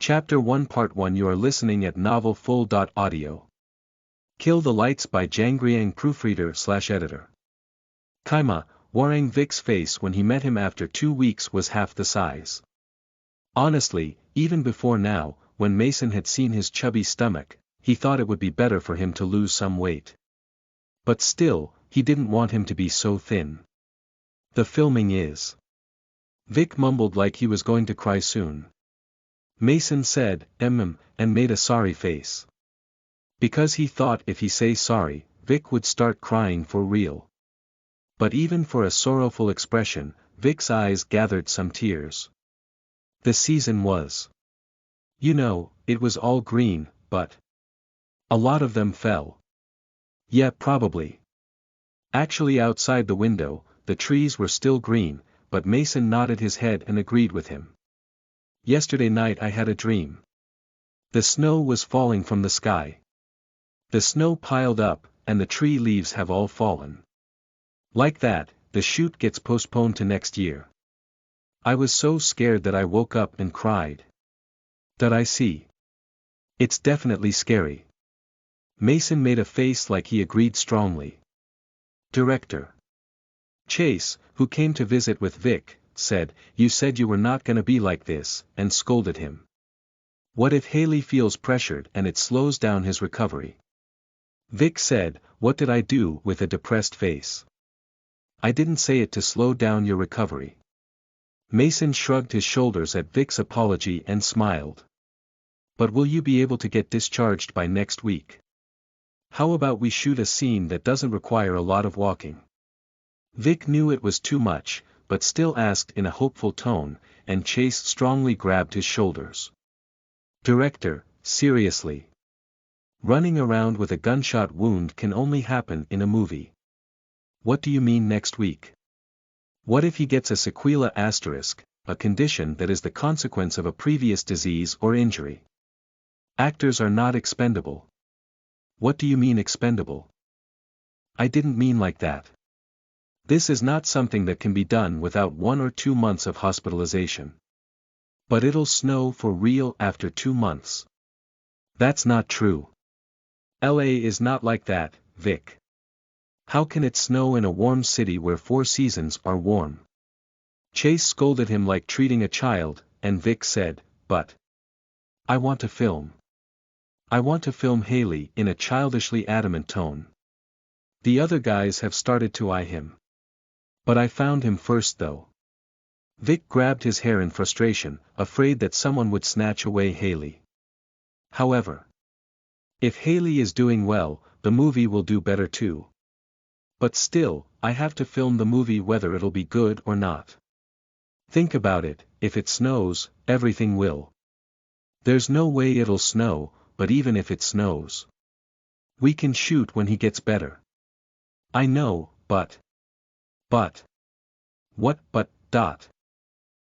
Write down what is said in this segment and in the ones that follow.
Chapter 1 Part 1 You are listening at Novel Full. Audio. Kill the Lights by Jangriang Proofreader/Editor. Kaima, Warang Vic's face when he met him after 2 weeks was half the size. Honestly, even before now, when Mason had seen his chubby stomach, he thought it would be better for him to lose some weight. But still, he didn't want him to be so thin. The filming is. Vic mumbled like he was going to cry soon. Mason said, and made a sorry face. Because he thought if he say sorry, Vic would start crying for real. But even for a sorrowful expression, Vic's eyes gathered some tears. The season was. You know, it was all green, but a lot of them fell. Yeah, probably. Actually, outside the window, the trees were still green, but Mason nodded his head and agreed with him. Yesterday night I had a dream. The snow was falling from the sky. The snow piled up, and the tree leaves have all fallen. Like that, the shoot gets postponed to next year. I was so scared that I woke up and cried. That I see. It's definitely scary. Mason made a face like he agreed strongly. Director Chase, who came to visit with Vic, said, "You said you were not gonna be like this," and scolded him. What if Haley feels pressured and it slows down his recovery? Vic said, "What did I do?" with a depressed face. I didn't say it to slow down your recovery. Mason shrugged his shoulders at Vic's apology and smiled. But will you be able to get discharged by next week? How about we shoot a scene that doesn't require a lot of walking? Vic knew it was too much, but still asked in a hopeful tone, and Chase strongly grabbed his shoulders. Director, seriously. Running around with a gunshot wound can only happen in a movie. What do you mean next week? What if he gets a sequela asterisk, a condition that is the consequence of a previous disease or injury? Actors are not expendable. What do you mean expendable? I didn't mean like that. This is not something that can be done without 1 or 2 months of hospitalization. But it'll snow for real after 2 months. That's not true. LA is not like that, Vic. How can it snow in a warm city where 4 seasons are warm? Chase scolded him like treating a child, and Vic said, "But I want to film. I want to film Haley," in a childishly adamant tone. The other guys have started to eye him. But I found him first though. Vic grabbed his hair in frustration, afraid that someone would snatch away Haley. However, if Haley is doing well, the movie will do better too. But still, I have to film the movie whether it'll be good or not. Think about it, if it snows, everything will. There's no way it'll snow, but even if it snows, we can shoot when he gets better. I know, but. What but?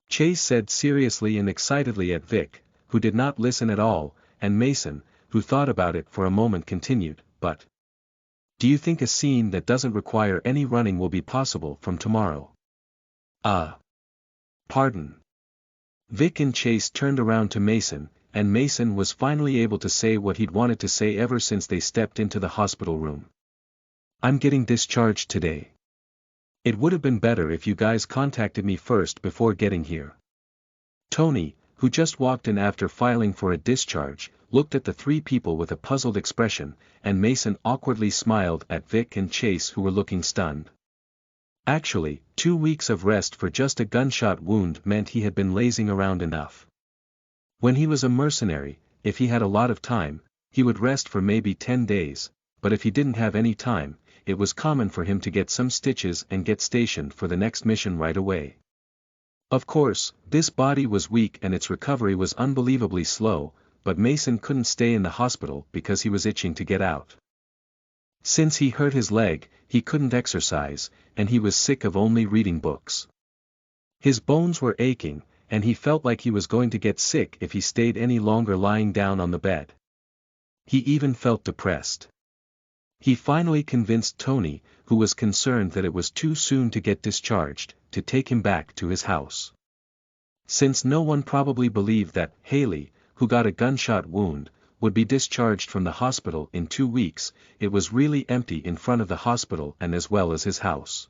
Chase said seriously and excitedly at Vic, who did not listen at all, and Mason, who thought about it for a moment continued, "But do you think a scene that doesn't require any running will be possible from tomorrow?" Pardon. Vic and Chase turned around to Mason, and Mason was finally able to say what he'd wanted to say ever since they stepped into the hospital room. "I'm getting discharged today. It would have been better if you guys contacted me first before getting here." Tony, who just walked in after filing for a discharge, looked at the 3 people with a puzzled expression, and Mason awkwardly smiled at Vic and Chase who were looking stunned. Actually, 2 weeks of rest for just a gunshot wound meant he had been lazing around enough. When he was a mercenary, if he had a lot of time, he would rest for maybe 10 days, but if he didn't have any time, it was common for him to get some stitches and get stationed for the next mission right away. Of course, this body was weak and its recovery was unbelievably slow, but Mason couldn't stay in the hospital because he was itching to get out. Since he hurt his leg, he couldn't exercise, and he was sick of only reading books. His bones were aching, and he felt like he was going to get sick if he stayed any longer lying down on the bed. He even felt depressed. He finally convinced Tony, who was concerned that it was too soon to get discharged, to take him back to his house. Since no one probably believed that Haley, who got a gunshot wound, would be discharged from the hospital in 2 weeks. It was really empty in front of the hospital and as well as his house.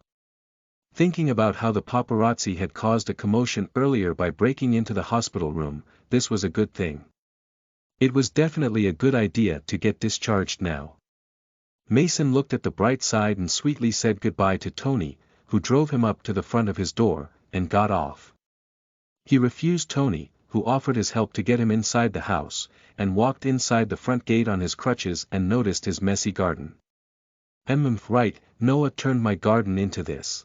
Thinking about how the paparazzi had caused a commotion earlier by breaking into the hospital room, this was a good thing. It was definitely a good idea to get discharged now. Mason looked at the bright side and sweetly said goodbye to Tony, who drove him up to the front of his door, and got off. He refused Tony, who offered his help to get him inside the house, and walked inside the front gate on his crutches and noticed his messy garden. Right, Noah turned my garden into this.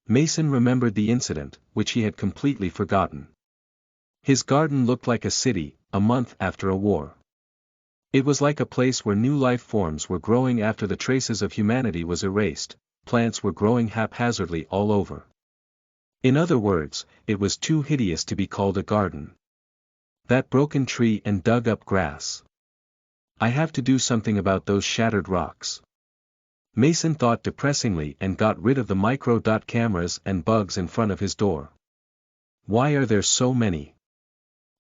Mason remembered the incident, which he had completely forgotten. His garden looked like a city, a month after a war. It was like a place where new life forms were growing after the traces of humanity was erased. Plants were growing haphazardly all over. In other words, it was too hideous to be called a garden. That broken tree and dug up grass. I have to do something about those shattered rocks. Mason thought depressingly and got rid of the micro-dot cameras and bugs in front of his door. Why are there so many?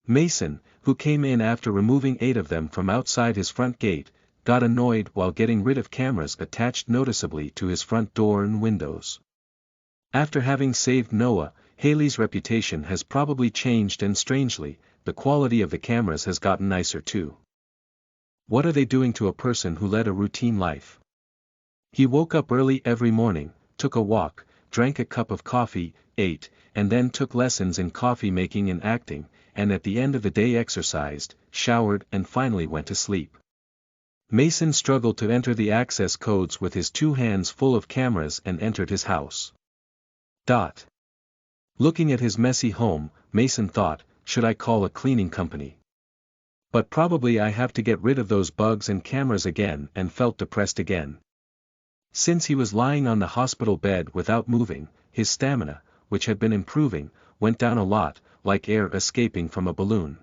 Mason, who came in after removing 8 of them from outside his front gate, got annoyed while getting rid of cameras attached noticeably to his front door and windows. After having saved Noah, Haley's reputation has probably changed, and strangely, the quality of the cameras has gotten nicer too. What are they doing to a person who led a routine life? He woke up early every morning, took a walk, drank a cup of coffee, ate, and then took lessons in coffee making and acting, and at the end of the day exercised, showered and finally went to sleep. Mason struggled to enter the access codes with his 2 hands full of cameras and entered his house. Looking at his messy home, Mason thought, should I call a cleaning company? But probably I have to get rid of those bugs and cameras again, and felt depressed again. Since he was lying on the hospital bed without moving, his stamina, which had been improving, went down a lot, like air escaping from a balloon.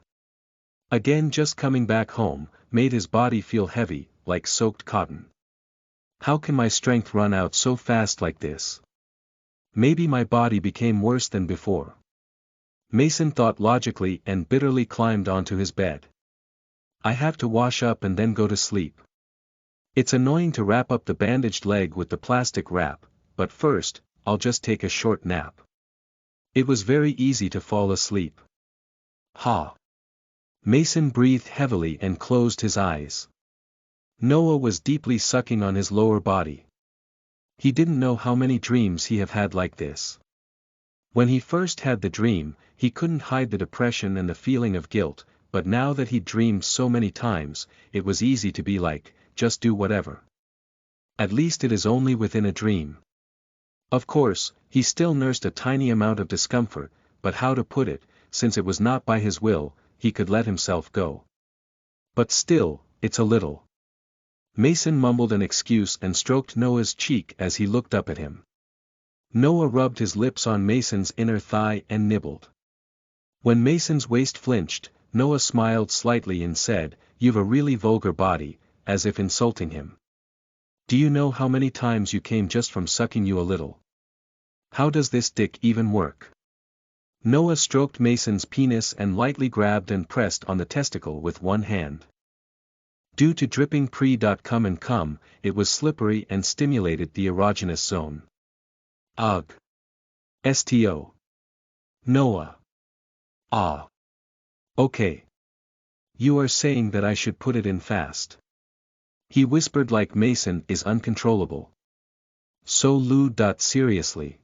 Again, just coming back home, made his body feel heavy, like soaked cotton. How can my strength run out so fast like this? Maybe my body became worse than before. Mason thought logically and bitterly climbed onto his bed. I have to wash up and then go to sleep. It's annoying to wrap up the bandaged leg with the plastic wrap, but first, I'll just take a short nap. It was very easy to fall asleep. Mason breathed heavily and closed his eyes. Noah was deeply sucking on his lower body. He didn't know how many dreams he have had like this. When he first had the dream, he couldn't hide the depression and the feeling of guilt, but now that he'd dreamed so many times, it was easy to be like, just do whatever. At least it is only within a dream. Of course, he still nursed a tiny amount of discomfort, but how to put it, since it was not by his will, he could let himself go. But still, it's a little. Mason mumbled an excuse and stroked Noah's cheek as he looked up at him. Noah rubbed his lips on Mason's inner thigh and nibbled. When Mason's waist flinched, Noah smiled slightly and said, "You've a really vulgar body," as if insulting him. "Do you know how many times you came just from sucking you a little? How does this dick even work?" Noah stroked Mason's penis and lightly grabbed and pressed on the testicle with one hand. Due to dripping pre-cum and cum, it was slippery and stimulated the erogenous zone. Ugh. Sto. Noah. Ah. Okay. You are saying that I should put it in fast. He whispered like Mason is uncontrollable. So Lou. Seriously.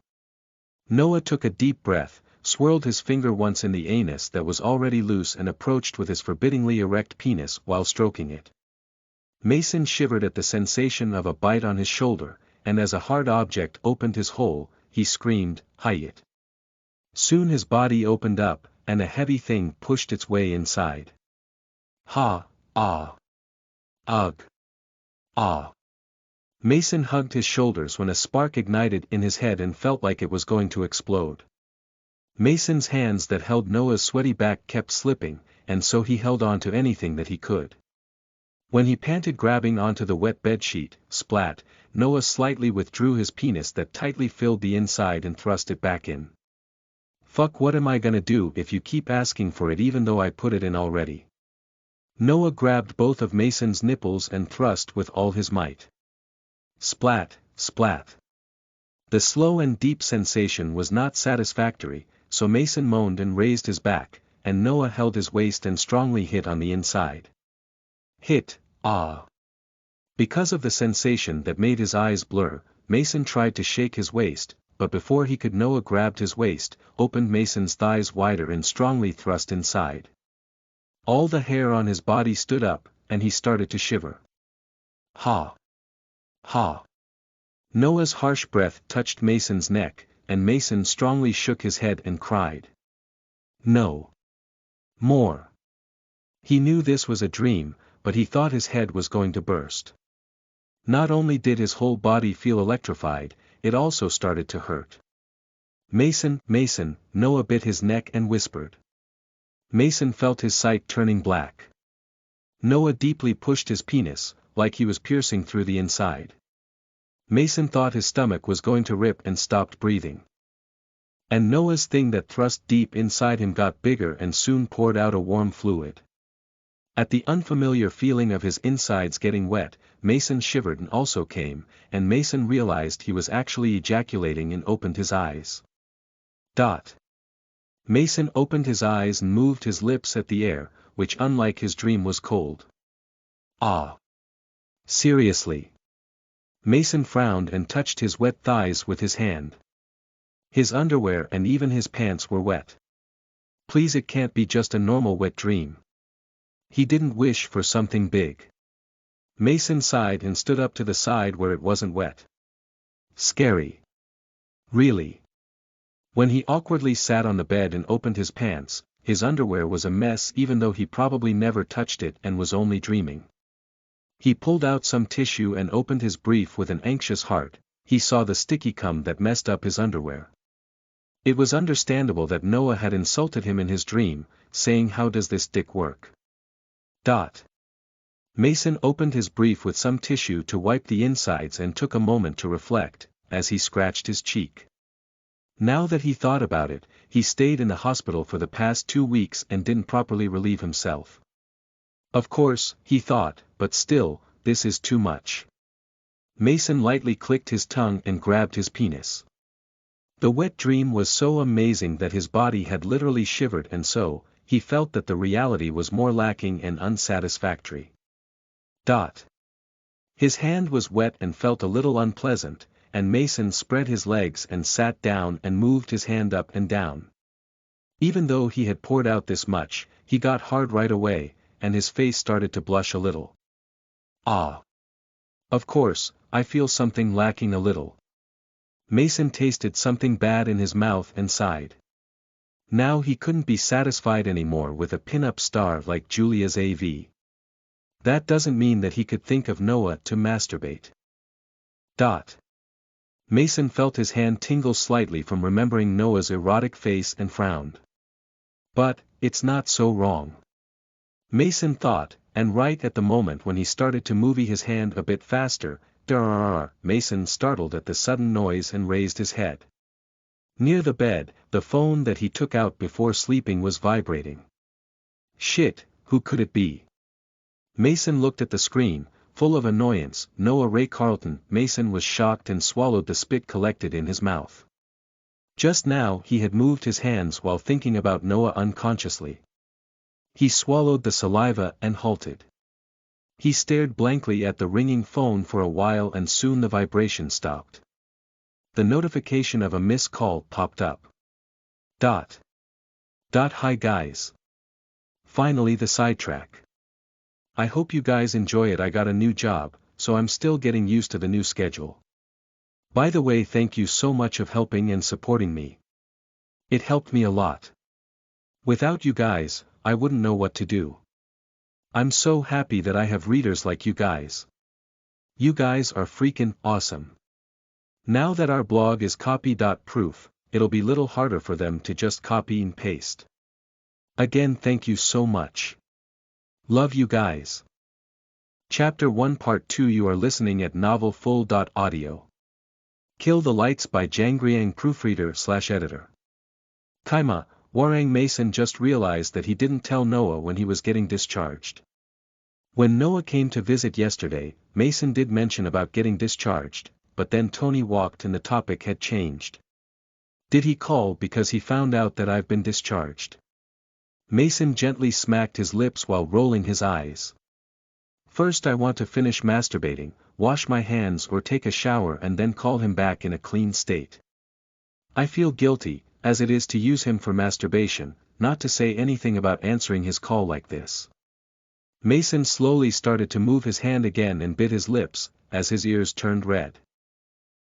Noah took a deep breath, swirled his finger once in the anus that was already loose and approached with his forbiddingly erect penis while stroking it. Mason shivered at the sensation of a bite on his shoulder, and as a hard object opened his hole, he screamed, "Hi-it." Soon his body opened up, and a heavy thing pushed its way inside. Ha, ah. Ugh. Ah. Mason hugged his shoulders when a spark ignited in his head and felt like it was going to explode. Mason's hands that held Noah's sweaty back kept slipping, and so he held on to anything that he could. When he panted grabbing onto the wet bedsheet, splat, Noah slightly withdrew his penis that tightly filled the inside and thrust it back in. Fuck, what am I gonna do if you keep asking for it even though I put it in already? Noah grabbed both of Mason's nipples and thrust with all his might. Splat, splat. The slow and deep sensation was not satisfactory, so Mason moaned and raised his back, and Noah held his waist and strongly hit on the inside. Hit, ah. Because of the sensation that made his eyes blur, Mason tried to shake his waist, but before he could, Noah grabbed his waist, opened Mason's thighs wider and strongly thrust inside. All the hair on his body stood up, and he started to shiver. Ha! Ha! Noah's harsh breath touched Mason's neck, and Mason strongly shook his head and cried. No. More. He knew this was a dream, but he thought his head was going to burst. Not only did his whole body feel electrified, it also started to hurt. Mason, Mason, Noah bit his neck and whispered. Mason felt his sight turning black. Noah deeply pushed his penis, like he was piercing through the inside. Mason thought his stomach was going to rip and stopped breathing. And Noah's thing that thrust deep inside him got bigger and soon poured out a warm fluid. At the unfamiliar feeling of his insides getting wet, Mason shivered and also came, and Mason realized he was actually ejaculating and opened his eyes. Mason opened his eyes and moved his lips at the air, which unlike his dream was cold. Ah! Seriously? Mason frowned and touched his wet thighs with his hand. His underwear and even his pants were wet. Please, it can't be just a normal wet dream. He didn't wish for something big. Mason sighed and stood up to the side where it wasn't wet. Scary. Really. When he awkwardly sat on the bed and opened his pants, his underwear was a mess even though he probably never touched it and was only dreaming. He pulled out some tissue and opened his brief with an anxious heart. He saw the sticky cum that messed up his underwear. It was understandable that Noah had insulted him in his dream, saying, "How does this dick work?" Mason opened his brief with some tissue to wipe the insides and took a moment to reflect, as he scratched his cheek. Now that he thought about it, he stayed in the hospital for the past 2 weeks and didn't properly relieve himself. Of course, he thought, but still, this is too much. Mason lightly clicked his tongue and grabbed his penis. The wet dream was so amazing that his body had literally shivered, and so, he felt that the reality was more lacking and unsatisfactory. His hand was wet and felt a little unpleasant, and Mason spread his legs and sat down and moved his hand up and down. Even though he had poured out this much, he got hard right away, and his face started to blush a little. Ah. Of course, I feel something lacking a little. Mason tasted something bad in his mouth and sighed. Now he couldn't be satisfied anymore with a pin-up star like Julia's AV. That doesn't mean that he could think of Noah to masturbate. Mason felt his hand tingle slightly from remembering Noah's erotic face and frowned. But, it's not so wrong. Mason thought, and right at the moment when he started to move his hand a bit faster, Mason startled at the sudden noise and raised his head. Near the bed, the phone that he took out before sleeping was vibrating. Shit, who could it be? Mason looked at the screen, full of annoyance. Noah Ray Carlton. Mason was shocked and swallowed the spit collected in his mouth. Just now he had moved his hands while thinking about Noah unconsciously. He swallowed the saliva and halted. He stared blankly at the ringing phone for a while and soon the vibration stopped. The notification of a missed call popped up. Hi guys. Finally the sidetrack. I hope you guys enjoy it. I got a new job, so I'm still getting used to the new schedule. By the way, thank you so much of helping and supporting me. It helped me a lot. Without you guys, I wouldn't know what to do. I'm so happy that I have readers like you guys. You guys are freaking awesome. Now that our blog is copy.proof, it'll be little harder for them to just copy and paste. Again, thank you so much. Love you guys. Chapter 1 Part 2. You are listening at novelfull.audio. Kill the Lights by Jang Griang, proofreader/editor. Kaima, Warang Mason just realized that he didn't tell Noah when he was getting discharged. When Noah came to visit yesterday, Mason did mention about getting discharged, but then Tony walked and the topic had changed. Did he call because he found out that I've been discharged? Mason gently smacked his lips while rolling his eyes. First I want to finish masturbating, wash my hands or take a shower and then call him back in a clean state. I feel guilty, as it is to use him for masturbation, not to say anything about answering his call like this. Mason slowly started to move his hand again and bit his lips, as his ears turned red.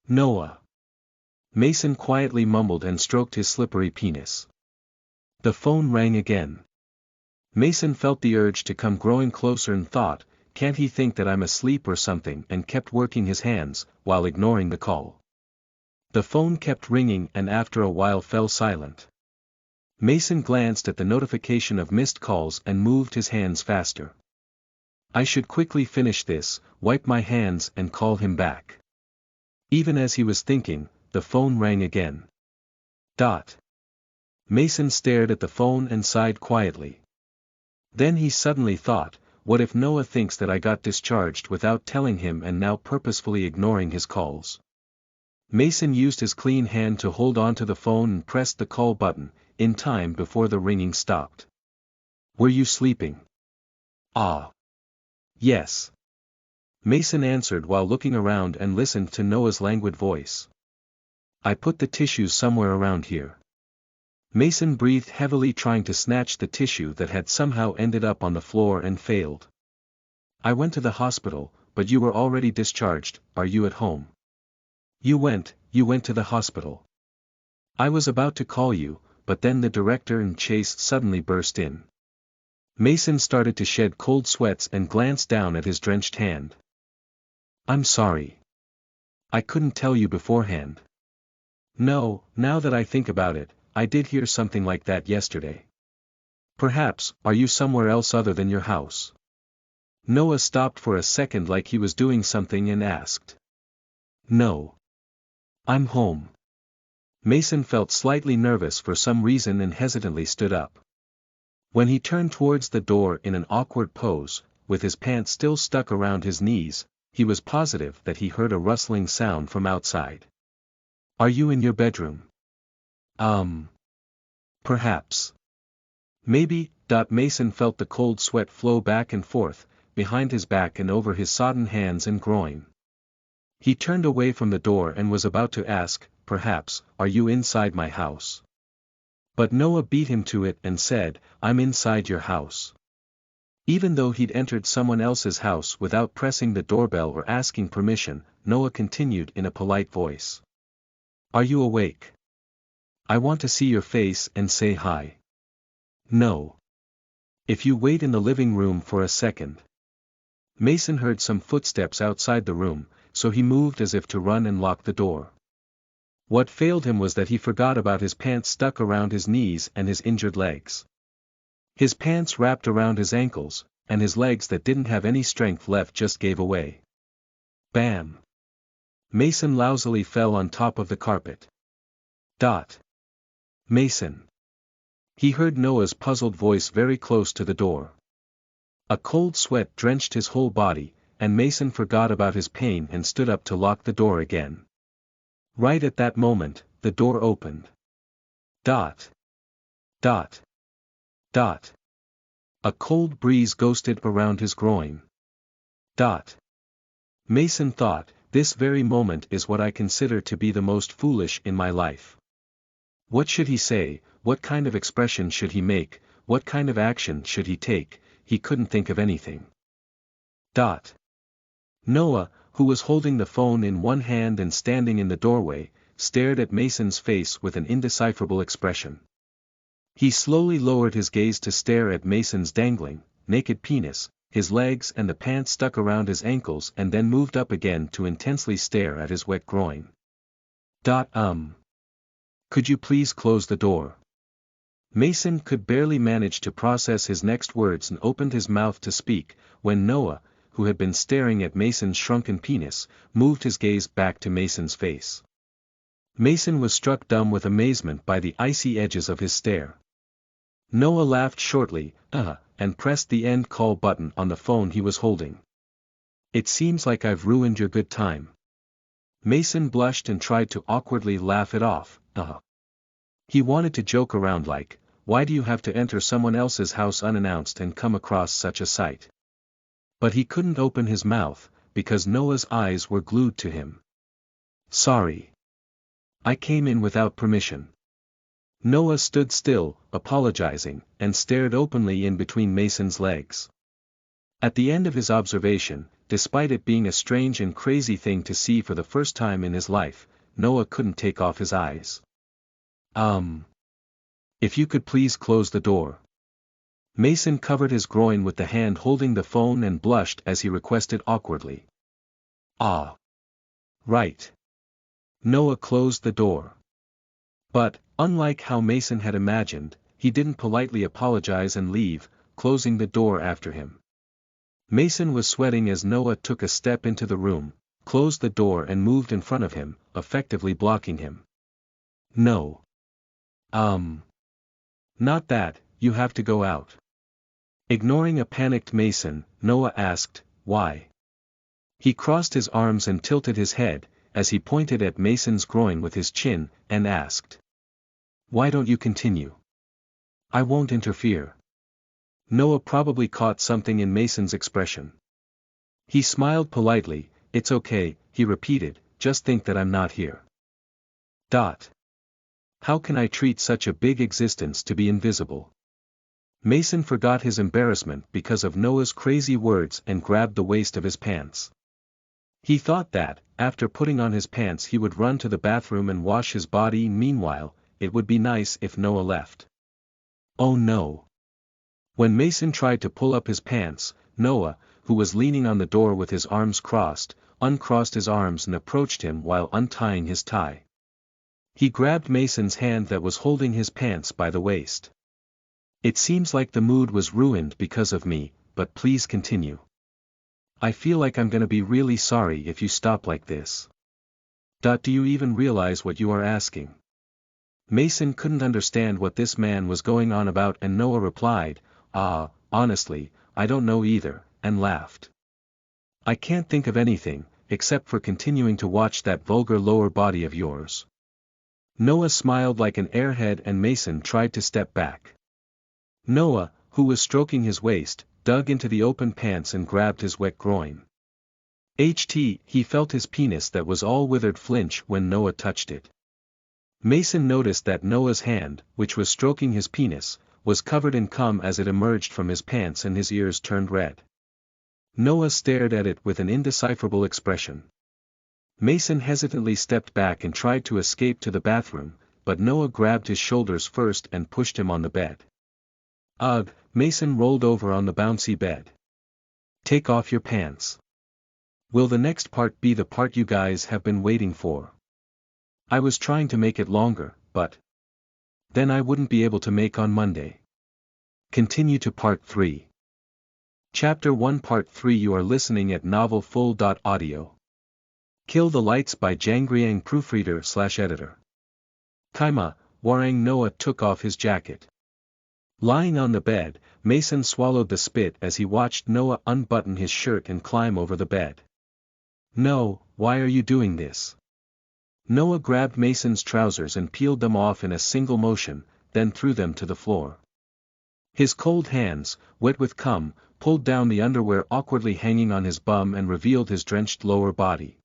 Noah. Mason quietly mumbled and stroked his slippery penis. The phone rang again. Mason felt the urge to come growing closer and thought, can't he think that I'm asleep or something, and kept working his hands, while ignoring the call. The phone kept ringing and after a while fell silent. Mason glanced at the notification of missed calls and moved his hands faster. I should quickly finish this, wipe my hands and call him back. Even as he was thinking, the phone rang again. Mason stared at the phone and sighed quietly. Then he suddenly thought, what if Noah thinks that I got discharged without telling him and now purposefully ignoring his calls? Mason used his clean hand to hold onto the phone and pressed the call button, in time before the ringing stopped. Were you sleeping? Ah. Yes. Mason answered while looking around and listened to Noah's languid voice. I put the tissues somewhere around here. Mason breathed heavily trying to snatch the tissue that had somehow ended up on the floor and failed. I went to the hospital, but you were already discharged, are you at home? You went to the hospital. I was about to call you, but then the director and Chase suddenly burst in. Mason started to shed cold sweats and glanced down at his drenched hand. I'm sorry. I couldn't tell you beforehand. No, now that I think about it, I did hear something like that yesterday. Perhaps, are you somewhere else other than your house? Noah stopped for a second like he was doing something and asked. No. I'm home. Mason felt slightly nervous for some reason and hesitantly stood up. When he turned towards the door in an awkward pose, with his pants still stuck around his knees, he was positive that he heard a rustling sound from outside. Are you in your bedroom? Perhaps. Maybe. Mason felt the cold sweat flow back and forth, behind his back and over his sodden hands and groin. He turned away from the door and was about to ask, perhaps, are you inside my house? But Noah beat him to it and said, I'm inside your house. Even though he'd entered someone else's house without pressing the doorbell or asking permission, Noah continued in a polite voice. Are you awake? I want to see your face and say hi. No. If you wait in the living room for a second. Mason heard some footsteps outside the room, so he moved as if to run and lock the door. What failed him was that he forgot about his pants stuck around his knees and his injured legs. His pants wrapped around his ankles, and his legs that didn't have any strength left just gave away. Bam! Mason lousily fell on top of the carpet. Mason. He heard Noah's puzzled voice very close to the door. A cold sweat drenched his whole body, and Mason forgot about his pain and stood up to lock the door again. Right at that moment, the door opened. A cold breeze ghosted around his groin. Mason thought, this very moment is what I consider to be the most foolish in my life. What should he say, what kind of expression should he make, what kind of action should he take? He couldn't think of anything. Noah, who was holding the phone in one hand and standing in the doorway, stared at Mason's face with an indecipherable expression. He slowly lowered his gaze to stare at Mason's dangling, naked penis, his legs and the pants stuck around his ankles and then moved up again to intensely stare at his wet groin. Could you please close the door? Mason could barely manage to process his next words and opened his mouth to speak, when Noah, who had been staring at Mason's shrunken penis, moved his gaze back to Mason's face. Mason was struck dumb with amazement by the icy edges of his stare. Noah laughed shortly, and pressed the end call button on the phone he was holding. It seems like I've ruined your good time. Mason blushed and tried to awkwardly laugh it off, He wanted to joke around like, why do you have to enter someone else's house unannounced and come across such a sight? But he couldn't open his mouth, because Noah's eyes were glued to him. Sorry. I came in without permission. Noah stood still, apologizing, and stared openly in between Mason's legs. At the end of his observation, despite it being a strange and crazy thing to see for the first time in his life, Noah couldn't take off his eyes. If you could please close the door. Mason covered his groin with the hand holding the phone and blushed as he requested awkwardly. Ah. Right. Noah closed the door. But, unlike how Mason had imagined, he didn't politely apologize and leave, closing the door after him. Mason was sweating as Noah took a step into the room, closed the door and moved in front of him, effectively blocking him. No. Not that, you have to go out. Ignoring a panicked Mason, Noah asked, why? He crossed his arms and tilted his head, as he pointed at Mason's groin with his chin, and asked. Why don't you continue? I won't interfere. Noah probably caught something in Mason's expression. He smiled politely, it's okay, he repeated, just think that I'm not here. How can I treat such a big existence to be invisible? Mason forgot his embarrassment because of Noah's crazy words and grabbed the waist of his pants. He thought that, after putting on his pants he would run to the bathroom and wash his body. Meanwhile, it would be nice if Noah left. Oh no. When Mason tried to pull up his pants, Noah, who was leaning on the door with his arms crossed, uncrossed his arms and approached him while untying his tie. He grabbed Mason's hand that was holding his pants by the waist. It seems like the mood was ruined because of me, but please continue. I feel like I'm gonna be really sorry if you stop like this. Do you even realize what you are asking? Mason couldn't understand what this man was going on about and Noah replied, honestly, I don't know either, and laughed. I can't think of anything, except for continuing to watch that vulgar lower body of yours. Noah smiled like an airhead and Mason tried to step back. Noah, who was stroking his waist, dug into the open pants and grabbed his wet groin. He felt his penis that was all withered flinch when Noah touched it. Mason noticed that Noah's hand, which was stroking his penis, was covered in cum as it emerged from his pants and his ears turned red. Noah stared at it with an indecipherable expression. Mason hesitantly stepped back and tried to escape to the bathroom, but Noah grabbed his shoulders first and pushed him on the bed. Ugh, Mason rolled over on the bouncy bed. Take off your pants. Will the next part be the part you guys have been waiting for? I was trying to make it longer, but then I wouldn't be able to make on Monday. Continue to part 3. Chapter 1 Part 3 You are listening at novelfull.audio. Kill the Lights by Jangriang Proofreader/Editor. Kaima, Warang Noah took off his jacket. Lying on the bed, Mason swallowed the spit as he watched Noah unbutton his shirt and climb over the bed. No, why are you doing this? Noah grabbed Mason's trousers and peeled them off in a single motion, then threw them to the floor. His cold hands, wet with cum, pulled down the underwear awkwardly hanging on his bum and revealed his drenched lower body.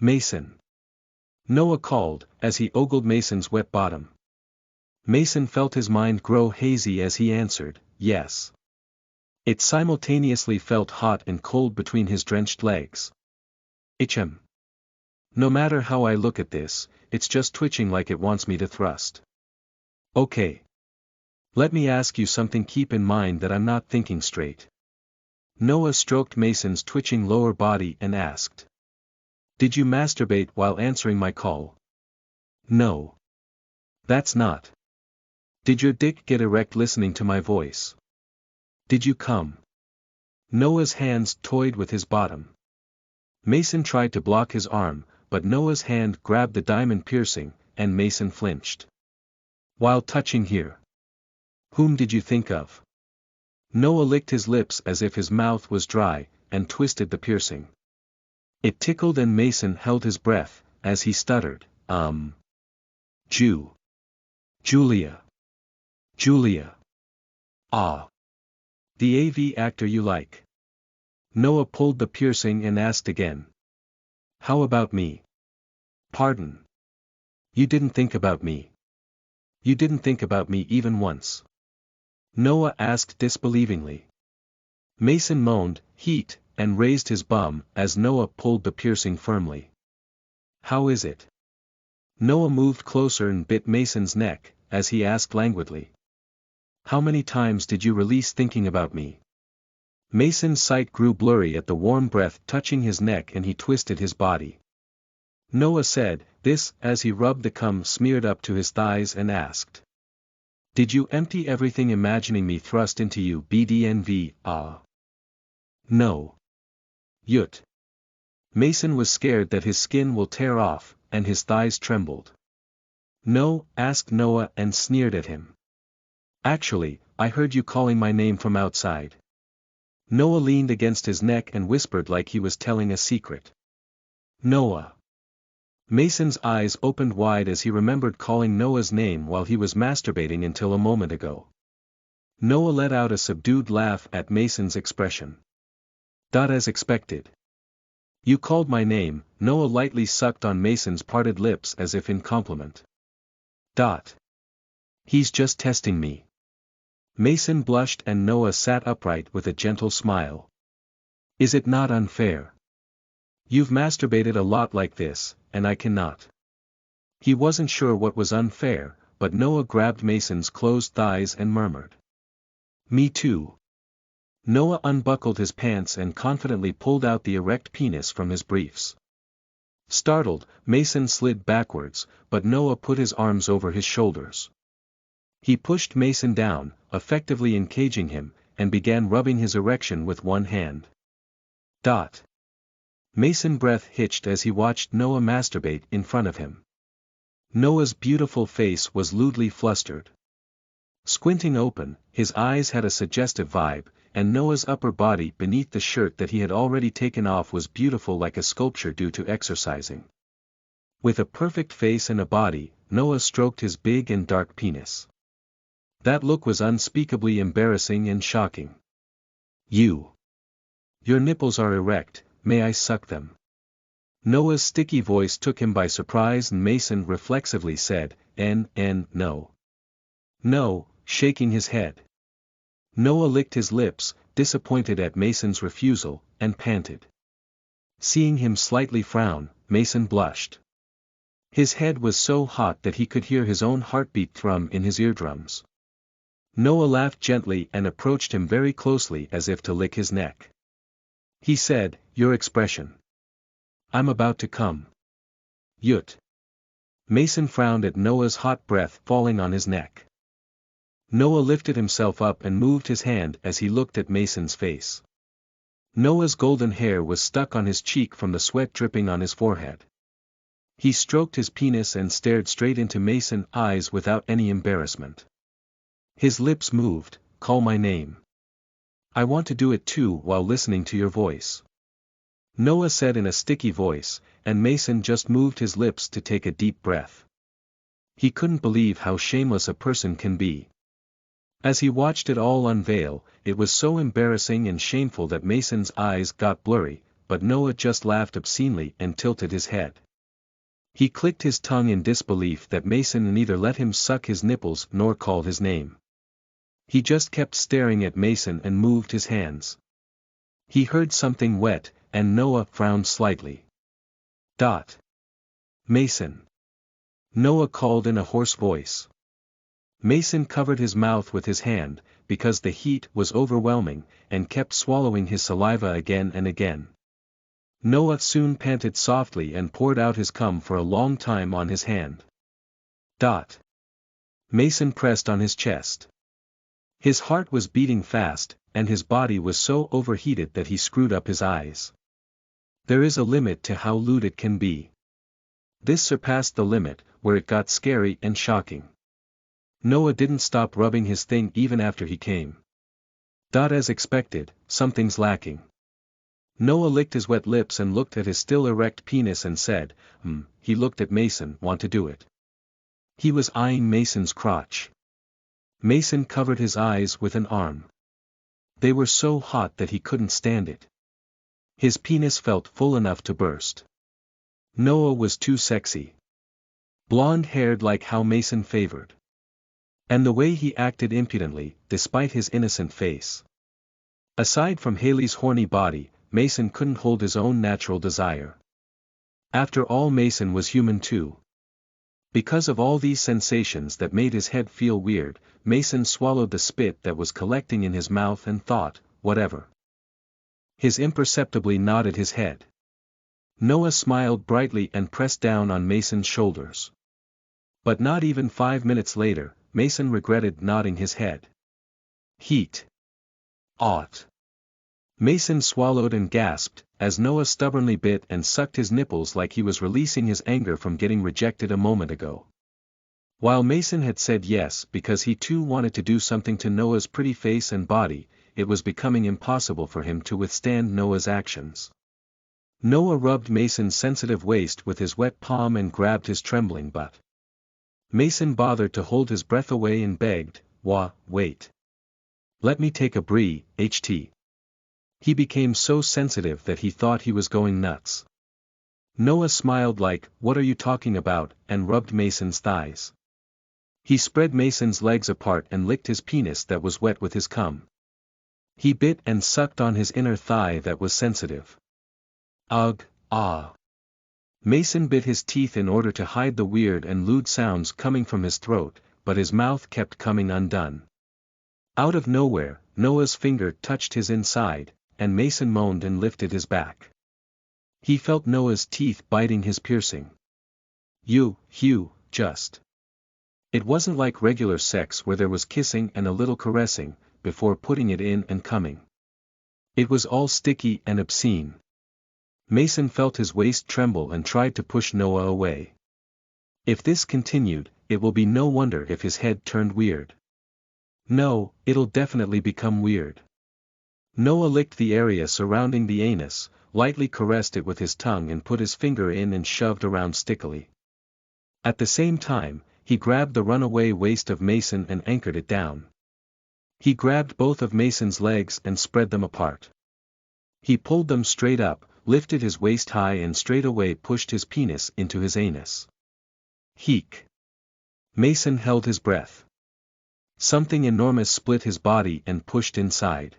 Mason. Noah called, as he ogled Mason's wet bottom. Mason felt his mind grow hazy as he answered, yes. It simultaneously felt hot and cold between his drenched legs. No matter how I look at this, it's just twitching like it wants me to thrust. Okay. Let me ask you something. Keep in mind that I'm not thinking straight. Noah stroked Mason's twitching lower body and asked. Did you masturbate while answering my call? No. That's not. Did your dick get erect listening to my voice? Did you come? Noah's hands toyed with his bottom. Mason tried to block his arm, but Noah's hand grabbed the diamond piercing, and Mason flinched. While touching here. Whom did you think of? Noah licked his lips as if his mouth was dry, and twisted the piercing. It tickled and Mason held his breath, as he stuttered, Julia. Julia. Ah. The AV actor you like. Noah pulled the piercing and asked again. How about me? Pardon. You didn't think about me. You didn't think about me even once. Noah asked disbelievingly. Mason moaned, heat, and raised his bum as Noah pulled the piercing firmly. How is it? Noah moved closer and bit Mason's neck, as he asked languidly. How many times did you release thinking about me? Mason's sight grew blurry at the warm breath touching his neck and he twisted his body. Noah said this as he rubbed the cum smeared up to his thighs and asked. Did you empty everything imagining me thrust into you BDNV, ah? No. Yut. Mason was scared that his skin will tear off, and his thighs trembled. No, asked Noah and sneered at him. Actually, I heard you calling my name from outside. Noah leaned against his neck and whispered like he was telling a secret. Noah. Mason's eyes opened wide as he remembered calling Noah's name while he was masturbating until a moment ago. Noah let out a subdued laugh at Mason's expression. As expected. You called my name, Noah lightly sucked on Mason's parted lips as if in compliment. He's just testing me. Mason blushed and Noah sat upright with a gentle smile. Is it not unfair? You've masturbated a lot like this, and I cannot. He wasn't sure what was unfair, but Noah grabbed Mason's closed thighs and murmured. Me too. Noah unbuckled his pants and confidently pulled out the erect penis from his briefs. Startled, Mason slid backwards, but Noah put his arms over his shoulders. He pushed Mason down, effectively encaging him, and began rubbing his erection with one hand. Mason's breath hitched as he watched Noah masturbate in front of him. Noah's beautiful face was lewdly flustered. Squinting open, his eyes had a suggestive vibe, and Noah's upper body beneath the shirt that he had already taken off was beautiful like a sculpture due to exercising. With a perfect face and a body, Noah stroked his big and dark penis. That look was unspeakably embarrassing and shocking. Your nipples are erect, may I suck them? Noah's sticky voice took him by surprise and Mason reflexively said, no. No, shaking his head. Noah licked his lips, disappointed at Mason's refusal, and panted. Seeing him slightly frown, Mason blushed. His head was so hot that he could hear his own heartbeat thrum in his eardrums. Noah laughed gently and approached him very closely as if to lick his neck. He said, your expression. I'm about to come. Yut. Mason frowned at Noah's hot breath falling on his neck. Noah lifted himself up and moved his hand as he looked at Mason's face. Noah's golden hair was stuck on his cheek from the sweat dripping on his forehead. He stroked his penis and stared straight into Mason's eyes without any embarrassment. His lips moved, call my name. I want to do it too while listening to your voice. Noah said in a sticky voice, and Mason just moved his lips to take a deep breath. He couldn't believe how shameless a person can be. As he watched it all unveil, it was so embarrassing and shameful that Mason's eyes got blurry, but Noah just laughed obscenely and tilted his head. He clicked his tongue in disbelief that Mason neither let him suck his nipples nor call his name. He just kept staring at Mason and moved his hands. He heard something wet, and Noah frowned slightly. Mason. Noah called in a hoarse voice. Mason covered his mouth with his hand, because the heat was overwhelming, and kept swallowing his saliva again and again. Noah soon panted softly and poured out his cum for a long time on his hand. Mason pressed on his chest. His heart was beating fast, and his body was so overheated that he screwed up his eyes. There is a limit to how lewd it can be. This surpassed the limit, where it got scary and shocking. Noah didn't stop rubbing his thing even after he came. As expected, something's lacking. Noah licked his wet lips and looked at his still erect penis and said, He looked at Mason. Want to do it? He was eyeing Mason's crotch. Mason covered his eyes with an arm. They were so hot that he couldn't stand it. His penis felt full enough to burst. Noah was too sexy. Blonde-haired like how Mason favored. And the way he acted impudently, despite his innocent face. Aside from Haley's horny body, Mason couldn't hold his own natural desire. After all, Mason was human too. Because of all these sensations that made his head feel weird, Mason swallowed the spit that was collecting in his mouth and thought, whatever. He imperceptibly nodded his head. Noah smiled brightly and pressed down on Mason's shoulders. But not even 5 minutes later, Mason regretted nodding his head. Heat. Ought. Mason swallowed and gasped, as Noah stubbornly bit and sucked his nipples like he was releasing his anger from getting rejected a moment ago. While Mason had said yes because he too wanted to do something to Noah's pretty face and body, it was becoming impossible for him to withstand Noah's actions. Noah rubbed Mason's sensitive waist with his wet palm and grabbed his trembling butt. Mason bothered to hold his breath away and begged, wait. Let me take a breath, HT. He became so sensitive that he thought he was going nuts. Noah smiled like, what are you talking about, and rubbed Mason's thighs. He spread Mason's legs apart and licked his penis that was wet with his cum. He bit and sucked on his inner thigh that was sensitive. Ugh, ah. Mason bit his teeth in order to hide the weird and lewd sounds coming from his throat, but his mouth kept coming undone. Out of nowhere, Noah's finger touched his inside, and Mason moaned and lifted his back. He felt Noah's teeth biting his piercing. Just. It wasn't like regular sex where there was kissing and a little caressing, before putting it in and coming. It was all sticky and obscene. Mason felt his waist tremble and tried to push Noah away. If this continued, it will be no wonder if his head turned weird. No, it'll definitely become weird. Noah licked the area surrounding the anus, lightly caressed it with his tongue and put his finger in and shoved around stickily. At the same time, he grabbed the runaway waist of Mason and anchored it down. He grabbed both of Mason's legs and spread them apart. He pulled them straight up, lifted his waist high and straightaway pushed his penis into his anus. Heek. Mason held his breath. Something enormous split his body and pushed inside.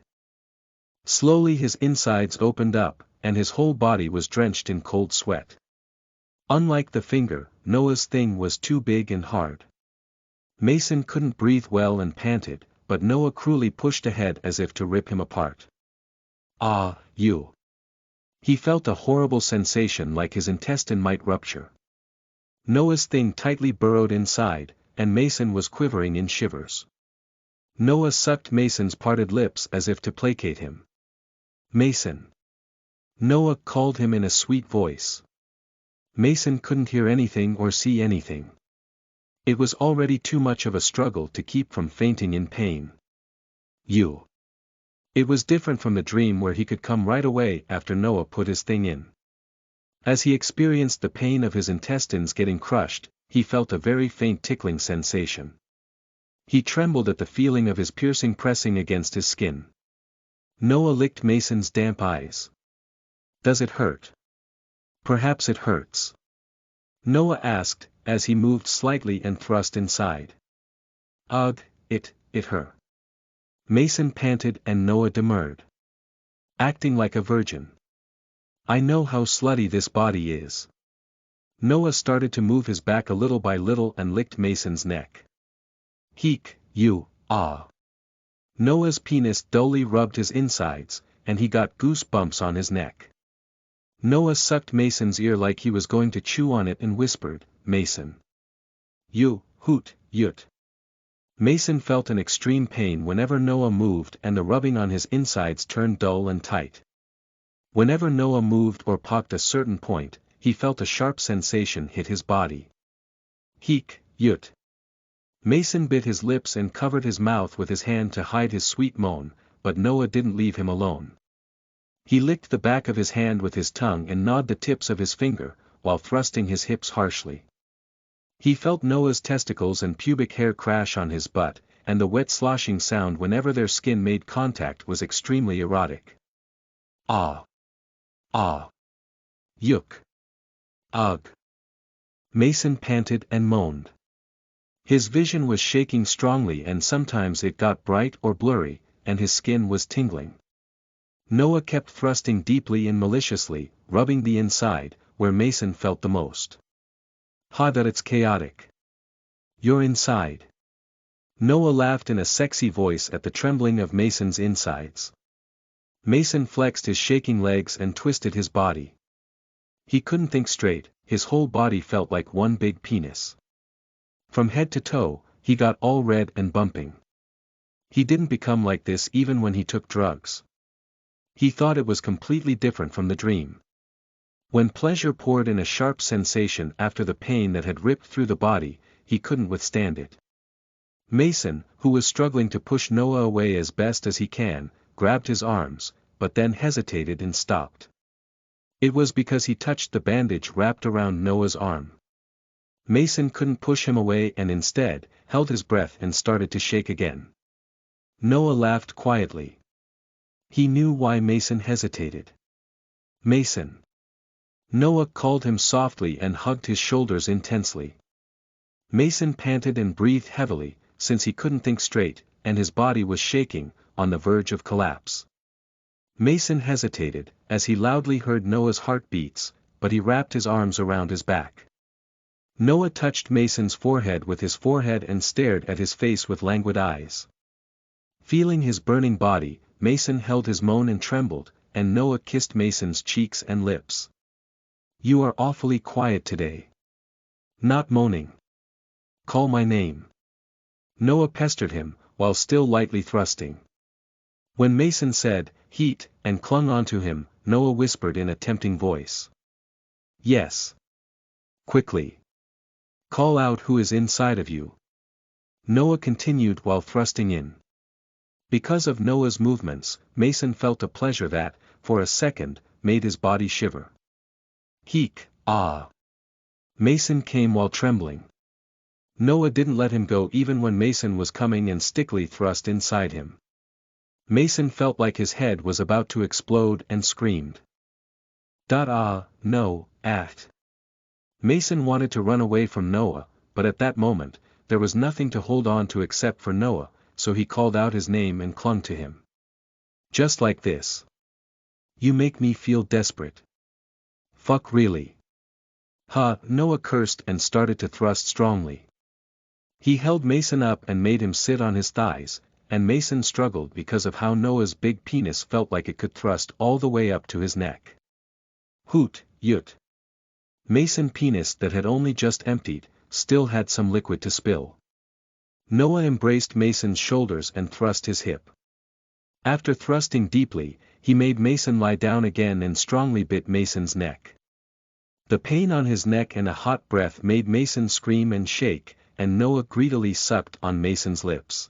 Slowly his insides opened up, and his whole body was drenched in cold sweat. Unlike the finger, Noah's thing was too big and hard. Mason couldn't breathe well and panted, but Noah cruelly pushed ahead as if to rip him apart. He felt a horrible sensation like his intestine might rupture. Noah's thing tightly burrowed inside, and Mason was quivering in shivers. Noah sucked Mason's parted lips as if to placate him. Mason. Noah called him in a sweet voice. Mason couldn't hear anything or see anything. It was already too much of a struggle to keep from fainting in pain. It was different from the dream where he could come right away after Noah put his thing in. As he experienced the pain of his intestines getting crushed, he felt a very faint tickling sensation. He trembled at the feeling of his piercing pressing against his skin. Noah licked Mason's damp eyes. Does it hurt? Perhaps it hurts. Noah asked, as he moved slightly and thrust inside. Ugh, it hurt. Mason panted and Noah demurred. Acting like a virgin. I know how slutty this body is. Noah started to move his back a little by little and licked Mason's neck. Heek, Noah's penis dully rubbed his insides, and he got goosebumps on his neck. Noah sucked Mason's ear like he was going to chew on it and whispered, Mason. Yut. Mason felt an extreme pain whenever Noah moved and the rubbing on his insides turned dull and tight. Whenever Noah moved or popped a certain point, he felt a sharp sensation hit his body. Heek, yut. Mason bit his lips and covered his mouth with his hand to hide his sweet moan, but Noah didn't leave him alone. He licked the back of his hand with his tongue and gnawed the tips of his finger, while thrusting his hips harshly. He felt Noah's testicles and pubic hair crash on his butt, and the wet sloshing sound whenever their skin made contact was extremely erotic. Ah! Ah! Yuk! Ugh! Mason panted and moaned. His vision was shaking strongly and sometimes it got bright or blurry, and his skin was tingling. Noah kept thrusting deeply and maliciously, rubbing the inside, where Mason felt the most. Ha, that it's chaotic. You're inside. Noah laughed in a sexy voice at the trembling of Mason's insides. Mason flexed his shaking legs and twisted his body. He couldn't think straight, his whole body felt like one big penis. From head to toe, he got all red and bumping. He didn't become like this even when he took drugs. He thought it was completely different from the dream. When pleasure poured in a sharp sensation after the pain that had ripped through the body, he couldn't withstand it. Mason, who was struggling to push Noah away as best as he can, grabbed his arms, but then hesitated and stopped. It was because he touched the bandage wrapped around Noah's arm. Mason couldn't push him away and instead, held his breath and started to shake again. Noah laughed quietly. He knew why Mason hesitated. Mason. Noah called him softly and hugged his shoulders intensely. Mason panted and breathed heavily, since he couldn't think straight, and his body was shaking, on the verge of collapse. Mason hesitated, as he loudly heard Noah's heartbeats, but he wrapped his arms around his back. Noah touched Mason's forehead with his forehead and stared at his face with languid eyes. Feeling his burning body, Mason held his moan and trembled, and Noah kissed Mason's cheeks and lips. You are awfully quiet today. Not moaning. Call my name. Noah pestered him, while still lightly thrusting. When Mason said, heat, and clung onto him, Noah whispered in a tempting voice. Yes. Quickly. Call out who is inside of you. Noah continued while thrusting in. Because of Noah's movements, Mason felt a pleasure that, for a second, made his body shiver. Heek, ah. Mason came while trembling. Noah didn't let him go even when Mason was coming and stickily thrust inside him. Mason felt like his head was about to explode and screamed. No, act. Mason wanted to run away from Noah, but at that moment, there was nothing to hold on to except for Noah, so he called out his name and clung to him. Just like this. You make me feel desperate. Fuck really. Noah cursed and started to thrust strongly. He held Mason up and made him sit on his thighs, and Mason struggled because of how Noah's big penis felt like it could thrust all the way up to his neck. Hoot, yut. Mason penis that had only just emptied, still had some liquid to spill. Noah embraced Mason's shoulders and thrust his hip. After thrusting deeply, he made Mason lie down again and strongly bit Mason's neck. The pain on his neck and a hot breath made Mason scream and shake, and Noah greedily sucked on Mason's lips.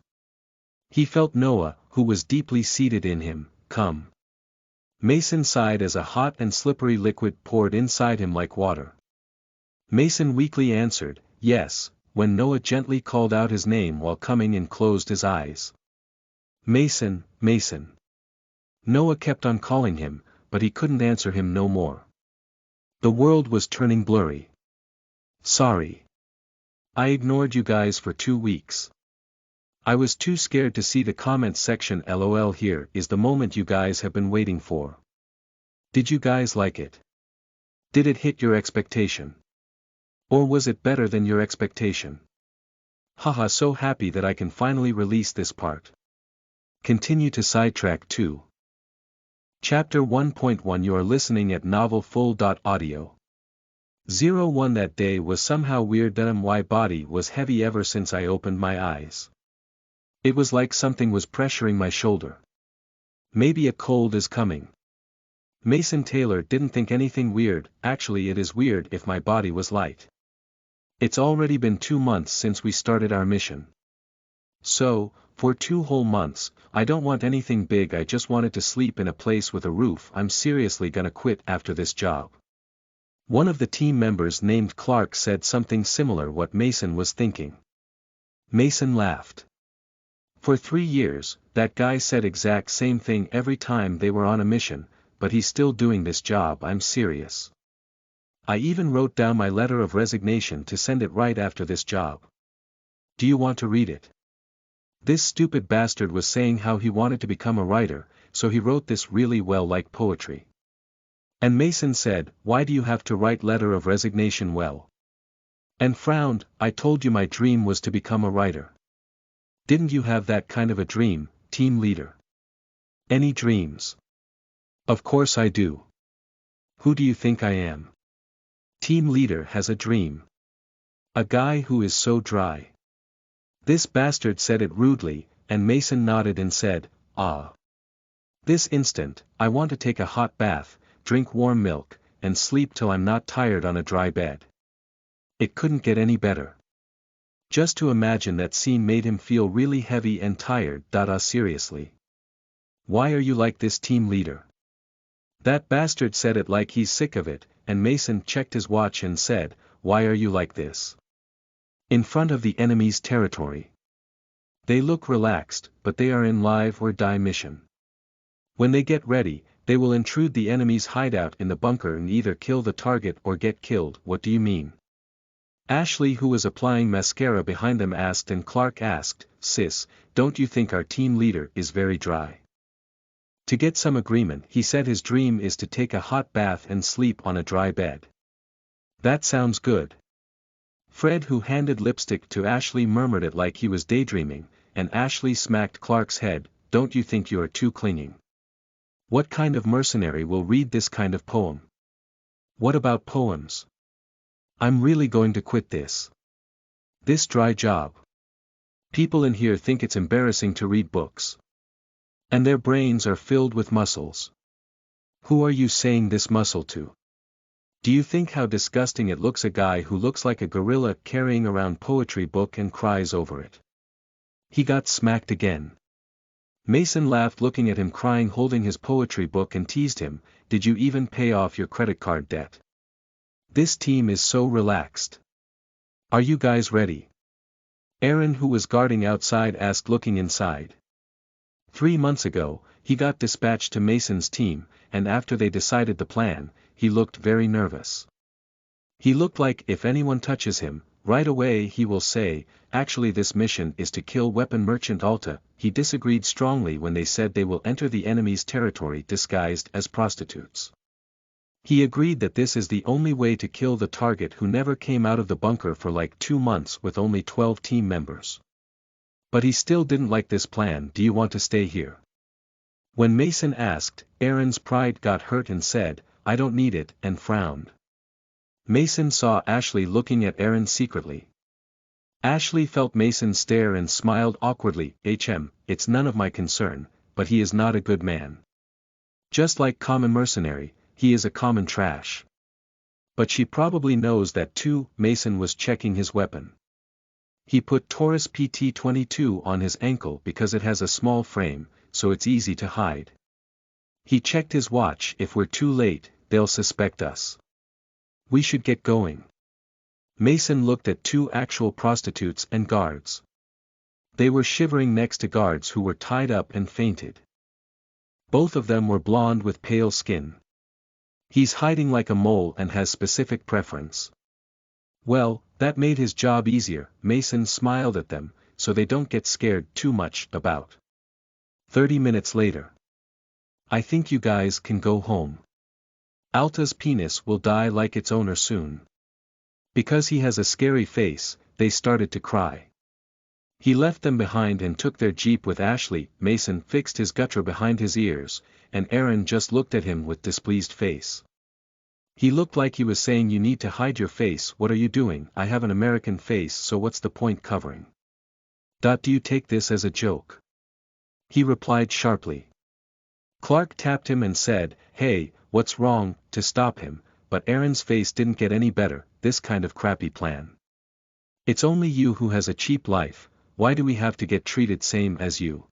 He felt Noah, who was deeply seated in him, come. Mason sighed as a hot and slippery liquid poured inside him like water. Mason weakly answered, yes, when Noah gently called out his name while coming and closed his eyes. Mason, Mason. Noah kept on calling him, but he couldn't answer him no more. The world was turning blurry. Sorry. I ignored you guys for 2 weeks. I was too scared to see the comments section. LOL. Here is the moment you guys have been waiting for. Did you guys like it? Did it hit your expectation? Or was it better than your expectation? Haha, so happy that I can finally release this part. Continue to sidetrack 2. Chapter 1.1. You are listening at novelfull.audio. 01. That day was somehow weird. My body was heavy ever since I opened my eyes. It was like something was pressuring my shoulder. Maybe a cold is coming. Mason Taylor didn't think anything weird. Actually, it is weird if my body was light. It's already been 2 months since we started our mission. So, for 2 whole months, I don't want anything big, I just wanted to sleep in a place with a roof. I'm seriously gonna quit after this job. One of the team members named Clark said something similar what Mason was thinking. Mason laughed. For 3 years, that guy said exact same thing every time they were on a mission, but he's still doing this job. I'm serious. I even wrote down my letter of resignation to send it right after this job. Do you want to read it? This stupid bastard was saying how he wanted to become a writer, so he wrote this really well, like poetry. And Mason said, "Why do you have to write letter of resignation well?" And frowned. "I told you my dream was to become a writer. Didn't you have that kind of a dream, team leader? Any dreams?" "Of course I do. Who do you think I am? Team leader has a dream. A guy who is so dry." This bastard said it rudely, and Mason nodded and said, "Ah. This instant, I want to take a hot bath, drink warm milk, and sleep till I'm not tired on a dry bed." It couldn't get any better. Just to imagine that scene made him feel really heavy and tired. Seriously. Why are you like this, team leader? That bastard said it like he's sick of it, and Mason checked his watch and said, "Why are you like this? In front of the enemy's territory. They look relaxed, but they are in live or die mission. When they get ready, they will intrude the enemy's hideout in the bunker and either kill the target or get killed." "What do you mean?" Ashley, who was applying mascara behind them, asked, and Clark asked, "Sis, don't you think our team leader is very dry?" To get some agreement, he said his dream is to take a hot bath and sleep on a dry bed. That sounds good. Fred, who handed lipstick to Ashley, murmured it like he was daydreaming, and Ashley smacked Clark's head. "Don't you think you are too clinging? What kind of mercenary will read this kind of poem? What about poems? I'm really going to quit this dry job. People in here think it's embarrassing to read books. And their brains are filled with muscles. Who are you saying this muscle to? Do you think how disgusting it looks? A guy who looks like a gorilla carrying around poetry book and cries over it." He got smacked again. Mason laughed, looking at him crying, holding his poetry book, and teased him, "Did you even pay off your credit card debt? This team is so relaxed. Are you guys ready?" Aaron, who was guarding outside, asked, looking inside. 3 months ago, he got dispatched to Mason's team, and after they decided the plan, he looked very nervous. He looked like if anyone touches him, right away he will say, "Actually, this mission is to kill weapon merchant Alta." He disagreed strongly when they said they will enter the enemy's territory disguised as prostitutes. He agreed that this is the only way to kill the target, who never came out of the bunker for like 2 months with only 12 team members. But he still didn't like this plan. "Do you want to stay here?" When Mason asked, Aaron's pride got hurt and said, "I don't need it," and frowned. Mason saw Ashley looking at Aaron secretly. Ashley felt Mason stare and smiled awkwardly. It's none of my concern, but he is not a good man. Just like common mercenary, he is a common trash. But she probably knows that too." Mason was checking his weapon. He put Taurus PT-22 on his ankle because it has a small frame, so it's easy to hide. He checked his watch. "If we're too late, they'll suspect us. We should get going." Mason looked at 2 actual prostitutes and guards. They were shivering next to guards who were tied up and fainted. Both of them were blonde with pale skin. "He's hiding like a mole and has specific preference." Well, that made his job easier. Mason smiled at them, so they don't get scared too much. About 30 minutes later. "I think you guys can go home. Alta's penis will die like its owner soon." Because he has a scary face, they started to cry. He left them behind and took their jeep with Ashley. Mason fixed his gutter behind his ears, and Aaron just looked at him with displeased face. He looked like he was saying, "You need to hide your face. What are you doing? I have an American face, so what's the point covering? Do you take this as a joke?" He replied sharply. Clark tapped him and said, "Hey, what's wrong?" to stop him, but Aaron's face didn't get any better. "This kind of crappy plan. It's only you who has a cheap life, why do we have to get treated same as you?"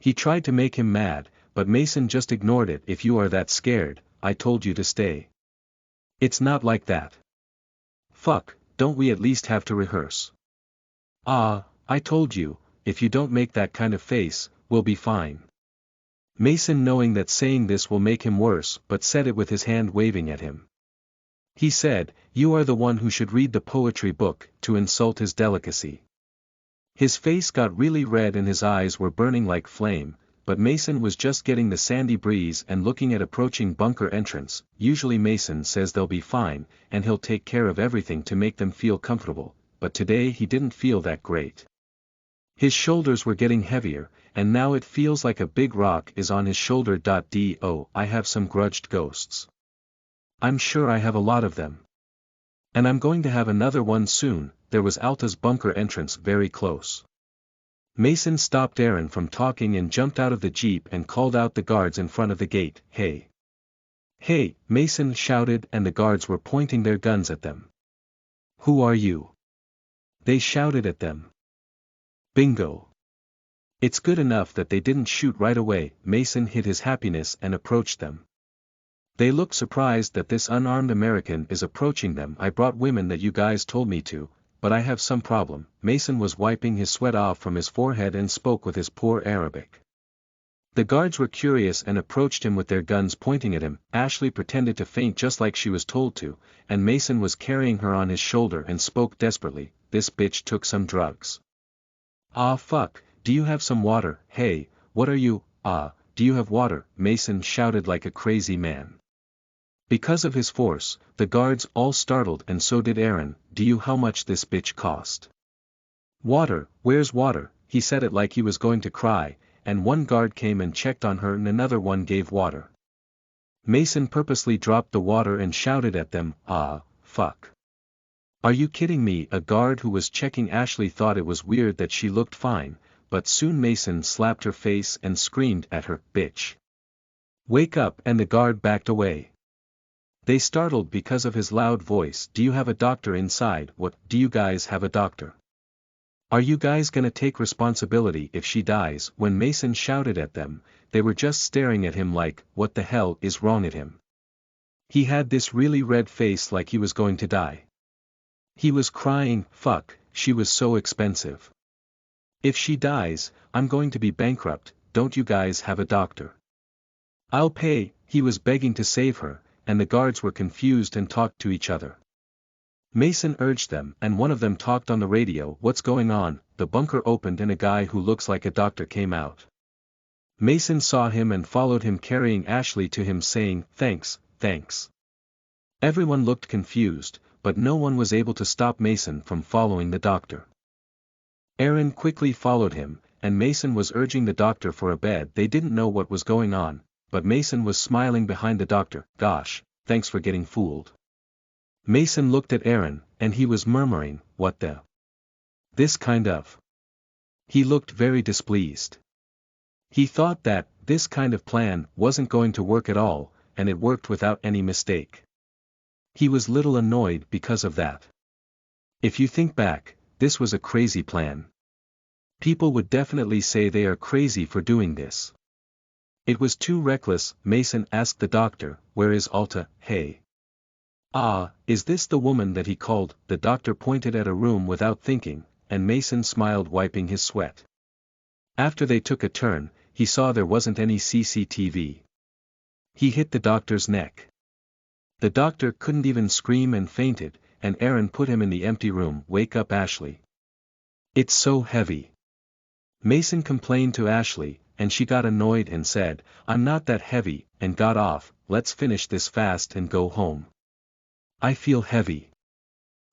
He tried to make him mad, but Mason just ignored it. "If you are that scared, I told you to stay. It's not like that." "Fuck, don't we at least have to rehearse?" "Ah, I told you, if you don't make that kind of face, we'll be fine." Mason, knowing that saying this will make him worse, but said it with his hand waving at him. He said, "You are the one who should read the poetry book," to insult his delicacy. His face got really red and his eyes were burning like flame, but Mason was just getting the sandy breeze and looking at approaching bunker entrance. Usually Mason says they'll be fine, and he'll take care of everything to make them feel comfortable, but today he didn't feel that great. His shoulders were getting heavier, and now it feels like a big rock is on his shoulder. Do I have some grudged ghosts? I'm sure I have a lot of them. And I'm going to have another one soon. There was Alta's bunker entrance very close. Mason stopped Aaron from talking and jumped out of the jeep and called out the guards in front of the gate. "Hey! Hey!" Mason shouted, and the guards were pointing their guns at them. "Who are you?" they shouted at them. Bingo! It's good enough that they didn't shoot right away. Mason hid his happiness and approached them. They look surprised that this unarmed American is approaching them. "I brought women that you guys told me to, but I have some problem." Mason was wiping his sweat off from his forehead and spoke with his poor Arabic. The guards were curious and approached him with their guns pointing at him. Ashley pretended to faint just like she was told to, and Mason was carrying her on his shoulder and spoke desperately. "This bitch took some drugs." "Ah fuck, do you have some water?" "Hey, what are you, do you have water?" Mason shouted like a crazy man. Because of his force, the guards all startled and so did Aaron. "Do you how much this bitch cost?" "Water, where's water?" He said it like he was going to cry, and one guard came and checked on her and another one gave water. Mason purposely dropped the water and shouted at them, "Ah, fuck. Are you kidding me?" A guard who was checking Ashley thought it was weird that she looked fine, but soon Mason slapped her face and screamed at her, "Bitch! Wake up!" and the guard backed away. They startled because of his loud voice. "Do you have a doctor inside?" "What, do you guys have a doctor? Are you guys gonna take responsibility if she dies?" When Mason shouted at them, they were just staring at him like, what the hell is wrong at him? He had this really red face like he was going to die. He was crying. "Fuck, she was so expensive. If she dies, I'm going to be bankrupt. Don't you guys have a doctor? I'll pay." He was begging to save her, and the guards were confused and talked to each other. Mason urged them, and one of them talked on the radio. "What's going on?" The bunker opened and a guy who looks like a doctor came out. Mason saw him and followed him carrying Ashley to him saying, "Thanks, thanks." Everyone looked confused, but no one was able to stop Mason from following the doctor. Aaron quickly followed him, and Mason was urging the doctor for a bed. They didn't know what was going on, but Mason was smiling behind the doctor. "Gosh, thanks for getting fooled." Mason looked at Aaron, and he was murmuring, "What the? This kind of?" He looked very displeased. He thought that, this kind of plan, wasn't going to work at all, and it worked without any mistake. He was little annoyed because of that. If you think back, this was a crazy plan. People would definitely say they are crazy for doing this. It was too reckless. Mason asked the doctor, "Where is Alta?" "Hey. Is this the woman that he called?" The doctor pointed at a room without thinking, and Mason smiled wiping his sweat. After they took a turn, he saw there wasn't any CCTV. He hit the doctor's neck. The doctor couldn't even scream and fainted, and Aaron put him in the empty room. "Wake up, Ashley. It's so heavy." Mason complained to Ashley, and she got annoyed and said, "I'm not that heavy," and got off. "Let's finish this fast and go home. I feel heavy,"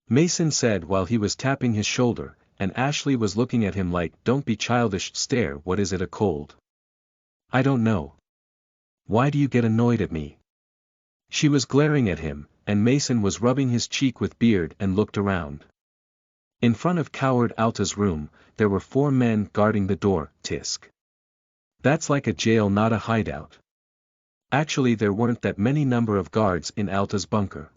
Mason said while he was tapping his shoulder, and Ashley was looking at him like, "Don't be childish." "Stare, what is it, a cold?" "I don't know." "Why do you get annoyed at me?" She was glaring at him, and Mason was rubbing his cheek with beard and looked around. In front of coward Alta's room, there were 4 men guarding the door. Tisk. That's like a jail, not a hideout. Actually, there weren't that many number of guards in Alta's bunker.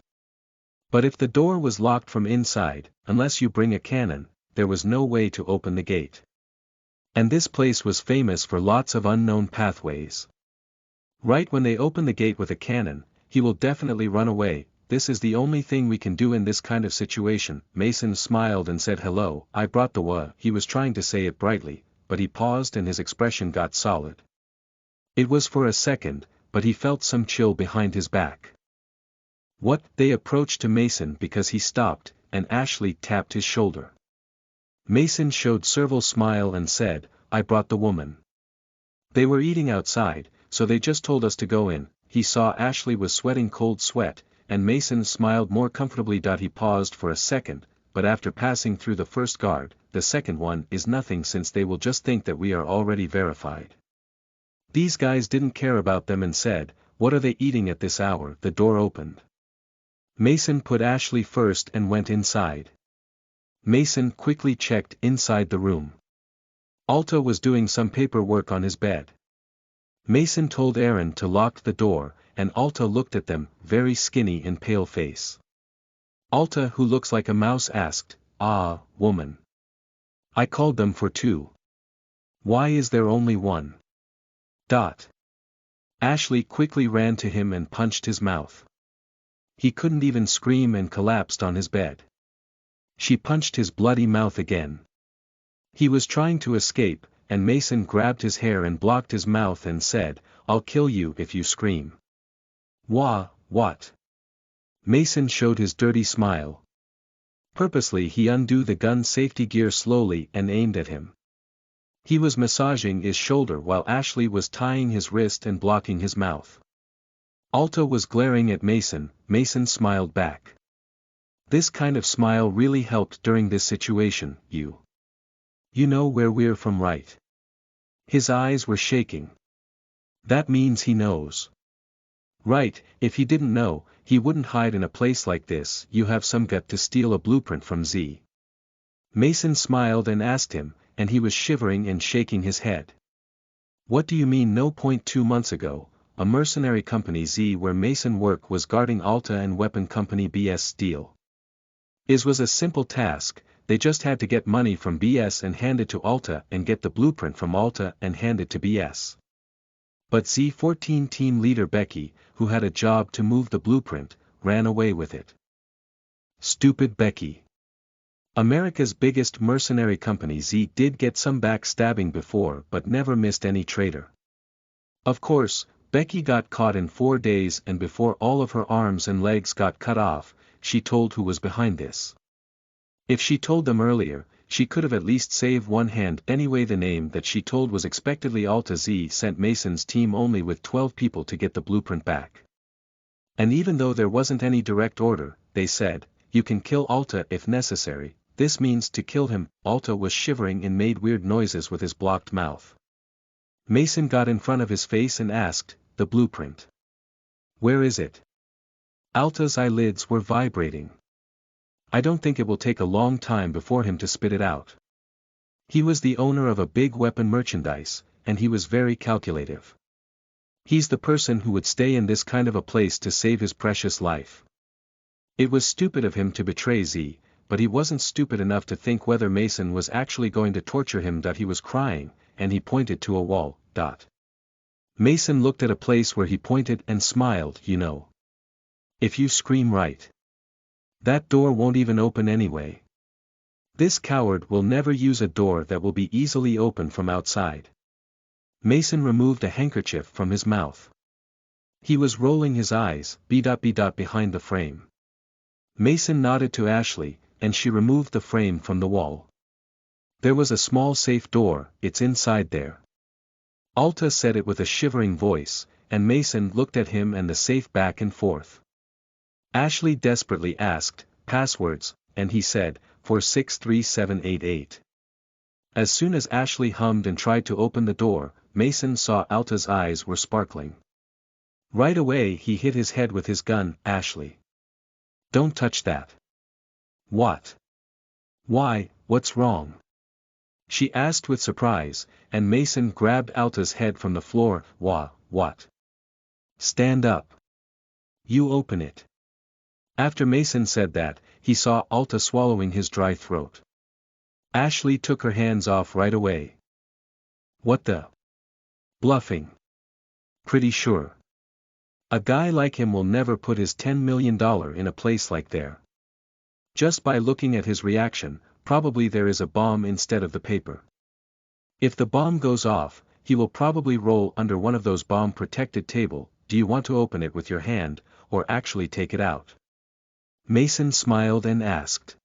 But if the door was locked from inside, unless you bring a cannon, there was no way to open the gate. And this place was famous for lots of unknown pathways. Right when they open the gate with a cannon, he will definitely run away. This is the only thing we can do in this kind of situation. Mason smiled and said, "Hello, I brought the wa." He was trying to say it brightly, but he paused and his expression got solid. It was for a second, but he felt some chill behind his back. What? They approached to Mason because he stopped, and Ashley tapped his shoulder. Mason showed Serval smile and said, "I brought the woman. They were eating outside, so they just told us to go in." He saw Ashley was sweating cold sweat, and Mason smiled more comfortably. He paused for a second, but after passing through the first guard, the second one is nothing since they will just think that we are already verified. These guys didn't care about them and said, "What are they eating at this hour?" The door opened. Mason put Ashley first and went inside. Mason quickly checked inside the room. Alta was doing some paperwork on his bed. Mason told Aaron to lock the door, and Alta looked at them, very skinny and pale face. Alta, who looks like a mouse, asked, "Ah, woman. I called them for two. Why is there only one?" Ashley quickly ran to him and punched his mouth. He couldn't even scream and collapsed on his bed. She punched his bloody mouth again. He was trying to escape, and Mason grabbed his hair and blocked his mouth and said, "I'll kill you if you scream." What? Mason showed his dirty smile. Purposely he undid the gun safety gear slowly and aimed at him. He was massaging his shoulder while Ashley was tying his wrist and blocking his mouth. Alta was glaring at Mason. Mason smiled back. This kind of smile really helped during this situation. You know where we're from, right? His eyes were shaking. That means he knows. Right, if he didn't know, he wouldn't hide in a place like this. You have some gut to steal a blueprint from Z. Mason smiled and asked him, and he was shivering and shaking his head. What do you mean? No. 2 months ago, a mercenary company Z where Mason worked was guarding Alta and weapon company BS Steel. It was a simple task. They just had to get money from BS and hand it to Alta and get the blueprint from Alta and hand it to BS. But Z-14 team leader Becky, who had a job to move the blueprint, ran away with it. Stupid Becky. America's biggest mercenary company Z did get some backstabbing before but never missed any traitor. Of course, Becky got caught in 4 days, and before all of her arms and legs got cut off, she told who was behind this. If she told them earlier, she could have at least saved one hand. Anyway, the name that she told was expectedly Alta. Z sent Mason's team only with 12 people to get the blueprint back. And even though there wasn't any direct order, they said, "You can kill Alta if necessary." This means to kill him. Alta was shivering and made weird noises with his blocked mouth. Mason got in front of his face and asked, "The blueprint? Where is it?" Alta's eyelids were vibrating. "I don't think it will take a long time before him to spit it out." He was the owner of a big weapon merchandise, and he was very calculative. He's the person who would stay in this kind of a place to save his precious life. It was stupid of him to betray Z, but he wasn't stupid enough to think whether Mason was actually going to torture him. He was crying, and he pointed to a wall. Mason looked at a place where he pointed and smiled. "You know. If you scream right, that door won't even open anyway. This coward will never use a door that will be easily opened from outside." Mason removed a handkerchief from his mouth. He was rolling his eyes, behind the frame. Mason nodded to Ashley, and she removed the frame from the wall. "There was a small safe door, it's inside there." Alta said it with a shivering voice, and Mason looked at him and the safe back and forth. Ashley desperately asked, "Passwords," and he said, 463788. As soon as Ashley hummed and tried to open the door, Mason saw Alta's eyes were sparkling. Right away he hit his head with his gun. "Ashley. Don't touch that." "What? Why, what's wrong?" she asked with surprise, and Mason grabbed Alta's head from the floor. What? Stand up. You open it. After Mason said that, he saw Alta swallowing his dry throat. Ashley took her hands off right away. What the? Bluffing. Pretty sure. A guy like him will never put his $10 million in a place like there. Just by looking at his reaction, probably there is a bomb instead of the paper. If the bomb goes off, he will probably roll under one of those bomb-protected table. Do you want to open it with your hand, or actually take it out? Mason smiled and asked.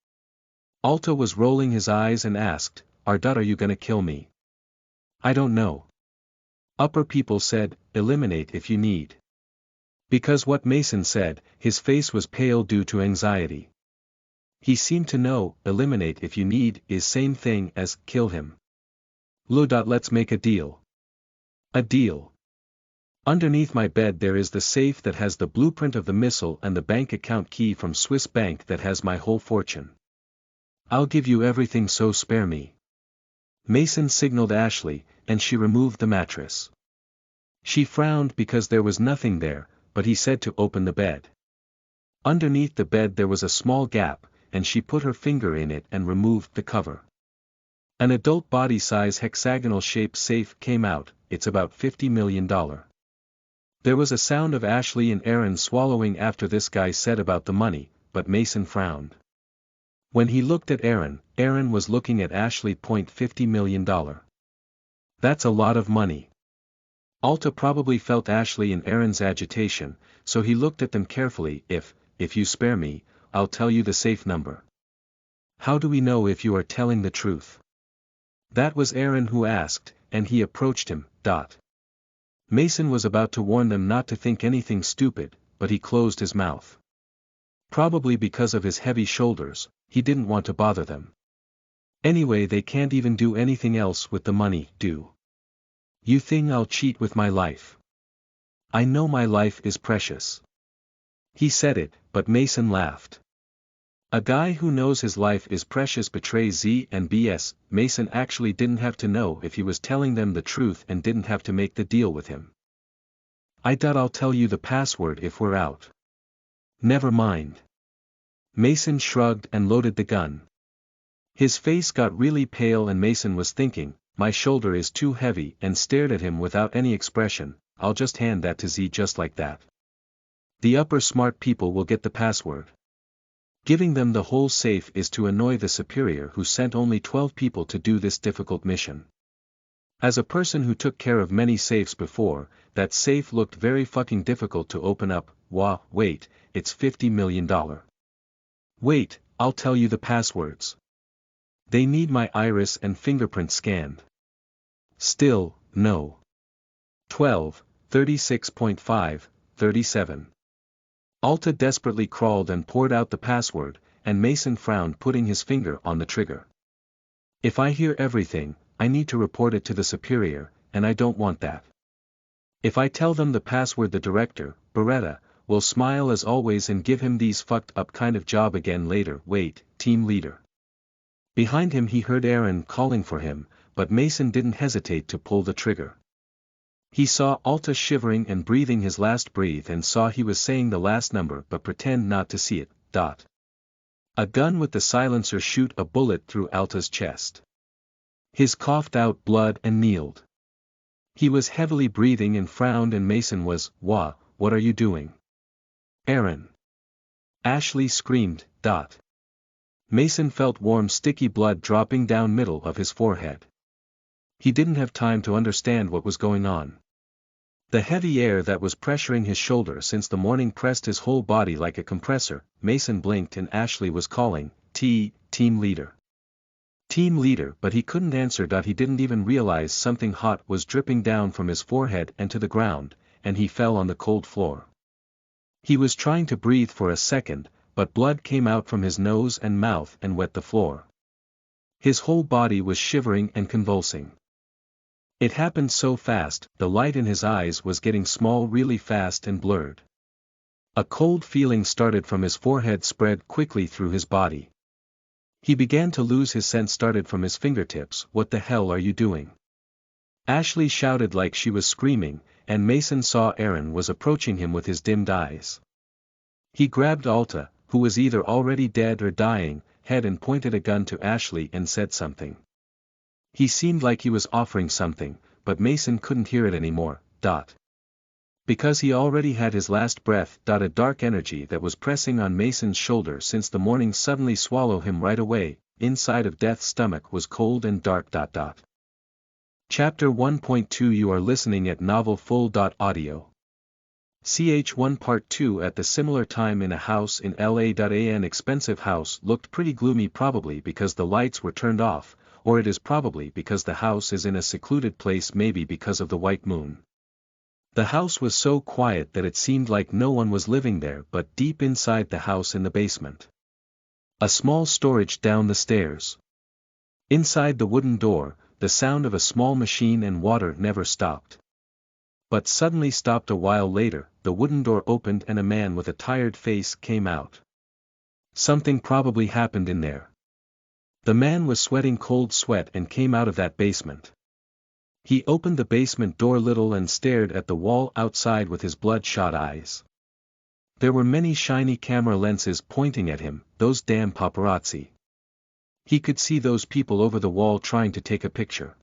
Alta was rolling his eyes and asked, Are you gonna kill me? I don't know. Upper people said, eliminate if you need. Because what Mason said, his face was pale due to anxiety. He seemed to know, eliminate if you need, is same thing as, kill him. Let's make a deal. A deal. Underneath my bed there is the safe that has the blueprint of the missile and the bank account key from Swiss Bank that has my whole fortune. I'll give you everything, so spare me. Mason signaled Ashley, and she removed the mattress. She frowned because there was nothing there, but he said to open the bed. Underneath the bed there was a small gap, and she put her finger in it and removed the cover. An adult body-size hexagonal-shaped safe came out. It's about $50 million. There was a sound of Ashley and Aaron swallowing after this guy said about the money, but Mason frowned. When he looked at Aaron was looking at Ashley. $50 million. That's a lot of money. Alta probably felt Ashley and Aaron's agitation, so he looked at them carefully. If you spare me, I'll tell you the safe number. How do we know if you are telling the truth? That was Aaron who asked, and he approached him. Mason was about to warn them not to think anything stupid, but he closed his mouth. Probably because of his heavy shoulders, he didn't want to bother them. Anyway, they can't even do anything else with the money, do you think I'll cheat with my life? I know my life is precious. He said it, but Mason laughed. A guy who knows his life is precious betrays Z and BS. Mason actually didn't have to know if he was telling them the truth and didn't have to make the deal with him. I'll tell you the password if we're out. Never mind. Mason shrugged and loaded the gun. His face got really pale and Mason was thinking, my shoulder is too heavy, and stared at him without any expression. I'll just hand that to Z just like that. The upper smart people will get the password. Giving them the whole safe is to annoy the superior who sent only 12 people to do this difficult mission. As a person who took care of many safes before, that safe looked very fucking difficult to open up. Wait, it's $50 million. Wait, I'll tell you the passwords. They need my iris and fingerprint scanned. Still, no. 12, 36.5, 37. Alta desperately crawled and poured out the password, and Mason frowned, putting his finger on the trigger. If I hear everything, I need to report it to the superior, and I don't want that. If I tell them the password, the director, Beretta, will smile as always and give him these fucked up kind of job again later. Wait, team leader. Behind him he heard Aaron calling for him, but Mason didn't hesitate to pull the trigger. He saw Alta shivering and breathing his last breath and saw he was saying the last number but pretend not to see it. A gun with the silencer shoot a bullet through Alta's chest. His coughed out blood and kneeled. He was heavily breathing and frowned, and Mason was, what are you doing? Aaron. Ashley screamed. Mason felt warm sticky blood dropping down middle of his forehead. He didn't have time to understand what was going on. The heavy air that was pressuring his shoulder since the morning pressed his whole body like a compressor. Mason blinked and Ashley was calling, team leader. Team leader, but he couldn't answer. He didn't even realize something hot was dripping down from his forehead and to the ground, and he fell on the cold floor. He was trying to breathe for a second, but blood came out from his nose and mouth and wet the floor. His whole body was shivering and convulsing. It happened so fast, the light in his eyes was getting small really fast and blurred. A cold feeling started from his forehead, spread quickly through his body. He began to lose his sense started from his fingertips. What the hell are you doing? Ashley shouted like she was screaming, and Mason saw Aaron was approaching him with his dimmed eyes. He grabbed Alta, who was either already dead or dying, head and pointed a gun to Ashley and said something. He seemed like he was offering something, but Mason couldn't hear it anymore. Because he already had his last breath. A dark energy that was pressing on Mason's shoulder since the morning suddenly swallowed him right away. Inside of Death's stomach was cold and dark. Chapter 1.2 You are listening at NovelFull.audio. Ch1 Part 2 At the similar time in a house in LA. An expensive house looked pretty gloomy, probably because the lights were turned off, or it is probably because the house is in a secluded place, maybe because of the white moon. The house was so quiet that it seemed like no one was living there, but deep inside the house in the basement. A small storage down the stairs. Inside the wooden door, the sound of a small machine and water never stopped. But suddenly stopped a while later. The wooden door opened and a man with a tired face came out. Something probably happened in there. The man was sweating cold sweat and came out of that basement. He opened the basement door little and stared at the wall outside with his bloodshot eyes. There were many shiny camera lenses pointing at him, those damn paparazzi. He could see those people over the wall trying to take a picture.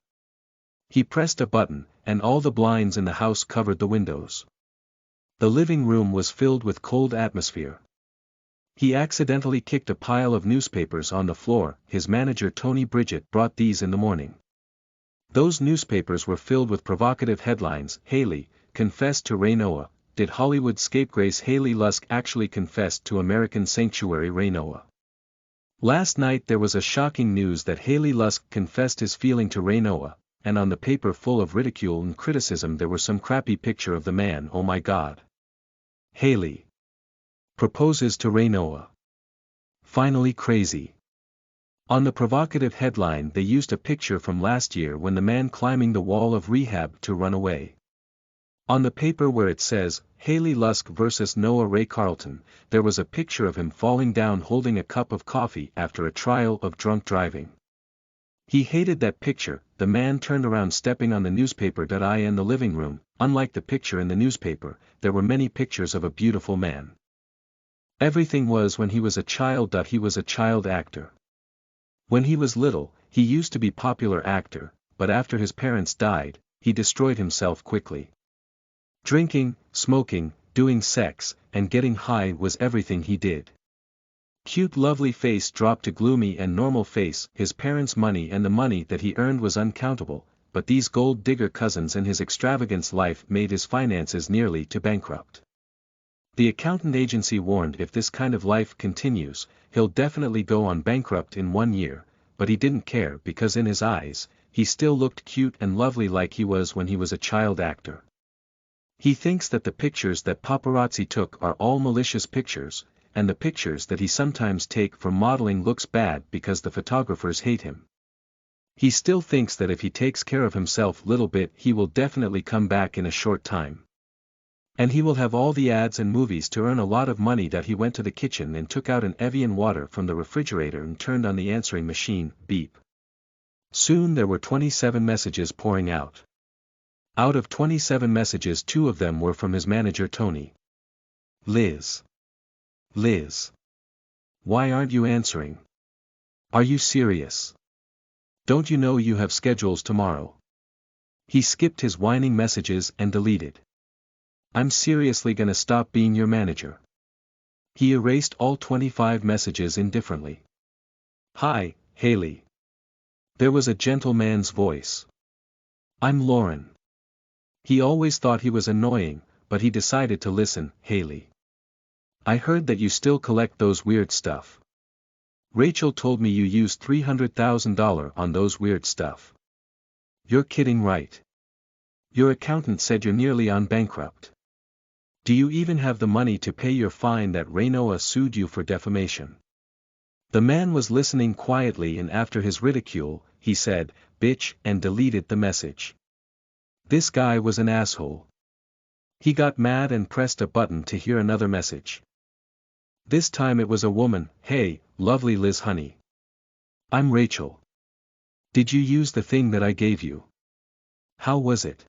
He pressed a button, and all the blinds in the house covered the windows. The living room was filled with cold atmosphere. He accidentally kicked a pile of newspapers on the floor. His manager Tony Bridget brought these in the morning. Those newspapers were filled with provocative headlines. Haley confessed to Ray Noah. Did Hollywood scapegrace Haley Lusk actually confess to American sanctuary Ray Noah? Last night there was a shocking news that Haley Lusk confessed his feeling to Ray Noah, and on the paper full of ridicule and criticism there was some crappy picture of the man. Oh my God. Haley proposes to Ray Noah. Finally crazy. On the provocative headline they used a picture from last year when the man climbing the wall of rehab to run away. On the paper where it says, Haley Lusk vs. Noah Ray Carlton, there was a picture of him falling down holding a cup of coffee after a trial of drunk driving. He hated that picture. The man turned around stepping on the newspaper. In the living room, unlike the picture in the newspaper, there were many pictures of a beautiful man. Everything was when he was a child. He was a child actor. When he was little, he used to be popular actor, but after his parents died, he destroyed himself quickly. Drinking, smoking, doing sex, and getting high was everything he did. Cute lovely face dropped to gloomy and normal face. His parents' money and the money that he earned was uncountable, but these gold digger cousins and his extravagance life made his finances nearly to bankrupt. The accountant agency warned if this kind of life continues, he'll definitely go on bankrupt in 1 year, but he didn't care because in his eyes, he still looked cute and lovely like he was when he was a child actor. He thinks that the pictures that paparazzi took are all malicious pictures, and the pictures that he sometimes take for modeling looks bad because the photographers hate him. He still thinks that if he takes care of himself little bit he will definitely come back in a short time. And he will have all the ads and movies to earn a lot of money. He went to the kitchen and took out an Evian water from the refrigerator and turned on the answering machine. Beep. Soon there were 27 messages pouring out. Out of 27 messages 2 of them were from his manager Tony. Liz. Why aren't you answering? Are you serious? Don't you know you have schedules tomorrow? He skipped his whining messages and deleted. I'm seriously gonna stop being your manager. He erased all 25 messages indifferently. Hi, Haley. There was a gentleman's voice. I'm Lauren. He always thought he was annoying, but he decided to listen. Haley. I heard that you still collect those weird stuff. Rachel told me you used $300,000 on those weird stuff. You're kidding, right? Your accountant said you're nearly on bankrupt. Do you even have the money to pay your fine that Ray Noah sued you for defamation? The man was listening quietly, and after his ridicule, he said, bitch, and deleted the message. This guy was an asshole. He got mad and pressed a button to hear another message. This time it was a woman. Hey, lovely Liz honey. I'm Rachel. Did you use the thing that I gave you? How was it?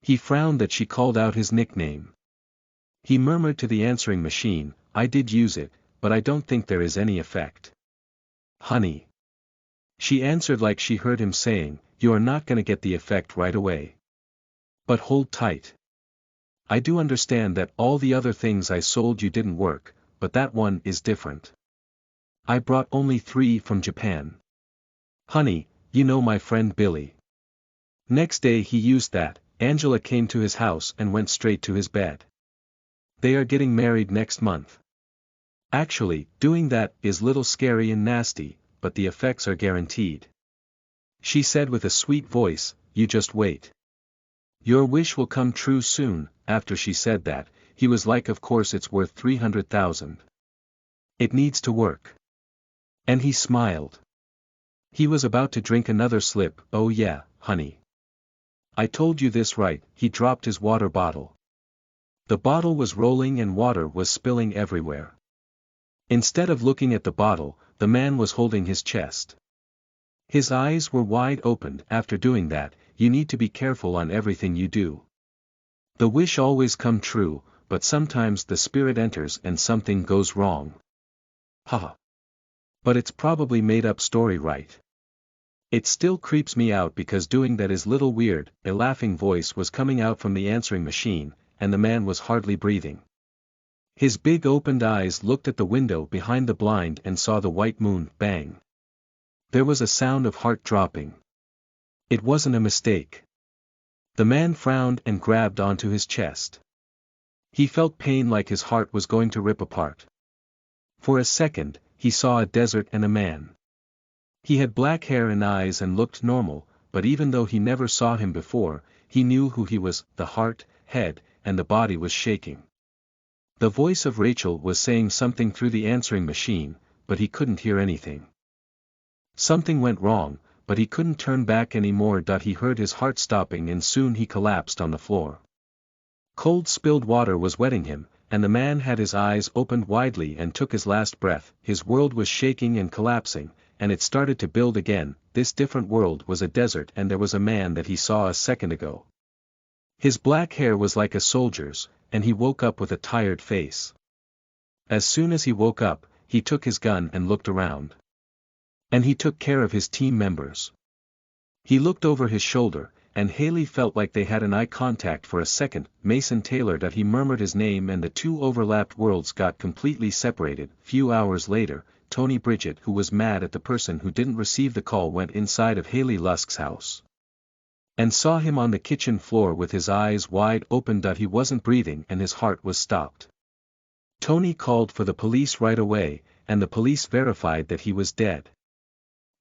He frowned that she called out his nickname. He murmured to the answering machine, I did use it, but I don't think there is any effect. Honey. She answered like she heard him saying, you are not gonna get the effect right away. But hold tight. I do understand that all the other things I sold you didn't work, but that one is different. I brought only 3 from Japan. Honey, you know my friend Billy. Next day he used that. Angela came to his house and went straight to his bed. They are getting married next month. Actually, doing that is little scary and nasty, but the effects are guaranteed. She said with a sweet voice, you just wait. Your wish will come true soon. After she said that, he was like, of course it's worth 300,000. It needs to work. And he smiled. He was about to drink another slip. Oh yeah, honey. I told you this right. He dropped his water bottle. The bottle was rolling and water was spilling everywhere. Instead of looking at the bottle, the man was holding his chest. His eyes were wide open. After doing that, you need to be careful on everything you do. The wish always come true, but sometimes the spirit enters and something goes wrong. Haha. But it's probably made up story, right? It still creeps me out because doing that is little weird. A laughing voice was coming out from the answering machine, and the man was hardly breathing. His big opened eyes looked at the window behind the blind and saw the white moon. Bang. There was a sound of heart dropping. It wasn't a mistake. The man frowned and grabbed onto his chest. He felt pain like his heart was going to rip apart. For a second, he saw a desert and a man. He had black hair and eyes and looked normal, but even though he never saw him before, he knew who he was. The heart, head, and the body was shaking. The voice of Rachel was saying something through the answering machine, but he couldn't hear anything. Something went wrong, but he couldn't turn back anymore. He heard his heart stopping and soon he collapsed on the floor. Cold spilled water was wetting him, and the man had his eyes opened widely and took his last breath. His world was shaking and collapsing, and it started to build again. This different world was a desert and there was a man that he saw a second ago. His black hair was like a soldier's, and he woke up with a tired face. As soon as he woke up, he took his gun and looked around. And he took care of his team members. He looked over his shoulder, and Haley felt like they had an eye contact for a second. Mason Taylor. He murmured his name and the two overlapped worlds got completely separated. Few hours later, Tony Bridget, who was mad at the person who didn't receive the call, went inside of Haley Lusk's house. And saw him on the kitchen floor with his eyes wide open. He wasn't breathing and his heart was stopped. Tony called for the police right away, and the police verified that he was dead.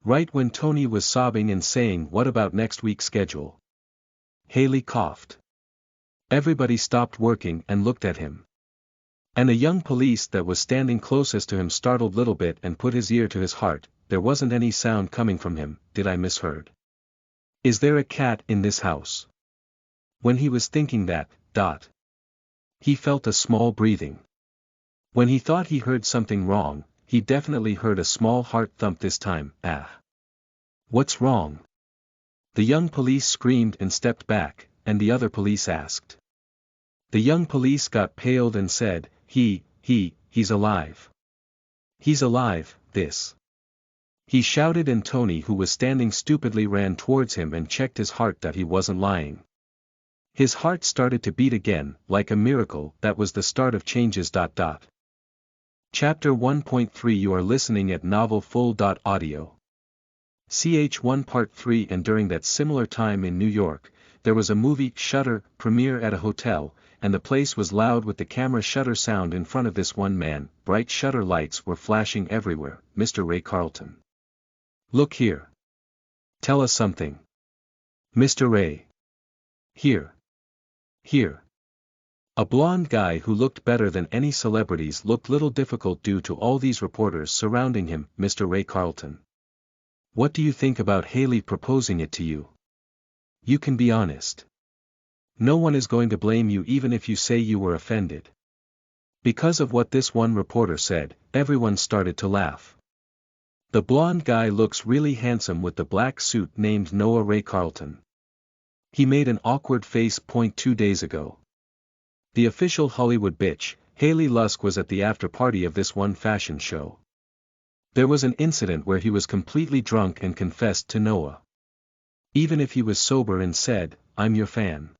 Right when Tony was sobbing and saying, what about next week's schedule? Haley coughed. Everybody stopped working and looked at him. And a young police that was standing closest to him startled little bit and put his ear to his heart. There wasn't any sound coming from him. Did I misheard? Is there a cat in this house? When he was thinking that, he felt a small breathing. When he thought he heard something wrong, he definitely heard a small heart thump this time. What's wrong? The young police screamed and stepped back, and the other police asked. The young police got paled and said, he's alive. He's alive, this. He shouted and Tony, who was standing stupidly, ran towards him and checked his heart. He wasn't lying. His heart started to beat again, like a miracle. That was the start of changes. Chapter 1.3 You are listening at NovelFull.audio. Ch1 Part 3. And during that similar time in New York, there was a movie Shutter premiere at a hotel, and the place was loud with the camera shutter sound in front of this one man. Bright shutter lights were flashing everywhere. Mr. Ray Carlton. Look here. Tell us something. Mr. Ray. Here. Here. A blonde guy who looked better than any celebrities looked little difficult due to all these reporters surrounding him. Mr. Ray Carlton. What do you think about Haley proposing it to you? You can be honest. No one is going to blame you even if you say you were offended. Because of what this one reporter said, everyone started to laugh. The blonde guy looks really handsome with the black suit named Noah Ray. He made an awkward face 2 days ago. The official Hollywood bitch, Haley Lusk, was at the after party of this one fashion show. There was an incident where he was completely drunk and confessed to Noah. Even if he was sober and said, "I'm your fan.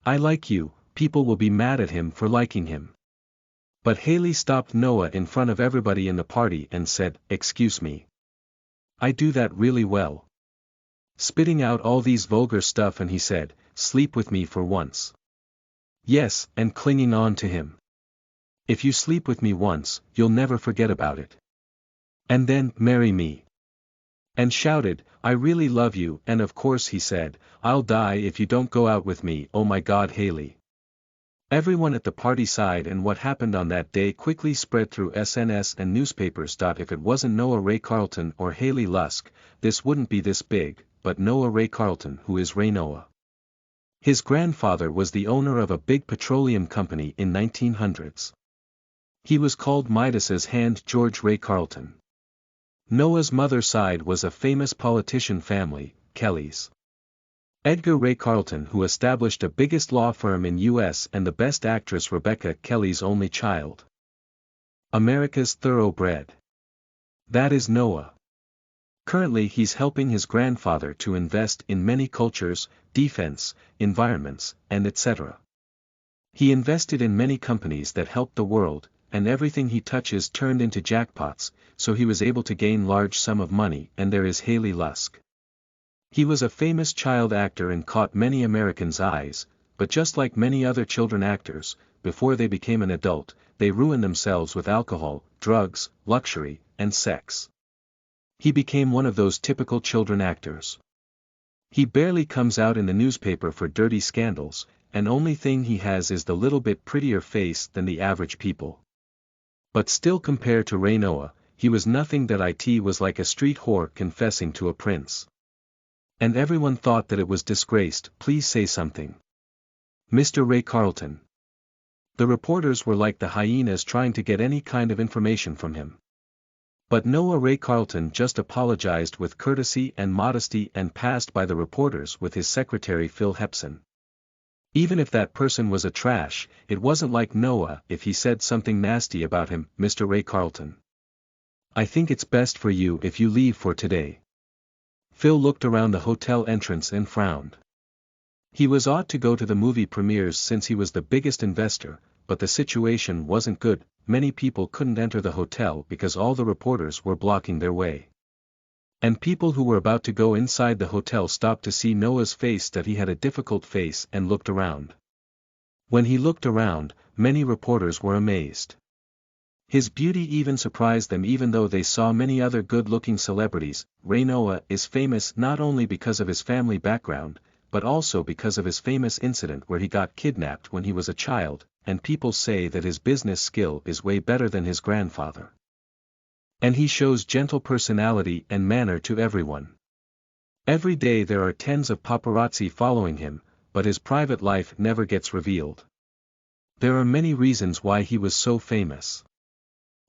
I like you," people will be mad at him for liking him. But Haley stopped Noah in front of everybody in the party and said, "Excuse me. I do that really well." Spitting out all these vulgar stuff, and he said, "Sleep with me for once." Yes, and clinging on to him. "If you sleep with me once, you'll never forget about it. And then, marry me." And shouted, "I really love you," and of course he said, "I'll die if you don't go out with me." Oh my God, Haley. Everyone at the party sighed, and what happened on that day quickly spread through SNS and newspapers. If it wasn't Noah Ray Carlton or Haley Lusk, this wouldn't be this big, but Noah Ray Carlton, who is Ray Noah. His grandfather was the owner of a big petroleum company in 1900s. He was called Midas's hand, George Ray Carlton. Noah's mother's side was a famous politician family, Kellys. Edgar Ray Carlton, who established the biggest law firm in U.S., and the best actress Rebecca Kelly's only child. America's thoroughbred. That is Noah. Currently he's helping his grandfather to invest in many cultures, defense, environments, and etc. He invested in many companies that helped the world, and everything he touches turned into jackpots, so he was able to gain large sum of money. And there is Haley Lusk. He was a famous child actor and caught many Americans' eyes, but just like many other children actors, before they became an adult, they ruined themselves with alcohol, drugs, luxury, and sex. He became one of those typical children actors. He barely comes out in the newspaper for dirty scandals, and only thing he has is the little bit prettier face than the average people. But still, compared to Ray Noah, he was nothing. That it was like a street whore confessing to a prince. And everyone thought that it was disgraced. Please say something, Mr. Ray Carlton. The reporters were like the hyenas trying to get any kind of information from him. But Noah Ray Carlton just apologized with courtesy and modesty and passed by the reporters with his secretary Phil Hepson. Even if that person was a trash, it wasn't like Noah if he said something nasty about him. "Mr. Ray Carlton, I think it's best for you if you leave for today." Phil looked around the hotel entrance and frowned. He was ought to go to the movie premieres since he was the biggest investor, but the situation wasn't good. Many people couldn't enter the hotel because all the reporters were blocking their way. And people who were about to go inside the hotel stopped to see Noah's face, that he had a difficult face, and looked around. When he looked around, many reporters were amazed. His beauty even surprised them, even though they saw many other good-looking celebrities. Ray Noah is famous not only because of his family background, but also because of his famous incident where he got kidnapped when he was a child, and people say that his business skill is way better than his grandfather. And he shows gentle personality and manner to everyone. Every day there are tens of paparazzi following him, but his private life never gets revealed. There are many reasons why he was so famous.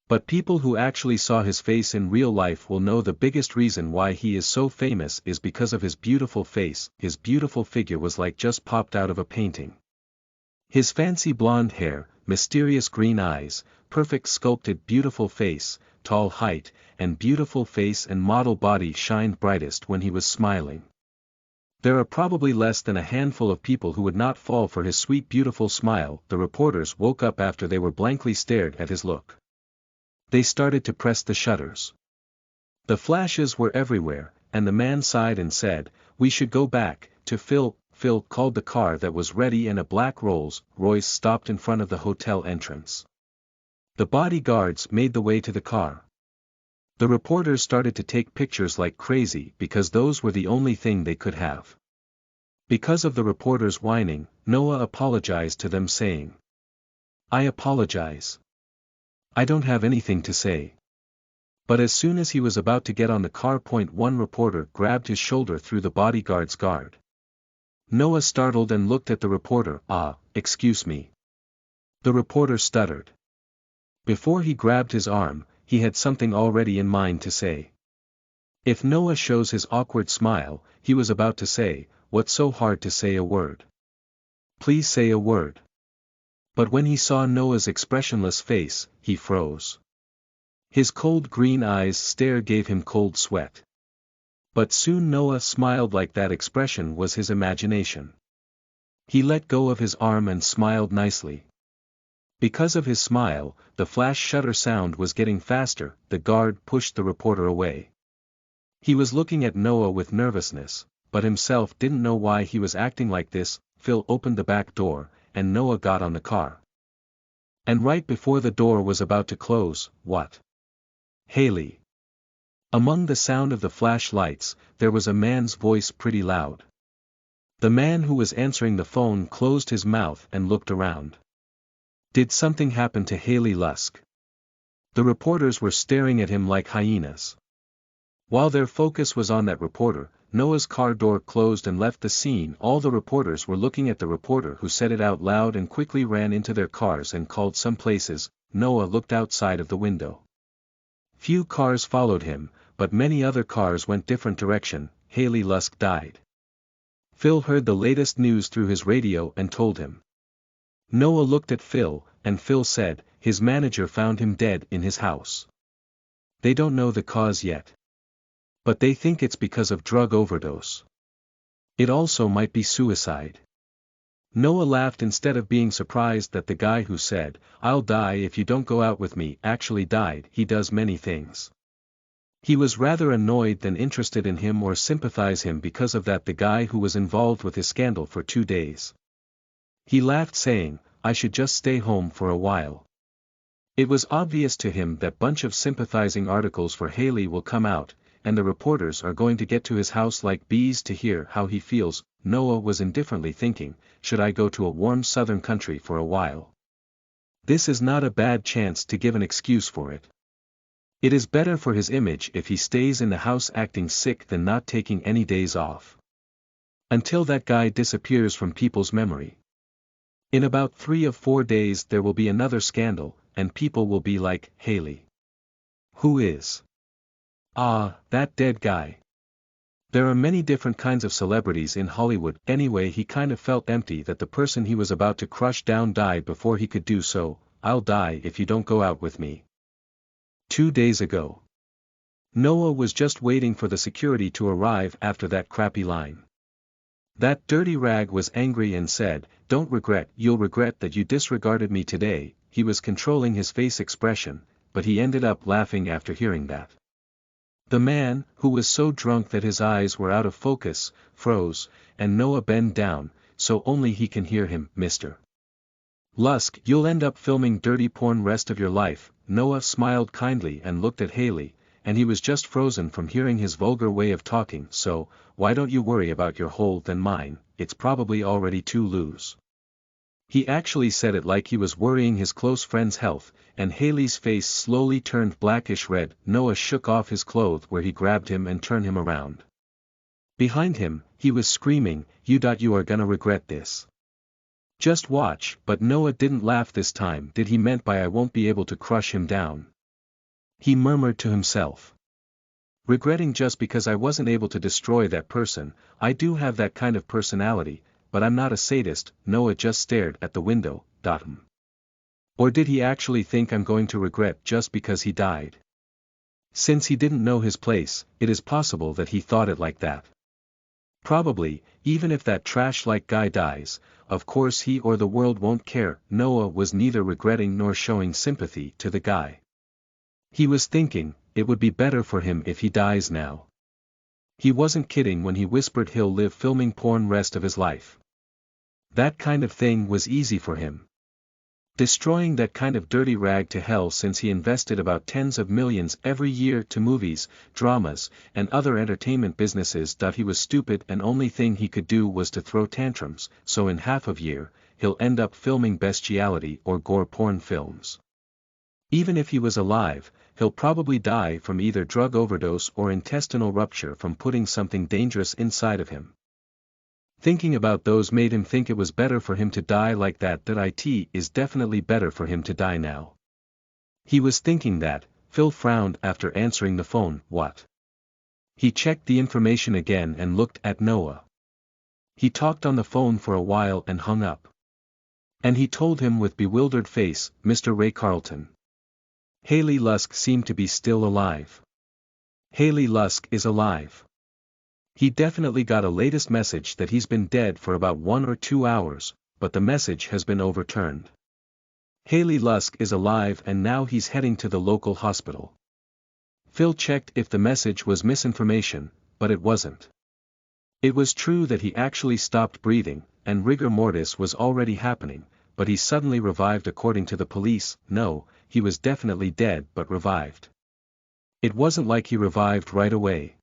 But people who actually saw his face in real life will know the biggest reason why he is so famous is because of his beautiful face. His beautiful figure was like just popped out of a painting. His fancy blonde hair, mysterious green eyes, perfect sculpted beautiful face, tall height, and beautiful face and model body shined brightest when he was smiling. There are probably less than a handful of people who would not fall for his sweet beautiful smile. The reporters woke up after they were blankly stared at his look. They started to press the shutters. The flashes were everywhere, and the man sighed and said, "We should go back." To Phil. Phil called the car that was ready, and a black Rolls-Royce stopped in front of the hotel entrance. The bodyguards made the way to the car. The reporters started to take pictures like crazy because those were the only thing they could have. Because of the reporters whining, Noah apologized to them, saying, "I apologize. I don't have anything to say." But as soon as he was about to get on the car, one reporter grabbed his shoulder through the bodyguard's guard. Noah startled and looked at the reporter. "Excuse me." The reporter stuttered. Before he grabbed his arm, he had something already in mind to say. If Noah shows his awkward smile, he was about to say, "What's so hard to say a word? Please say a word." But when he saw Noah's expressionless face, he froze. His cold green eyes stare gave him cold sweat. But soon Noah smiled like that expression was his imagination. He let go of his arm and smiled nicely. Because of his smile, the flash shutter sound was getting faster. The guard pushed the reporter away. He was looking at Noah with nervousness, but himself didn't know why he was acting like this. Phil opened the back door, and Noah got on the car. And right before the door was about to close, what? Haley. Among the sound of the flashlights, there was a man's voice pretty loud. The man who was answering the phone closed his mouth and looked around. Did something happen to Haley Lusk? The reporters were staring at him like hyenas. While their focus was on that reporter, Noah's car door closed and left the scene. All the reporters were looking at the reporter who said it out loud and quickly ran into their cars and called some places. Noah looked outside of the window. Few cars followed him, but many other cars went different direction. Haley Lusk died. Phil heard the latest news through his radio and told him. Noah looked at Phil, and Phil said, his manager found him dead in his house. They don't know the cause yet. But they think it's because of drug overdose. It also might be suicide. Noah laughed instead of being surprised that the guy who said, "I'll die if you don't go out with me," actually died. He does many things. He was rather annoyed than interested in him or sympathize him because of that the guy who was involved with his scandal for 2 days. He laughed saying, "I should just stay home for a while." It was obvious to him that bunch of sympathizing articles for Haley will come out, and the reporters are going to get to his house like bees to hear how he feels. Noah was indifferently thinking, should I go to a warm southern country for a while? This is not a bad chance to give an excuse for it. It is better for his image if he stays in the house acting sick than not taking any days off. Until that guy disappears from people's memory. In about 3 or 4 days there will be another scandal, and people will be like, Haley. Who is? Ah, that dead guy. There are many different kinds of celebrities in Hollywood. Anyway, he kind of felt empty that the person he was about to crush down died before he could do so. "I'll die if you don't go out with me." 2 days ago. Noah was just waiting for the security to arrive after that crappy line. That dirty rag was angry and said, You'll regret that you disregarded me today." He was controlling his face expression, but he ended up laughing after hearing that. The man, who was so drunk that his eyes were out of focus, froze, and Noah bent down, so only he can hear him, "Mr. Lusk, you'll end up filming dirty porn rest of your life." Noah smiled kindly and looked at Haley, and he was just frozen from hearing his vulgar way of talking. "So, why don't you worry about your hole than mine? It's probably already too loose." He actually said it like he was worrying his close friend's health, and Haley's face slowly turned blackish red. Noah shook off his clothes where he grabbed him and turned him around. Behind him, he was screaming, You are gonna regret this. Just watch." But Noah didn't laugh this time. Did he meant by "I won't be able to crush him down"? He murmured to himself. "Regretting just because I wasn't able to destroy that person. I do have that kind of personality, but I'm not a sadist." Noah just stared at the window. Or did he actually think I'm going to regret just because he died? Since he didn't know his place, it is possible that he thought it like that. Probably, even if that trash-like guy dies, of course he or the world won't care. Noah was neither regretting nor showing sympathy to the guy. He was thinking, it would be better for him if he dies now. He wasn't kidding when he whispered he'll live filming porn rest of his life. That kind of thing was easy for him. Destroying that kind of dirty rag to hell, since he invested about tens of millions every year to movies, dramas, and other entertainment businesses. He was stupid, and only thing he could do was to throw tantrums, so in half a year, he'll end up filming bestiality or gore porn films. Even if he was alive, he'll probably die from either drug overdose or intestinal rupture from putting something dangerous inside of him. Thinking about those made him think it was better for him to die like that. It is definitely better for him to die now. He was thinking that. Phil frowned after answering the phone. What? He checked the information again and looked at Noah. He talked on the phone for a while and hung up. And he told him with bewildered face, Mr. Ray Carlton. Haley Lusk seemed to be still alive. Haley Lusk is alive. He definitely got a latest message that he's been dead for about 1 or 2 hours, but the message has been overturned. Haley Lusk is alive and now he's heading to the local hospital. Phil checked if the message was misinformation, but it wasn't. It was true that he actually stopped breathing, and rigor mortis was already happening, but he suddenly revived according to the police. No, he was definitely dead but revived. It wasn't like he revived right away.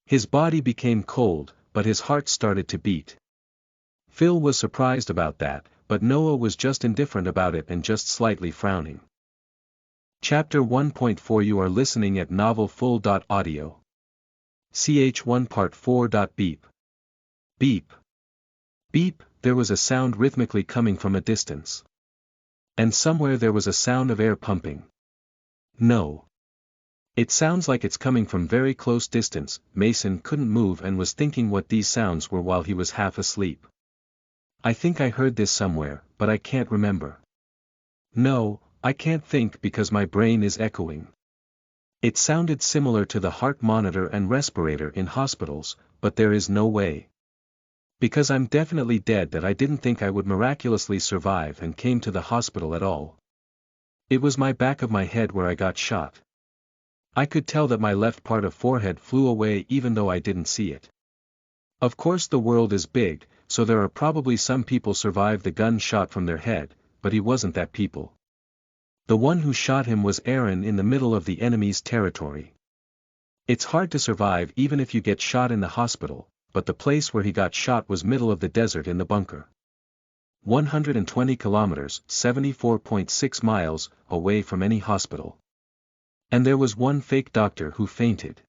His body became cold, but his heart started to beat. Phil was surprised about that, but Noah was just indifferent about it and just slightly frowning. Chapter 1.4 You are listening at novelfull.audio. Ch1 Part 4. Beep. Beep. Beep, there was a sound rhythmically coming from a distance. And somewhere there was a sound of air pumping. No. It sounds like it's coming from very close distance. Mason couldn't move and was thinking what these sounds were while he was half asleep. I think I heard this somewhere, but I can't remember. No, I can't think because my brain is echoing. It sounded similar to the heart monitor and respirator in hospitals, but there is no way. Because I'm definitely dead that I didn't think I would miraculously survive and came to the hospital at all. It was my back of my head where I got shot. I could tell that my left part of forehead flew away even though I didn't see it. Of course the world is big, so there are probably some people survived the gun shot from their head, but he wasn't that people. The one who shot him was Aaron in the middle of the enemy's territory. It's hard to survive even if you get shot in the hospital, but the place where he got shot was middle of the desert in the bunker. 120 kilometers, 74.6 miles, away from any hospital. And there was one fake doctor who fainted.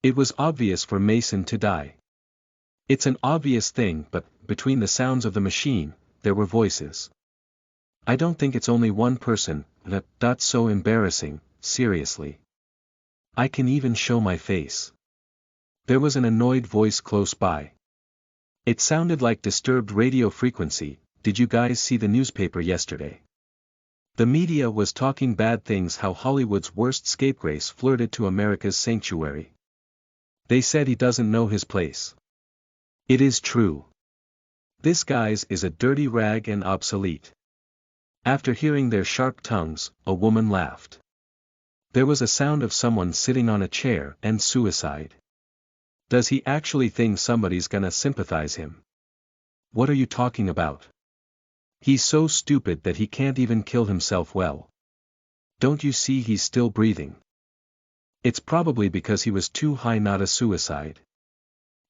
It was obvious for Mason to die. It's an obvious thing, but, between the sounds of the machine, there were voices. I don't think it's only one person. That's so embarrassing, seriously. I can even show my face. There was an annoyed voice close by. It sounded like disturbed radio frequency. Did you guys see the newspaper yesterday? The media was talking bad things how Hollywood's worst scapegrace flirted to America's sanctuary. They said he doesn't know his place. It is true. This guy's is a dirty rag and obsolete. After hearing their sharp tongues, a woman laughed. There was a sound of someone sitting on a chair and suicide. Does he actually think somebody's gonna sympathize him? What are you talking about? He's so stupid that he can't even kill himself well. Don't you see he's still breathing? It's probably because he was too high, not a suicide.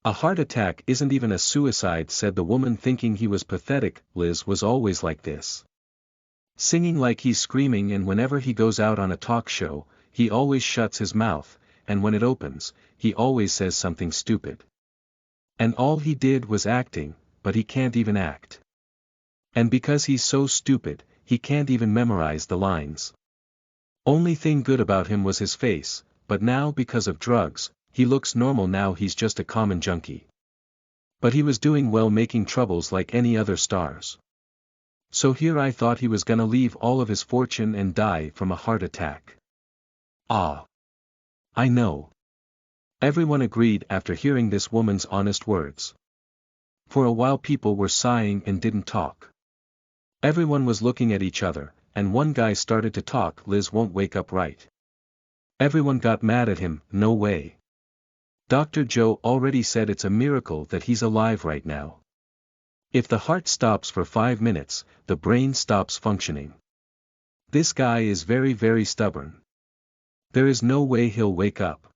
A heart attack isn't even a suicide, said the woman, thinking he was pathetic. Liz was always like this. Singing like he's screaming, and whenever he goes out on a talk show, he always shuts his mouth, and when it opens, he always says something stupid. And all he did was acting, but he can't even act. And because he's so stupid, he can't even memorize the lines. Only thing good about him was his face, but now because of drugs, he looks normal. Now he's just a common junkie. But he was doing well, making troubles like any other stars. So here I thought he was gonna leave all of his fortune and die from a heart attack. Ah. I know. Everyone agreed after hearing this woman's honest words. For a while people were sighing and didn't talk. Everyone was looking at each other, and one guy started to talk. Liz won't wake up, right? Everyone got mad at him. No way. Dr. Joe already said it's a miracle that he's alive right now. If the heart stops for 5 minutes, the brain stops functioning. This guy is very, very stubborn. There is no way he'll wake up.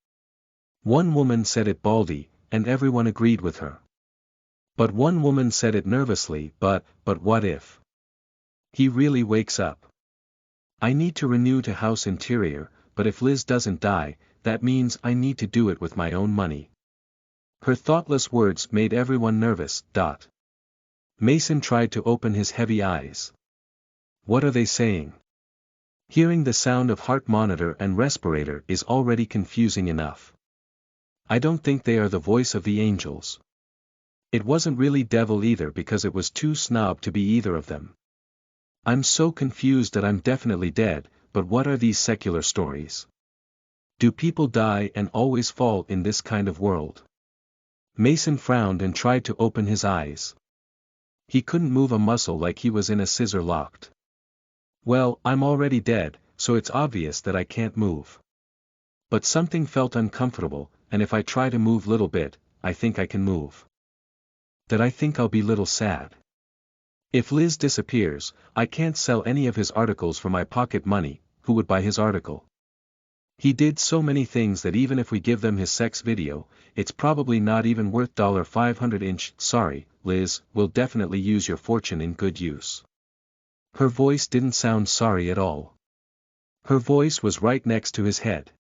One woman said it baldly, and everyone agreed with her. But one woman said it nervously, but what if he really wakes up? I need to renew to house interior, but if Liz doesn't die, that means I need to do it with my own money. Her thoughtless words made everyone nervous. Mason tried to open his heavy eyes. What are they saying? Hearing the sound of heart monitor and respirator is already confusing enough. I don't think they are the voice of the angels. It wasn't really devil either because it was too snob to be either of them. I'm so confused that I'm definitely dead, but what are these secular stories? Do people die and always fall in this kind of world? Mason frowned and tried to open his eyes. He couldn't move a muscle like he was in a scissor locked. Well, I'm already dead, so it's obvious that I can't move. But something felt uncomfortable, and if I try to move little bit, I think I can move. That I think I'll be little sad. If Liz disappears, I can't sell any of his articles for my pocket money. Who would buy his article? He did so many things that even if we give them his sex video, it's probably not even worth $500. Sorry, Liz, we'll definitely use your fortune in good use. Her voice didn't sound sorry at all. Her voice was right next to his head.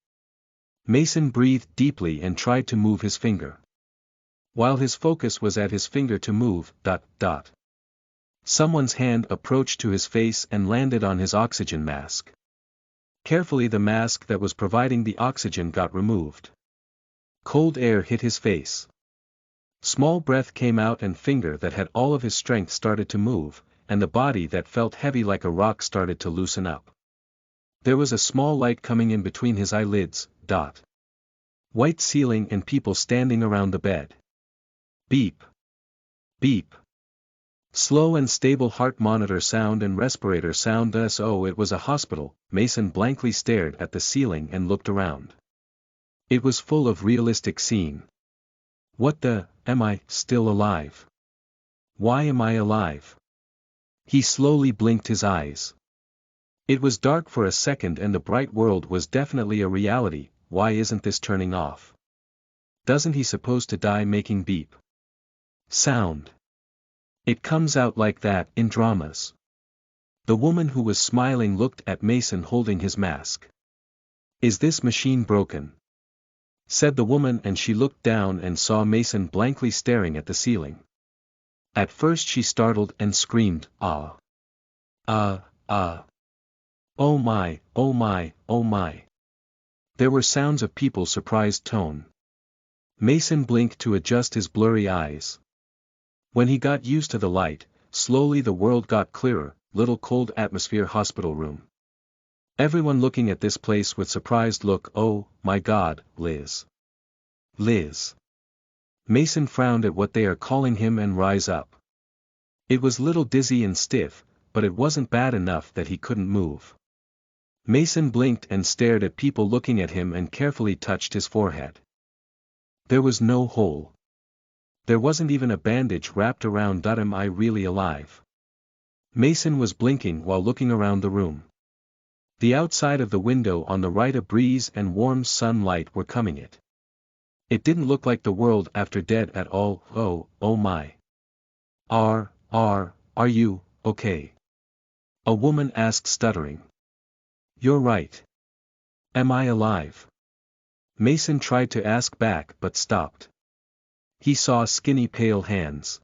Mason breathed deeply and tried to move his finger. While his focus was at his finger to move, someone's hand approached to his face and landed on his oxygen mask. Carefully the mask that was providing the oxygen got removed. Cold air hit his face. Small breath came out and finger that had all of his strength started to move, and the body that felt heavy like a rock started to loosen up. There was a small light coming in between his eyelids. White ceiling and people standing around the bed. Beep. Beep. Slow and stable heart monitor sound and respirator sound. So it was a hospital. Mason blankly stared at the ceiling and looked around. It was full of realistic scene. What the, am I still alive? Why am I alive? He slowly blinked his eyes. It was dark for a second and the bright world was definitely a reality. Why isn't this turning off? Doesn't he suppose to die making beep sound? It comes out like that in dramas. The woman who was smiling looked at Mason holding his mask. Is this machine broken? Said the woman, and she looked down and saw Mason blankly staring at the ceiling. At first she startled and screamed, ah. Ah, ah. Oh my, oh my, oh my. There were sounds of people's surprised tone. Mason blinked to adjust his blurry eyes. When he got used to the light, slowly the world got clearer. Little cold atmosphere hospital room. Everyone looking at this place with surprised look. Oh, my God, Liz. Liz. Mason frowned at what they are calling him and rise up. It was little dizzy and stiff, but it wasn't bad enough that he couldn't move. Mason blinked and stared at people looking at him and carefully touched his forehead. There was no hole. There wasn't even a bandage wrapped around. Am I really alive? Mason was blinking while looking around the room. The outside of the window on the right, a breeze and warm sunlight were coming it. It didn't look like the world after dead at all. Oh my. Are you okay? A woman asked, stuttering. You're right. Am I alive? Mason tried to ask back but stopped. He saw skinny pale hands.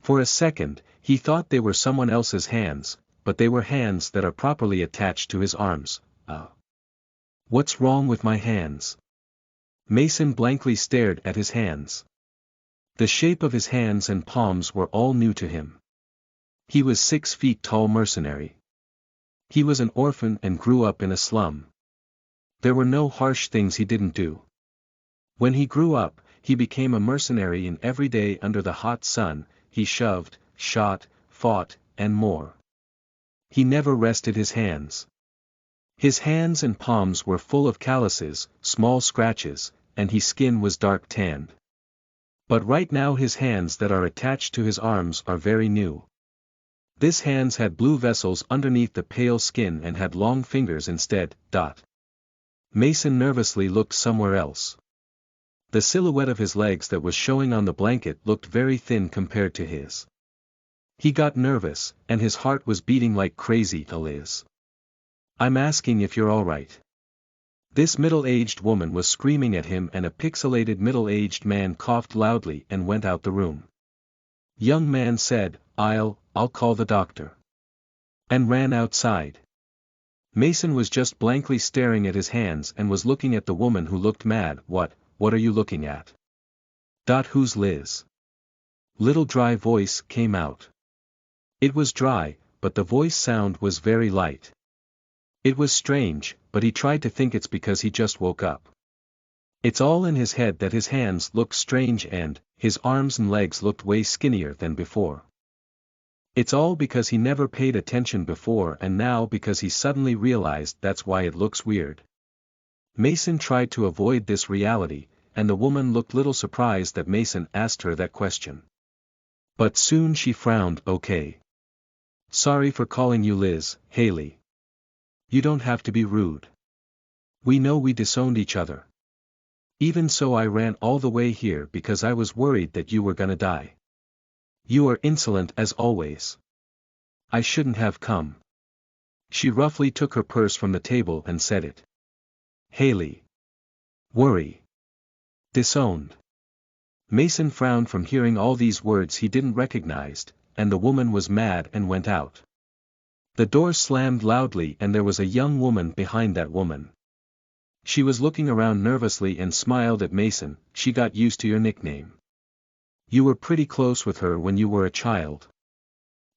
For a second, he thought they were someone else's hands, but they were hands that are properly attached to his arms. What's wrong with my hands? Mason blankly stared at his hands. The shape of his hands and palms were all new to him. He was 6 feet tall mercenary. He was an orphan and grew up in a slum. There were no harsh things he didn't do. When he grew up, he became a mercenary, and every day under the hot sun, he shoved, shot, fought, and more. He never rested his hands. His hands and palms were full of calluses, small scratches, and his skin was dark tanned. But right now his hands that are attached to his arms are very new. His hands had blue vessels underneath the pale skin and had long fingers instead. Mason nervously looked somewhere else. The silhouette of his legs that was showing on the blanket looked very thin compared to his. He got nervous, and his heart was beating like crazy. Liz. I'm asking if you're alright. This middle-aged woman was screaming at him, and a pixelated middle-aged man coughed loudly and went out the room. Young man said, I'll call the doctor. And ran outside. Mason was just blankly staring at his hands and was looking at the woman who looked mad. What are you looking at? Who's Liz? Little dry voice came out. It was dry, but the voice sound was very light. It was strange, but he tried to think it's because he just woke up. It's all in his head that his hands looked strange and his arms and legs looked way skinnier than before. It's all because he never paid attention before and now because he suddenly realized that's why it looks weird. Mason tried to avoid this reality, and the woman looked little surprised that Mason asked her that question. But soon she frowned. Okay. Sorry for calling you Liz, Haley. You don't have to be rude. We know we disowned each other. Even so, I ran all the way here because I was worried that you were gonna die. You are insolent as always. I shouldn't have come. She roughly took her purse from the table and said it. Haley. Worry. Disowned. Mason frowned from hearing all these words he didn't recognize, and the woman was mad and went out. The door slammed loudly and there was a young woman behind that woman. She was looking around nervously and smiled at Mason. She got used to your nickname. You were pretty close with her when you were a child.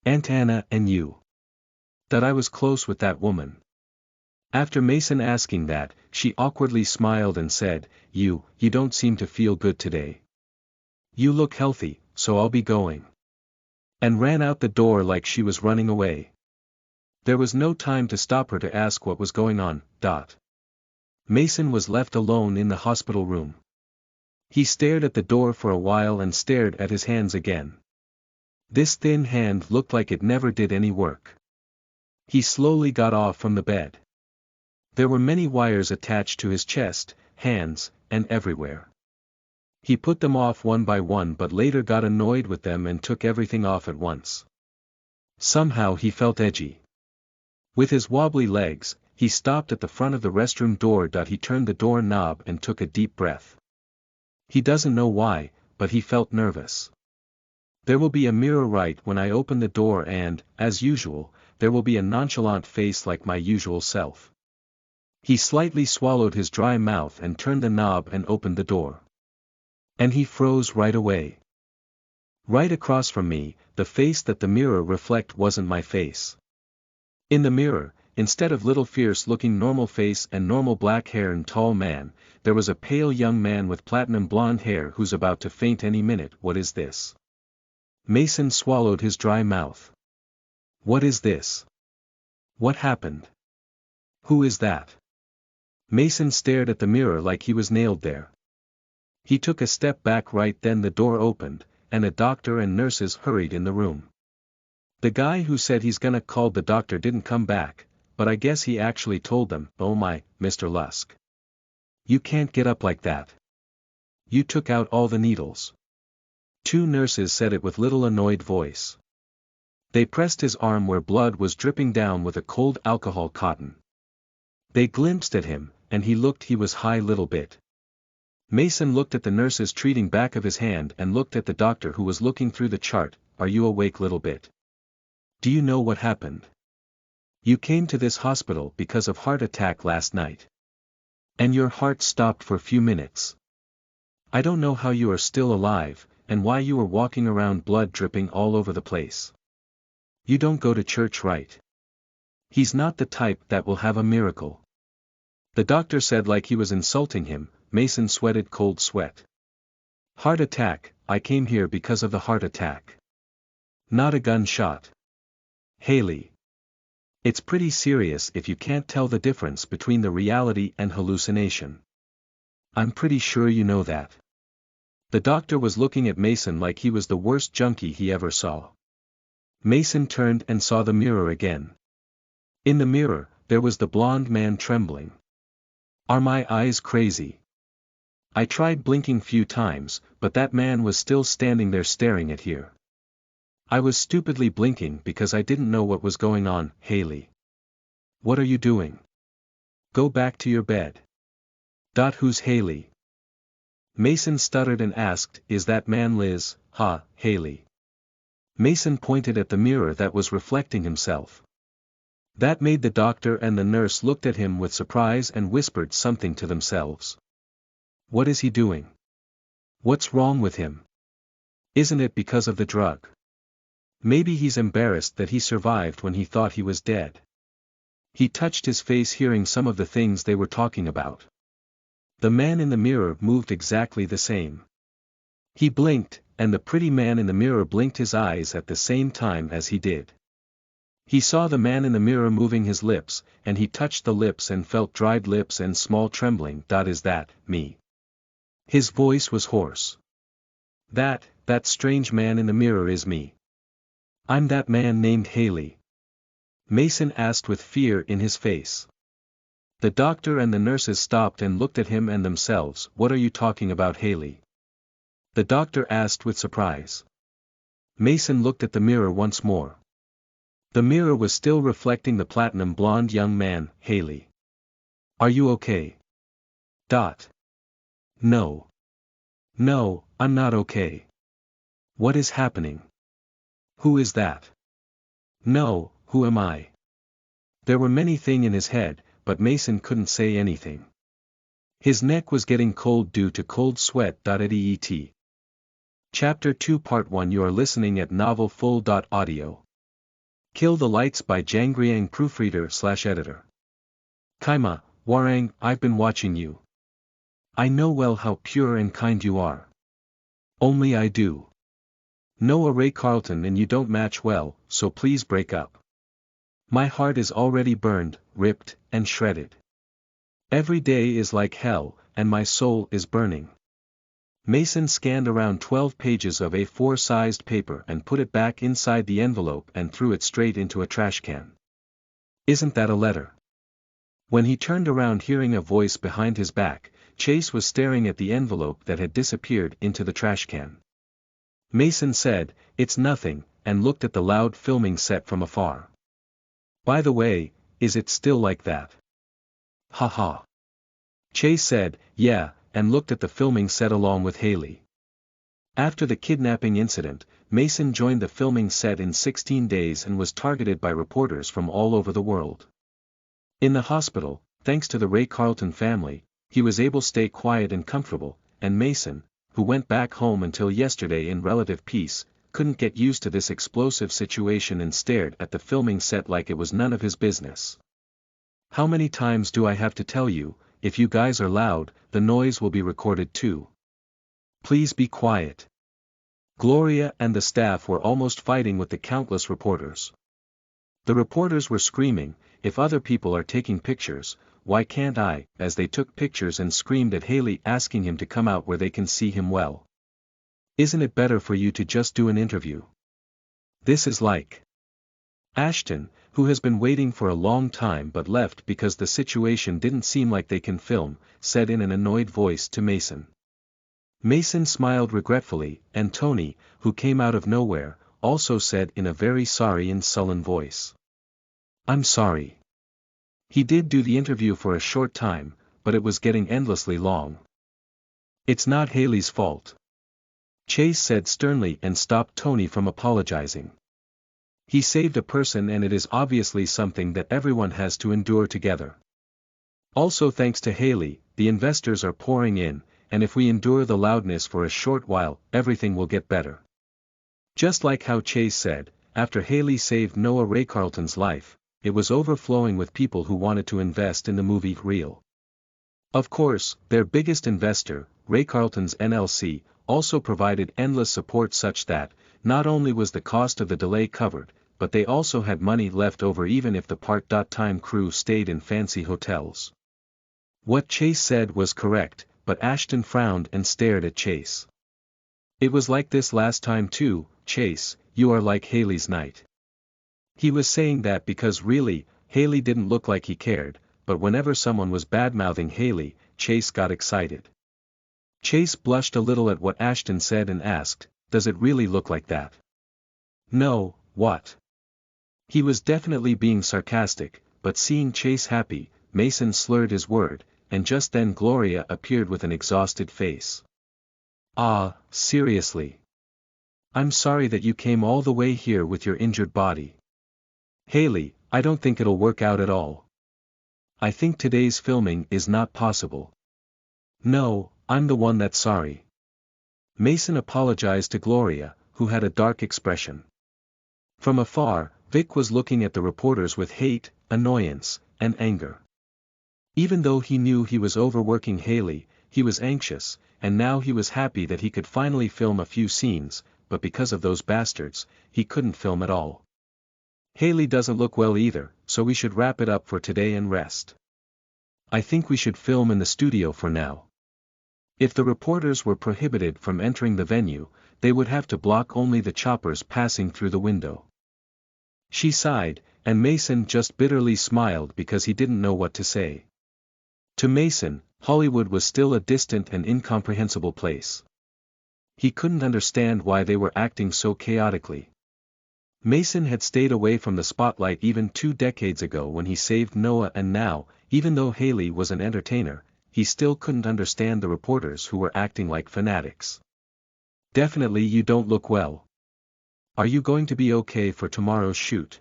Aunt Anna and you. That I was close with that woman. After Mason asking that, she awkwardly smiled and said, You don't seem to feel good today. You look healthy, so I'll be going. And ran out the door like she was running away. There was no time to stop her to ask what was going on. Mason was left alone in the hospital room. He stared at the door for a while and stared at his hands again. This thin hand looked like it never did any work. He slowly got off from the bed. There were many wires attached to his chest, hands, and everywhere. He put them off one by one but later got annoyed with them and took everything off at once. Somehow he felt edgy. With his wobbly legs, he stopped at the front of the restroom door. He turned the door knob and took a deep breath. He doesn't know why, but he felt nervous. There will be a mirror right when I open the door and, as usual, there will be a nonchalant face like my usual self. He slightly swallowed his dry mouth and turned the knob and opened the door. And he froze right away. Right across from me, the face that the mirror reflected wasn't my face. In the mirror, instead of little fierce-looking normal face and normal black hair and tall man, there was a pale young man with platinum blonde hair who's about to faint any minute. What is this? Mason swallowed his dry mouth. What is this? What happened? Who is that? Mason stared at the mirror like he was nailed there. He took a step back. Right then the door opened, and a doctor and nurses hurried in the room. The guy who said he's gonna call the doctor didn't come back, but I guess he actually told them, Oh my, Mr. Lusk. You can't get up like that. You took out all the needles. Two nurses said it with little annoyed voice. They pressed his arm where blood was dripping down with a cold alcohol cotton. They glimpsed at him, and he was high little bit. Mason looked at the nurses treating back of his hand and looked at the doctor who was looking through the chart. Are you awake little bit? Do you know what happened? You came to this hospital because of heart attack last night. And your heart stopped for a few minutes. I don't know how you are still alive, and why you were walking around blood dripping all over the place. You don't go to church, right? He's not the type that will have a miracle. The doctor said like he was insulting him. Mason sweated cold sweat. Heart attack, I came here because of the heart attack. Not a gunshot. Haley. It's pretty serious if you can't tell the difference between the reality and hallucination. I'm pretty sure you know that. The doctor was looking at Mason like he was the worst junkie he ever saw. Mason turned and saw the mirror again. In the mirror, there was the blonde man trembling. Are my eyes crazy? I tried blinking few times, but that man was still standing there staring at here. I was stupidly blinking because I didn't know what was going on. Haley. What are you doing? Go back to your bed. Who's Haley? Mason stuttered and asked, Is that man Liz? Haley. Mason pointed at the mirror that was reflecting himself. That made the doctor and the nurse looked at him with surprise and whispered something to themselves. What is he doing? What's wrong with him? Isn't it because of the drug? Maybe he's embarrassed that he survived when he thought he was dead. He touched his face hearing some of the things they were talking about. The man in the mirror moved exactly the same. He blinked, and the pretty man in the mirror blinked his eyes at the same time as he did. He saw the man in the mirror moving his lips, and he touched the lips and felt dried lips and small trembling. Is that me? His voice was hoarse. That strange man in the mirror is me. I'm that man named Haley. Mason asked with fear in his face. The doctor and the nurses stopped and looked at him and themselves. What are you talking about, Haley? The doctor asked with surprise. Mason looked at the mirror once more. The mirror was still reflecting the platinum blonde young man, Haley. Are you okay? No. No, I'm not okay. What is happening? Who is that? No, who am I? There were many things in his head, but Mason couldn't say anything. His neck was getting cold due to cold sweat. Et. Chapter 2 Part 1 You are listening at novelfull.audio. Kill the Lights by Jangriang Proofreader/Editor. Kaima, Warang, I've been watching you. I know well how pure and kind you are. Only I do. Noah Ray Carlton and you don't match well, so please break up. My heart is already burned, ripped, and shredded. Every day is like hell, and my soul is burning. Mason scanned around 12 pages of A4-sized paper and put it back inside the envelope and threw it straight into a trash can. Isn't that a letter? When he turned around hearing a voice behind his back, Chase was staring at the envelope that had disappeared into the trash can. Mason said, "It's nothing," and looked at the loud filming set from afar. By the way, is it still like that? Ha ha. Chase said, "Yeah," and looked at the filming set along with Haley. After the kidnapping incident, Mason joined the filming set in 16 days and was targeted by reporters from all over the world. In the hospital, thanks to the Ray Carlton family, he was able to stay quiet and comfortable, and Mason, who went back home until yesterday in relative peace, couldn't get used to this explosive situation and stared at the filming set like it was none of his business. How many times do I have to tell you, if you guys are loud, the noise will be recorded too. Please be quiet. Gloria and the staff were almost fighting with the countless reporters. The reporters were screaming, "If other people are taking pictures, why can't I?" as they took pictures and screamed at Haley asking him to come out where they can see him well. Isn't it better for you to just do an interview? This is like. Ashton, who has been waiting for a long time but left because the situation didn't seem like they can film, said in an annoyed voice to Mason. Mason smiled regretfully, and Tony, who came out of nowhere, also said in a very sorry and sullen voice. I'm sorry. He did do the interview for a short time, but it was getting endlessly long. It's not Haley's fault. Chase said sternly and stopped Tony from apologizing. He saved a person and it is obviously something that everyone has to endure together. Also thanks to Haley, the investors are pouring in, and if we endure the loudness for a short while, everything will get better. Just like how Chase said, after Haley saved Noah Ray Carlton's life, it was overflowing with people who wanted to invest in the movie Real. Of course, their biggest investor, Ray Carlton's NLC, also provided endless support such that, not only was the cost of the delay covered, but they also had money left over even if the part-time crew stayed in fancy hotels. What Chase said was correct, but Ashton frowned and stared at Chase. It was like this last time too, Chase, you are like Haley's night. He was saying that because really, Haley didn't look like he cared, but whenever someone was bad-mouthing Haley, Chase got excited. Chase blushed a little at what Ashton said and asked, does it really look like that? No, what? He was definitely being sarcastic, but seeing Chase happy, Mason slurred his word, and just then Gloria appeared with an exhausted face. Ah, seriously. I'm sorry that you came all the way here with your injured body. Haley, I don't think it'll work out at all. I think today's filming is not possible. No, I'm the one that's sorry. Mason apologized to Gloria, who had a dark expression. From afar, Vic was looking at the reporters with hate, annoyance, and anger. Even though he knew he was overworking Haley, he was anxious, and now he was happy that he could finally film a few scenes, but because of those bastards, he couldn't film at all. Haley doesn't look well either, so we should wrap it up for today and rest. I think we should film in the studio for now. If the reporters were prohibited from entering the venue, they would have to block only the choppers passing through the window. She sighed, and Mason just bitterly smiled because he didn't know what to say. To Mason, Hollywood was still a distant and incomprehensible place. He couldn't understand why they were acting so chaotically. Mason had stayed away from the spotlight even 2 decades ago when he saved Noah, and now, even though Haley was an entertainer, he still couldn't understand the reporters who were acting like fanatics. Definitely you don't look well. Are you going to be okay for tomorrow's shoot?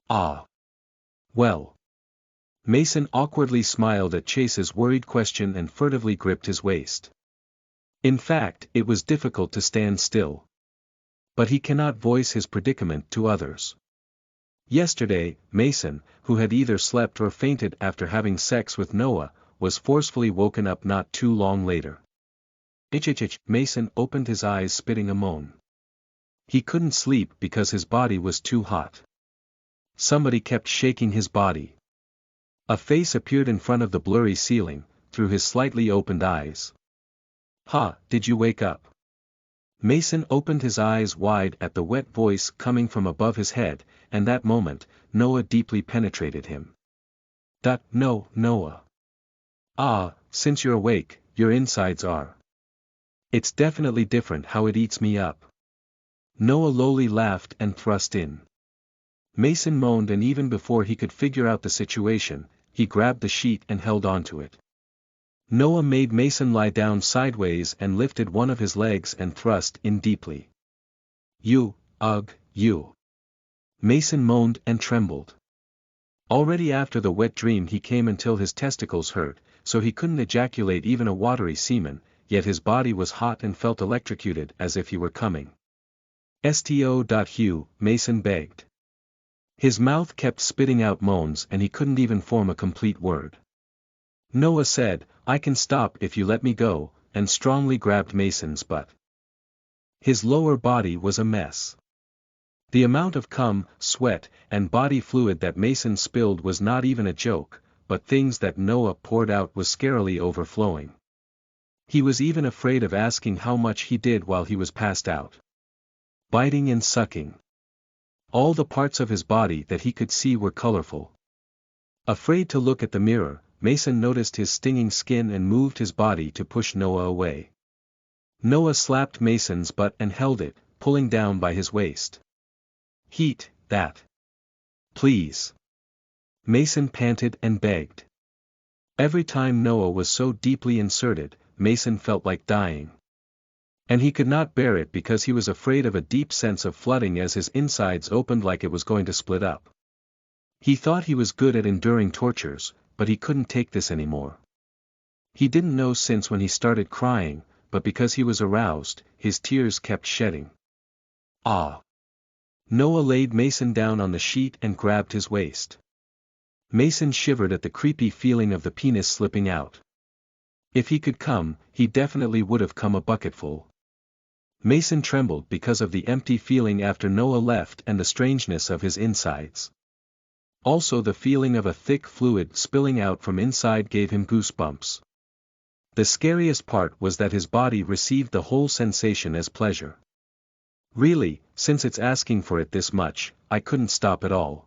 Ah. Well. Mason awkwardly smiled at Chase's worried question and furtively gripped his waist. In fact, it was difficult to stand still. But he cannot voice his predicament to others. Yesterday, Mason, who had either slept or fainted after having sex with Noah, was forcefully woken up not too long later. Mason opened his eyes, spitting a moan. He couldn't sleep because his body was too hot. Somebody kept shaking his body. A face appeared in front of the blurry ceiling, through his slightly opened eyes. "Ha, did you wake up?" Mason opened his eyes wide at the wet voice coming from above his head, and that moment, Noah deeply penetrated him. No, Noah. Ah, since you're awake, your insides are. It's definitely different how it eats me up. Noah lowly laughed and thrust in. Mason moaned, and even before he could figure out the situation, he grabbed the sheet and held onto it. Noah made Mason lie down sideways and lifted one of his legs and thrust in deeply. You. Mason moaned and trembled. Already after the wet dream he came until his testicles hurt, so he couldn't ejaculate even a watery semen, yet his body was hot and felt electrocuted as if he were coming. Sto. Mason begged. His mouth kept spitting out moans and he couldn't even form a complete word. Noah said, "I can stop if you let me go," and strongly grabbed Mason's butt. His lower body was a mess. The amount of cum, sweat, and body fluid that Mason spilled was not even a joke, but things that Noah poured out was scarily overflowing. He was even afraid of asking how much he did while he was passed out. Biting and sucking. All the parts of his body that he could see were colorful. Afraid to look at the mirror, Mason noticed his stinging skin and moved his body to push Noah away. Noah slapped Mason's butt and held it, pulling down by his waist. "Heat, that. Please." Mason panted and begged. Every time Noah was so deeply inserted, Mason felt like dying. And he could not bear it because he was afraid of a deep sense of flooding as his insides opened like it was going to split up. He thought he was good at enduring tortures, but he couldn't take this anymore. He didn't know since when he started crying, but because he was aroused, his tears kept shedding. Ah! Noah laid Mason down on the sheet and grabbed his waist. Mason shivered at the creepy feeling of the penis slipping out. If he could come, he definitely would have come a bucketful. Mason trembled because of the empty feeling after Noah left and the strangeness of his insides. Also the feeling of a thick fluid spilling out from inside gave him goosebumps. The scariest part was that his body received the whole sensation as pleasure. Really, since it's asking for it this much, I couldn't stop at all.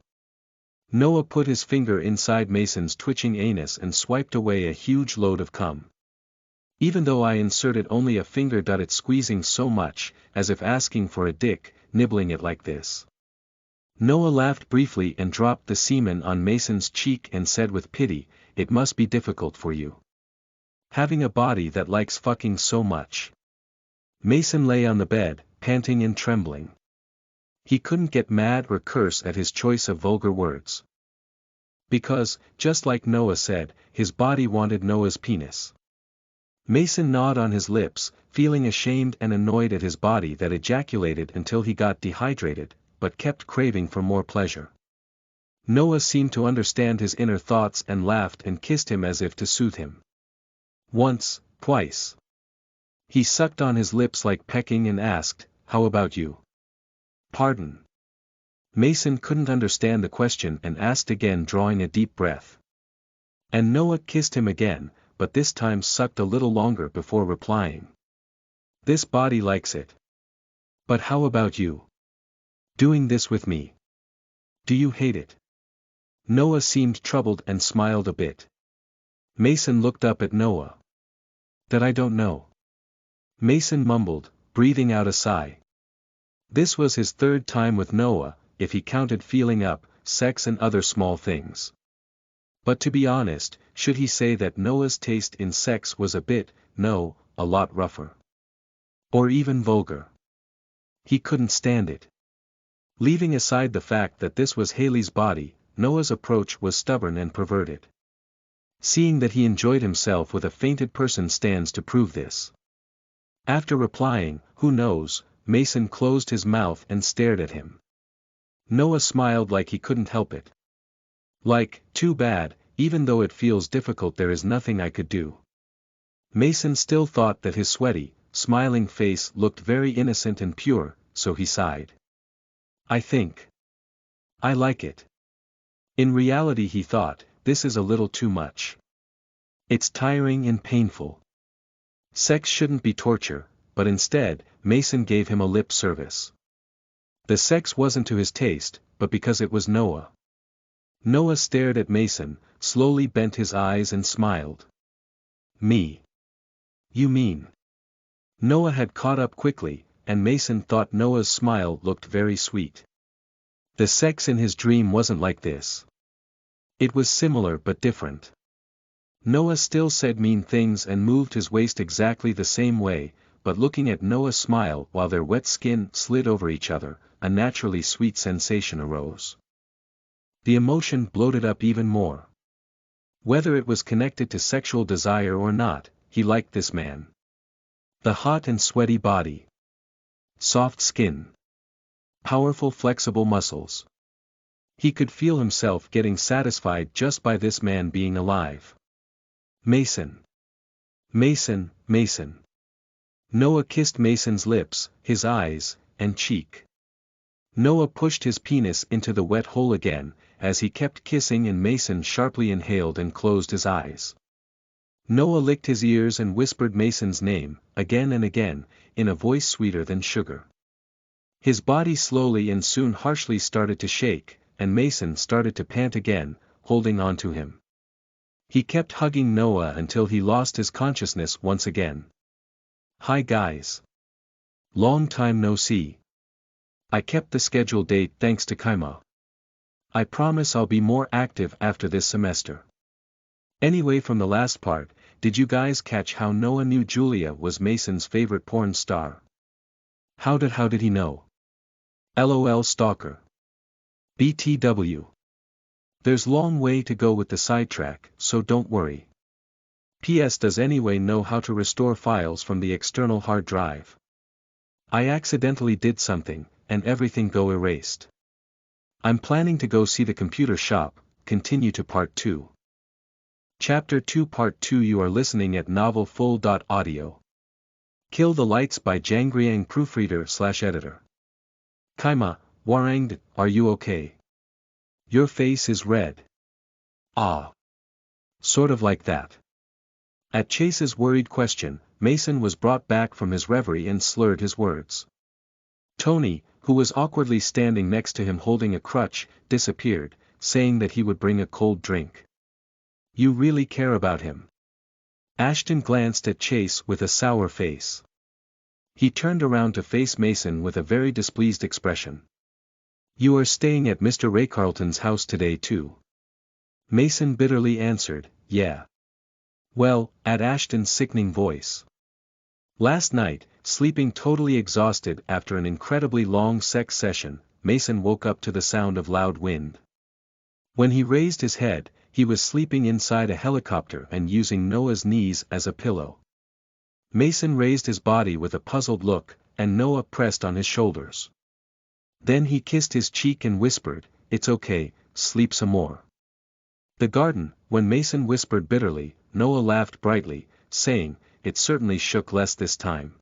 Noah put his finger inside Mason's twitching anus and swiped away a huge load of cum. Even though I inserted only a finger, it's squeezing so much, as if asking for a dick, nibbling it like this. Noah laughed briefly and dropped the semen on Mason's cheek and said with pity, "It must be difficult for you. Having a body that likes fucking so much." Mason lay on the bed, panting and trembling. He couldn't get mad or curse at his choice of vulgar words. Because, just like Noah said, his body wanted Noah's penis. Mason gnawed on his lips, feeling ashamed and annoyed at his body that ejaculated until he got dehydrated, but kept craving for more pleasure. Noah seemed to understand his inner thoughts and laughed and kissed him as if to soothe him. Once, twice. He sucked on his lips like pecking and asked, "How about you?" "Pardon?" Mason couldn't understand the question and asked again, drawing a deep breath. And Noah kissed him again, but this time sucked a little longer before replying. "This body likes it. But how about you? Doing this with me? Do you hate it?" Noah seemed troubled and smiled a bit. Mason looked up at Noah. "That I don't know." Mason mumbled, breathing out a sigh. This was his third time with Noah, if he counted feeling up, sex and other small things. But to be honest, should he say that Noah's taste in sex was a lot rougher? Or even vulgar? He couldn't stand it. Leaving aside the fact that this was Haley's body, Noah's approach was stubborn and perverted. Seeing that he enjoyed himself with a fainted person stands to prove this. After replying, "Who knows?" Mason closed his mouth and stared at him. Noah smiled like he couldn't help it. Like, "Too bad, even though it feels difficult there is nothing I could do." Mason still thought that his sweaty, smiling face looked very innocent and pure, so he sighed. I think I like it." In reality he thought, this is a little too much. It's tiring and painful. Sex shouldn't be torture, but instead, Mason gave him a lip service. The sex wasn't to his taste, but because it was Noah. Noah stared at Mason, slowly bent his eyes and smiled. "Me? You mean?" Noah had caught up quickly, and Mason thought Noah's smile looked very sweet. The sex in his dream wasn't like this. It was similar but different. Noah still said mean things and moved his waist exactly the same way, but looking at Noah smile while their wet skin slid over each other, a naturally sweet sensation arose. The emotion bloated up even more. Whether it was connected to sexual desire or not, he liked this man. The hot and sweaty body. Soft skin. Powerful flexible muscles. He could feel himself getting satisfied just by this man being alive. Mason. Mason, Mason. Noah kissed Mason's lips, his eyes, and cheek. Noah pushed his penis into the wet hole again, as he kept kissing, and Mason sharply inhaled and closed his eyes. Noah licked his ears and whispered Mason's name, again and again, in a voice sweeter than sugar. His body slowly and soon harshly started to shake, and Mason started to pant again, holding on to him. He kept hugging Noah until he lost his consciousness once again. "Hi guys. Long time no see. I kept the scheduled date thanks to Kaima. I promise I'll be more active after this semester." Anyway, from the last part, did you guys catch how Noah knew Julia was Mason's favorite porn star? How did he know? LOL stalker. BTW. There's long way to go with the sidetrack, so don't worry. PS, does anyone know how to restore files from the external hard drive? I accidentally did something, and everything go erased. I'm planning to go see the computer shop. Continue to part 2. Chapter 2 Part 2. You are listening at novelfull.audio. Kill the Lights by Jangriang Proofreader/Editor. Kaima, Warangd, are you okay? Your face is red. Ah. Sort of like that. At Chase's worried question, Mason was brought back from his reverie and slurred his words. Tony, who was awkwardly standing next to him holding a crutch, disappeared, saying that he would bring a cold drink. You really care about him? Ashton glanced at Chase with a sour face. He turned around to face Mason with a very displeased expression. You are staying at Mr. Raycarleton's house today too? Mason bitterly answered, yeah. Well, at Ashton's sickening voice. Last night, sleeping totally exhausted after an incredibly long sex session, Mason woke up to the sound of loud wind. When he raised his head, he was sleeping inside a helicopter and using Noah's knees as a pillow. Mason raised his body with a puzzled look, and Noah pressed on his shoulders. Then he kissed his cheek and whispered, "It's okay, sleep some more." The garden, when Mason whispered bitterly, Noah laughed brightly, saying, "It certainly shook less this time."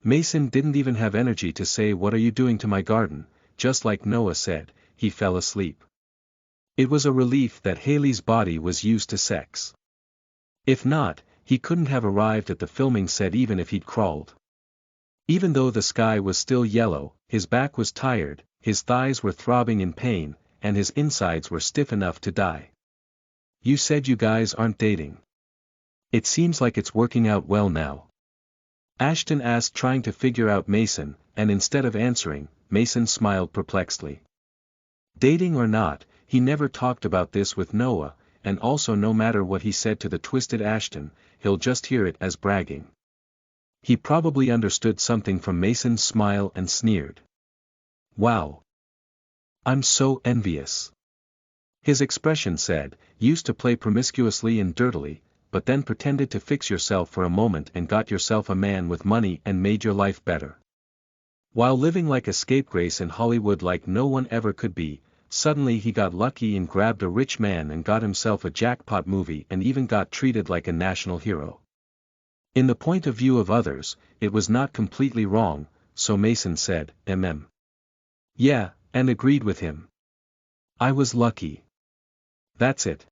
Mason didn't even have energy to say, "What are you doing to my garden?" Just like Noah said, he fell asleep. It was a relief that Haley's body was used to sex. If not, he couldn't have arrived at the filming set even if he'd crawled. Even though the sky was still yellow, his back was tired, his thighs were throbbing in pain, and his insides were stiff enough to die. "You said you guys aren't dating. It seems like it's working out well now." Ashton asked, trying to figure out Mason, and instead of answering, Mason smiled perplexedly. Dating or not, he never talked about this with Noah, and also no matter what he said to the twisted Ashton, he'll just hear it as bragging. He probably understood something from Mason's smile and sneered. "Wow. I'm so envious." His expression said, "Used to play promiscuously and dirtily, but then pretended to fix yourself for a moment and got yourself a man with money and made your life better. While living like a scapegrace in Hollywood like no one ever could be, suddenly he got lucky and grabbed a rich man and got himself a jackpot movie and even got treated like a national hero." In the point of view of others, it was not completely wrong, so Mason said, "Yeah," and agreed with him. "I was lucky. That's it."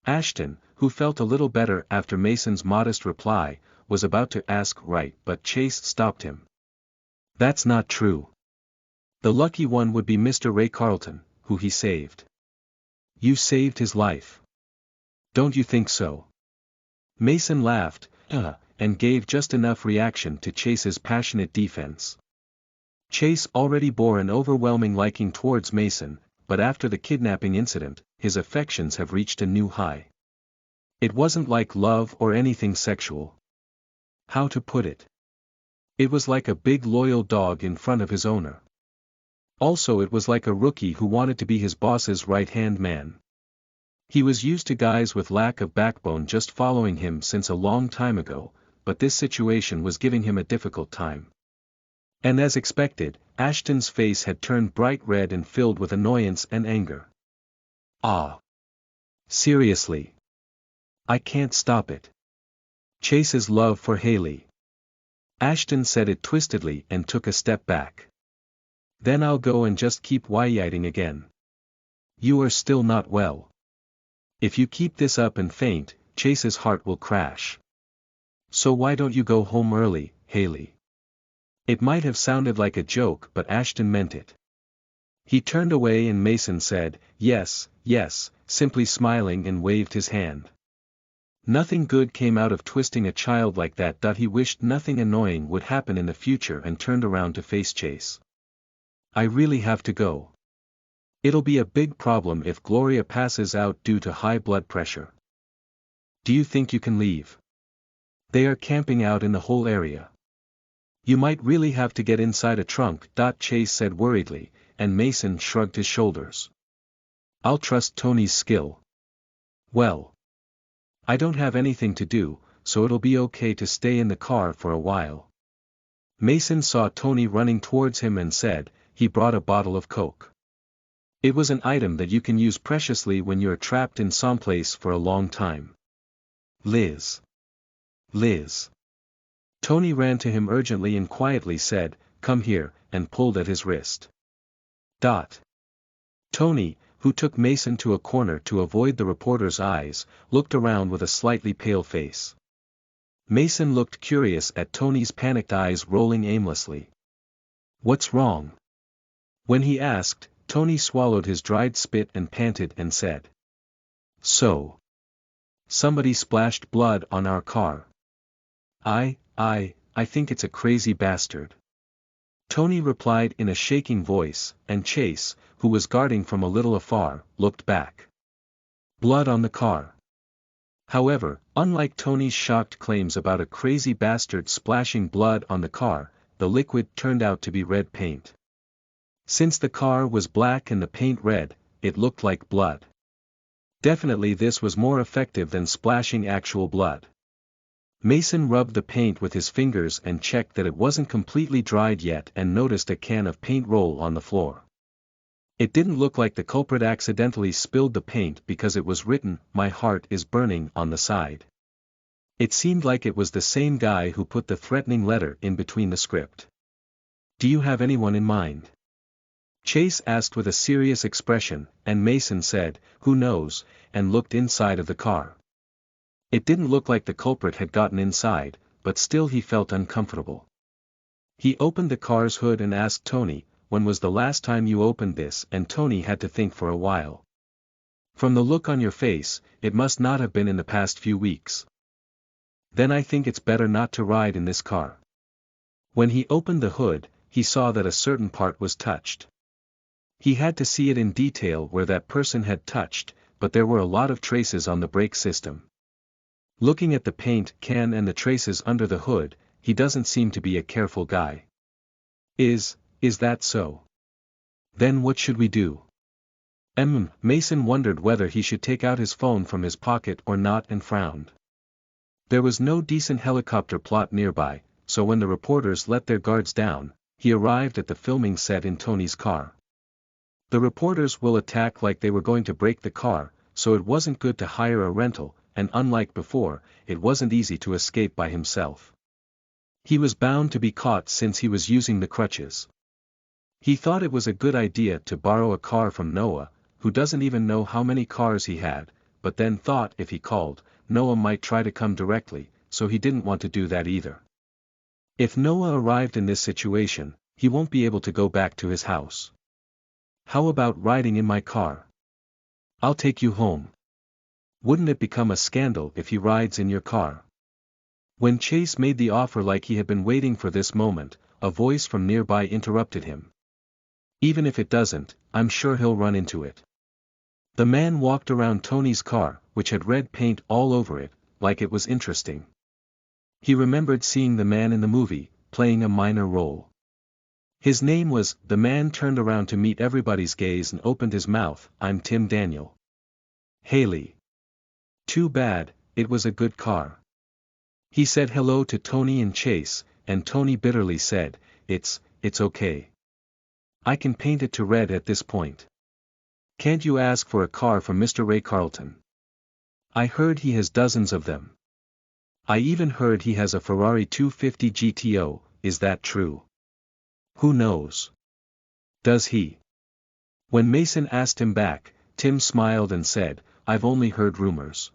Ashton, who felt a little better after Mason's modest reply, was about to ask right, but Chase stopped him. "That's not true. The lucky one would be Mr. Ray Carlton, who he saved." "You saved his life. Don't you think so?" Mason laughed, and gave just enough reaction to Chase's passionate defense. Chase already bore an overwhelming liking towards Mason, but after the kidnapping incident, his affections have reached a new high. It wasn't like love or anything sexual. How to put it? It was like a big loyal dog in front of his owner. Also, it was like a rookie who wanted to be his boss's right-hand man. He was used to guys with lack of backbone just following him since a long time ago, but this situation was giving him a difficult time. And as expected, Ashton's face had turned bright red and filled with annoyance and anger. "Ah. Seriously. I can't stop it. Chase's love for Haley." Ashton said it twistedly and took a step back. "Then I'll go and just keep waiting again. You are still not well. If you keep this up and faint, Chase's heart will crash. So why don't you go home early, Haley?" It might have sounded like a joke, but Ashton meant it. He turned away and Mason said, "Yes, yes," simply smiling and waved his hand. Nothing good came out of twisting a child like that. He wished nothing annoying would happen in the future and turned around to face Chase. "I really have to go. It'll be a big problem if Gloria passes out due to high blood pressure. Do you think you can leave? They are camping out in the whole area. You might really have to get inside a trunk." Chase said worriedly, and Mason shrugged his shoulders. "I'll trust Tony's skill." "Well, I don't have anything to do, so it'll be okay to stay in the car for a while." Mason saw Tony running towards him and said, "He brought a bottle of Coke. It was an item that you can use preciously when you're trapped in someplace for a long time." Liz. Tony ran to him urgently and quietly said, "Come here," and pulled at his wrist. Tony, who took Mason to a corner to avoid the reporter's eyes, looked around with a slightly pale face. Mason looked curious at Tony's panicked eyes rolling aimlessly. "What's wrong?" When he asked, Tony swallowed his dried spit and panted and said, "So. Somebody splashed blood on our car. I think it's a crazy bastard." Tony replied in a shaking voice, and Chase, who was guarding from a little afar, looked back. Blood on the car. However, unlike Tony's shocked claims about a crazy bastard splashing blood on the car, the liquid turned out to be red paint. Since the car was black and the paint red, it looked like blood. Definitely this was more effective than splashing actual blood. Mason rubbed the paint with his fingers and checked that it wasn't completely dried yet and noticed a can of paint roll on the floor. It didn't look like the culprit accidentally spilled the paint because it was written, "My heart is burning," on the side. It seemed like it was the same guy who put the threatening letter in between the script. "Do you have anyone in mind?" Chase asked with a serious expression, and Mason said, "Who knows," and looked inside of the car. It didn't look like the culprit had gotten inside, but still he felt uncomfortable. He opened the car's hood and asked Tony, "When was the last time you opened this?" and Tony had to think for a while. "From the look on your face, it must not have been in the past few weeks." "Then I think it's better not to ride in this car." When he opened the hood, he saw that a certain part was touched. He had to see it in detail where that person had touched, but there were a lot of traces on the brake system. Looking at the paint can and the traces under the hood, he doesn't seem to be a careful guy. Is that so? Then what should we do? Mason wondered whether he should take out his phone from his pocket or not and frowned. There was no decent helicopter plot nearby, so when the reporters let their guards down, he arrived at the filming set in Tony's car. The reporters will attack like they were going to break the car, so it wasn't good to hire a rental, and unlike before, it wasn't easy to escape by himself. He was bound to be caught since he was using the crutches. He thought it was a good idea to borrow a car from Noah, who doesn't even know how many cars he had, but then thought if he called, Noah might try to come directly, so he didn't want to do that either. If Noah arrived in this situation, he won't be able to go back to his house. "How about riding in my car? I'll take you home." Wouldn't it become a scandal if he rides in your car? When Chase made the offer like he had been waiting for this moment, a voice from nearby interrupted him. "Even if it doesn't, I'm sure he'll run into it." The man walked around Tony's car, which had red paint all over it, like it was interesting. He remembered seeing the man in the movie, playing a minor role. His name was. The man turned around to meet everybody's gaze and opened his mouth. "I'm Tim Daniel." "Haley." "Too bad, it was a good car." He said hello to Tony and Chase, and Tony bitterly said, It's okay. I can paint it to red at this point. Can't you ask for a car from Mr. Ray Carlton? I heard he has dozens of them. I even heard he has a Ferrari 250 GTO, is that true? Who knows? Does he?" When Mason asked him back, Tim smiled and said, "I've only heard rumors.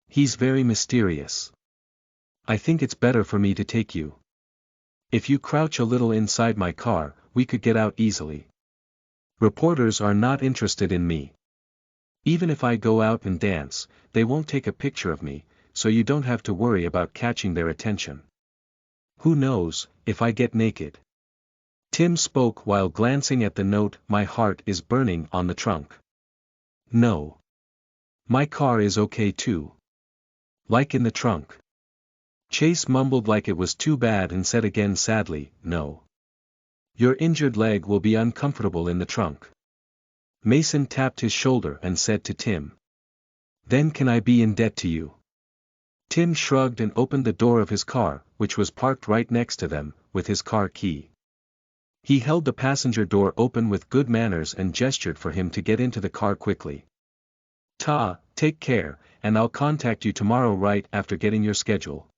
He's very mysterious. I think it's better for me to take you. If you crouch a little inside my car, we could get out easily. Reporters are not interested in me. Even if I go out and dance, they won't take a picture of me, so you don't have to worry about catching their attention. Who knows, if I get naked?" Tim spoke while glancing at the note, "My heart is burning," on the trunk. "No. My car is okay too. Like in the trunk." Chase mumbled like it was too bad and said again sadly, "No. Your injured leg will be uncomfortable in the trunk." Mason tapped his shoulder and said to Tim, "Then can I be in debt to you?" Tim shrugged and opened the door of his car, which was parked right next to them, with his car key. He held the passenger door open with good manners and gestured for him to get into the car quickly. Take care, and I'll contact you tomorrow right after getting your schedule,"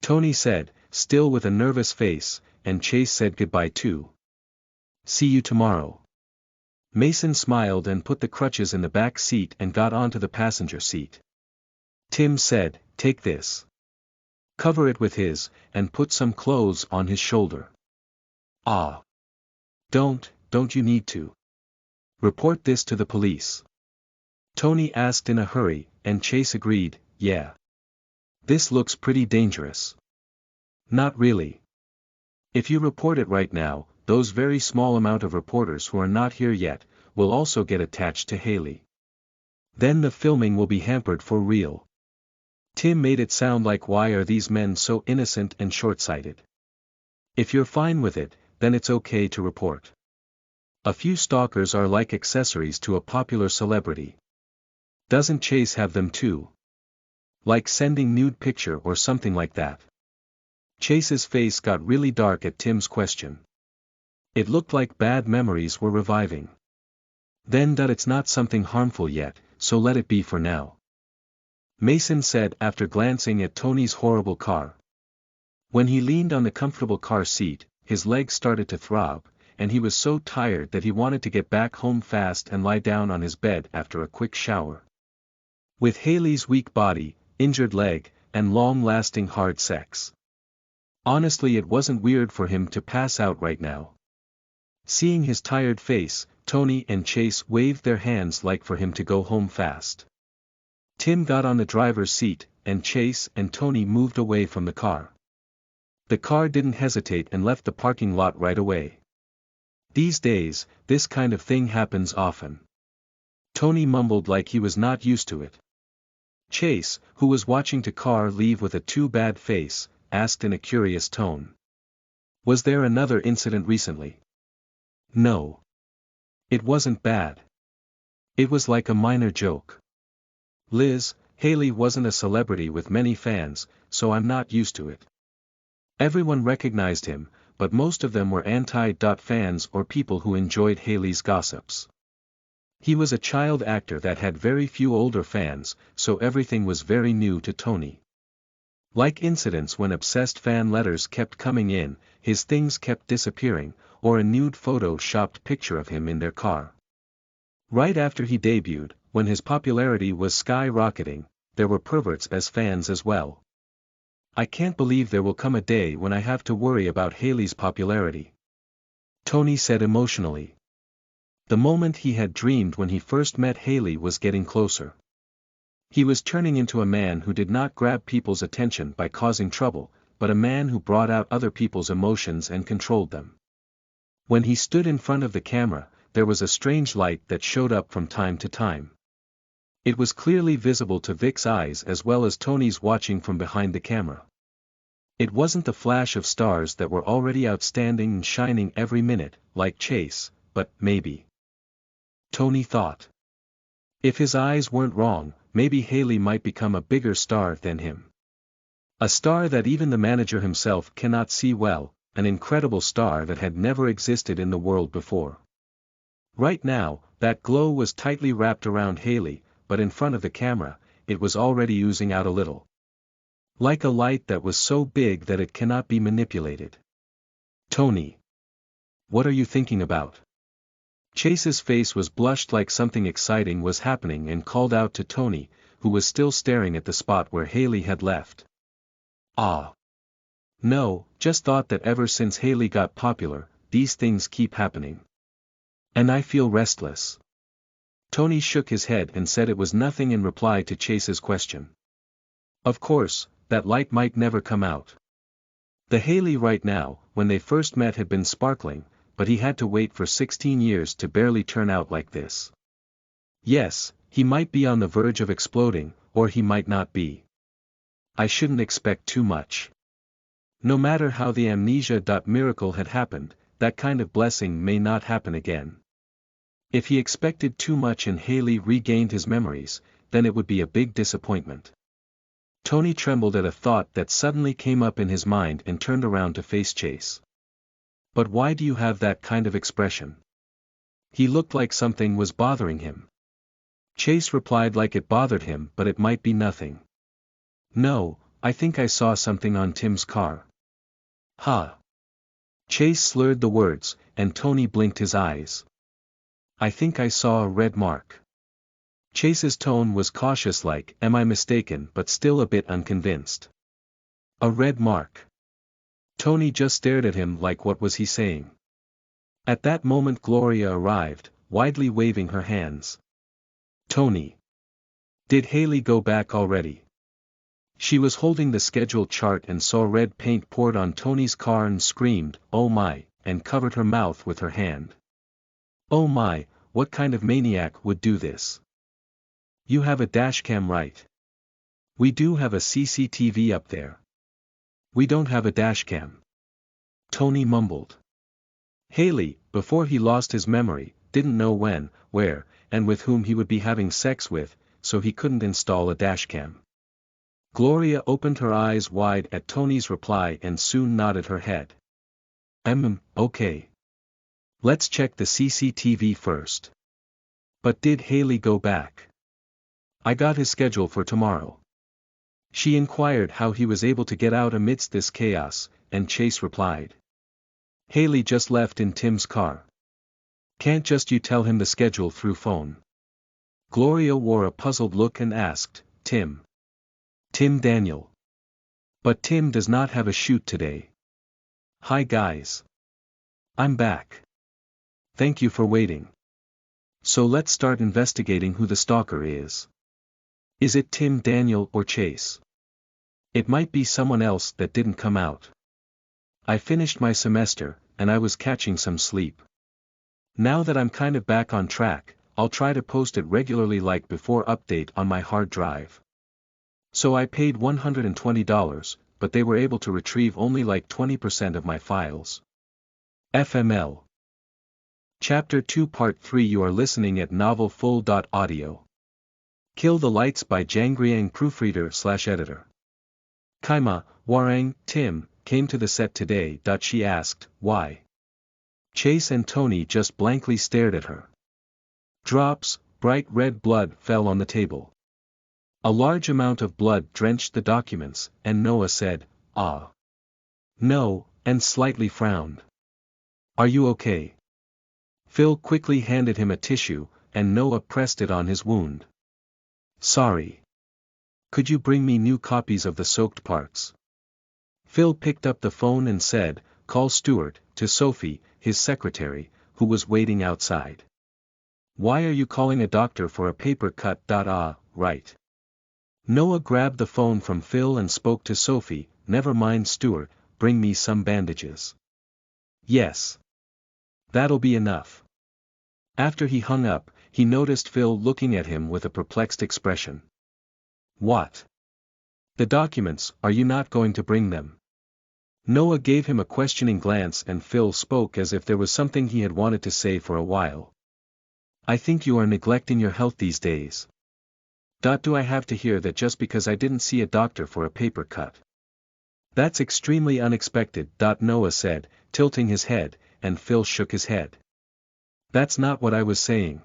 Tony said, still with a nervous face, and Chase said goodbye too. "See you tomorrow." Mason smiled and put the crutches in the back seat and got onto the passenger seat. Tim said, "Take this. Cover it with his, and put some clothes on his shoulder." "Ah. Don't you need to? Report this to the police?" Tony asked in a hurry, and Chase agreed, "Yeah. This looks pretty dangerous." "Not really. If you report it right now, those very small amount of reporters who are not here yet, will also get attached to Haley. Then the filming will be hampered for real." Tim made it sound like why are these men so innocent and short-sighted? If you're fine with it, then it's okay to report. A few stalkers are like accessories to a popular celebrity. Doesn't Chase have them too? Like sending nude picture or something like that? Chase's face got really dark at Tim's question. It looked like bad memories were reviving. Then that it's not something harmful yet, so let it be for now. Mason said after glancing at Tony's horrible car. When he leaned on the comfortable car seat, his legs started to throb, and he was so tired that he wanted to get back home fast and lie down on his bed after a quick shower. With Haley's weak body, injured leg, and long-lasting hard sex. Honestly, it wasn't weird for him to pass out right now. Seeing his tired face, Tony and Chase waved their hands like for him to go home fast. Tim got on the driver's seat, and Chase and Tony moved away from the car. The car didn't hesitate and left the parking lot right away. These days, this kind of thing happens often. Tony mumbled like he was not used to it. Chase, who was watching the car leave with a too bad face, asked in a curious tone. Was there another incident recently? No. It wasn't bad. It was like a minor joke. Liz, Haley wasn't a celebrity with many fans, so I'm not used to it. Everyone recognized him, but most of them were anti-fans or people who enjoyed Haley's gossips. He was a child actor that had very few older fans, so everything was very new to Tony. Like incidents when obsessed fan letters kept coming in, his things kept disappearing, or a nude photo-shopped picture of him in their car. Right after he debuted, when his popularity was skyrocketing, there were perverts as fans as well. I can't believe there will come a day when I have to worry about Haley's popularity. Tony said emotionally. The moment he had dreamed when he first met Haley was getting closer. He was turning into a man who did not grab people's attention by causing trouble, but a man who brought out other people's emotions and controlled them. When he stood in front of the camera, there was a strange light that showed up from time to time. It was clearly visible to Vic's eyes as well as Tony's watching from behind the camera. It wasn't the flash of stars that were already outstanding and shining every minute, like Chase, but maybe. Tony thought. If his eyes weren't wrong, maybe Haley might become a bigger star than him. A star that even the manager himself cannot see well, an incredible star that had never existed in the world before. Right now, that glow was tightly wrapped around Haley, but in front of the camera, it was already oozing out a little. Like a light that was so big that it cannot be manipulated. Tony. What are you thinking about? Chase's face was blushed like something exciting was happening and called out to Tony, who was still staring at the spot where Haley had left. Ah. No, just thought that ever since Haley got popular, these things keep happening. And I feel restless. Tony shook his head and said it was nothing in reply to Chase's question. Of course, that light might never come out. The Haley right now, when they first met had been sparkling, but he had to wait for 16 years to barely turn out like this. Yes, he might be on the verge of exploding, or he might not be. I shouldn't expect too much. No matter how the amnesia.miracle had happened, that kind of blessing may not happen again. If he expected too much and Haley regained his memories, then it would be a big disappointment. Tony trembled at a thought that suddenly came up in his mind and turned around to face Chase. But why do you have that kind of expression? He looked like something was bothering him. Chase replied like it bothered him, but it might be nothing. No, I think I saw something on Tim's car. Ha. Chase slurred the words, and Tony blinked his eyes. I think I saw a red mark. Chase's tone was cautious like, am I mistaken, but still a bit unconvinced. A red mark. Tony just stared at him like what was he saying. At that moment Gloria arrived, widely waving her hands. Tony. Did Haley go back already? She was holding the schedule chart and saw red paint poured on Tony's car and screamed, oh my, and covered her mouth with her hand. Oh my, what kind of maniac would do this? You have a dashcam, right? We do have a CCTV up there. We don't have a dashcam. Tony mumbled. Haley, before he lost his memory, didn't know when, where, and with whom he would be having sex with, so he couldn't install a dashcam. Gloria opened her eyes wide at Tony's reply and soon nodded her head. Okay. Let's check the CCTV first. But did Haley go back? I got his schedule for tomorrow. She inquired how he was able to get out amidst this chaos, and Chase replied. Haley just left in Tim's car. Can't just you tell him the schedule through phone? Gloria wore a puzzled look and asked, Tim. Tim Daniel. But Tim does not have a shoot today. Hi guys. I'm back. Thank you for waiting. So let's start investigating who the stalker is. Is it Tim Daniel or Chase? It might be someone else that didn't come out. I finished my semester, and I was catching some sleep. Now that I'm kind of back on track, I'll try to post it regularly like before update on my hard drive. So I paid $120, but they were able to retrieve only like 20% of my files. FML. Chapter 2 Part 3 You are listening at novelfull.audio. Kill the Lights by Jangriang Proofreader/Editor. Kaima, Warang, Tim, came to the set today. She asked, why? Chase and Tony just blankly stared at her. Drops, bright red blood fell on the table. A large amount of blood drenched the documents, and Noah said, ah. No, and slightly frowned. Are you okay? Phil quickly handed him a tissue, and Noah pressed it on his wound. Sorry. Could you bring me new copies of the soaked parts? Phil picked up the phone and said, call Stuart, to Sophie, his secretary, who was waiting outside. Why are you calling a doctor for a paper cut? Right. Noah grabbed the phone from Phil and spoke to Sophie, never mind Stuart, bring me some bandages. Yes. That'll be enough. After he hung up, he noticed Phil looking at him with a perplexed expression. What? The documents, are you not going to bring them? Noah gave him a questioning glance and Phil spoke as if there was something he had wanted to say for a while. I think you are neglecting your health these days. Do I have to hear that just because I didn't see a doctor for a paper cut? That's extremely unexpected, Noah said, tilting his head, and Phil shook his head. That's not what I was saying.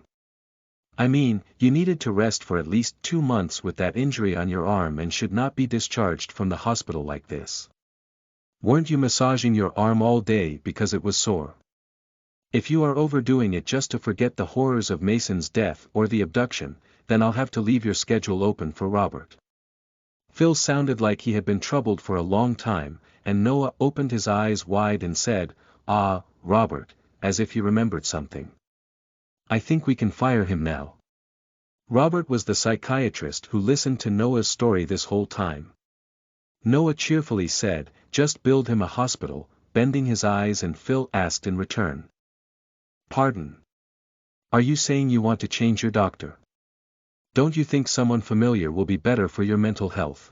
I mean, you needed to rest for at least 2 months with that injury on your arm and should not be discharged from the hospital like this. Weren't you massaging your arm all day because it was sore? If you are overdoing it just to forget the horrors of Mason's death or the abduction, then I'll have to leave your schedule open for Robert. Phil sounded like he had been troubled for a long time, and Noah opened his eyes wide and said, ah, Robert, as if he remembered something. I think we can fire him now. Robert was the psychiatrist who listened to Noah's story this whole time. Noah cheerfully said, just build him a hospital, bending his eyes, and Phil asked in return. Pardon? Are you saying you want to change your doctor? Don't you think someone familiar will be better for your mental health?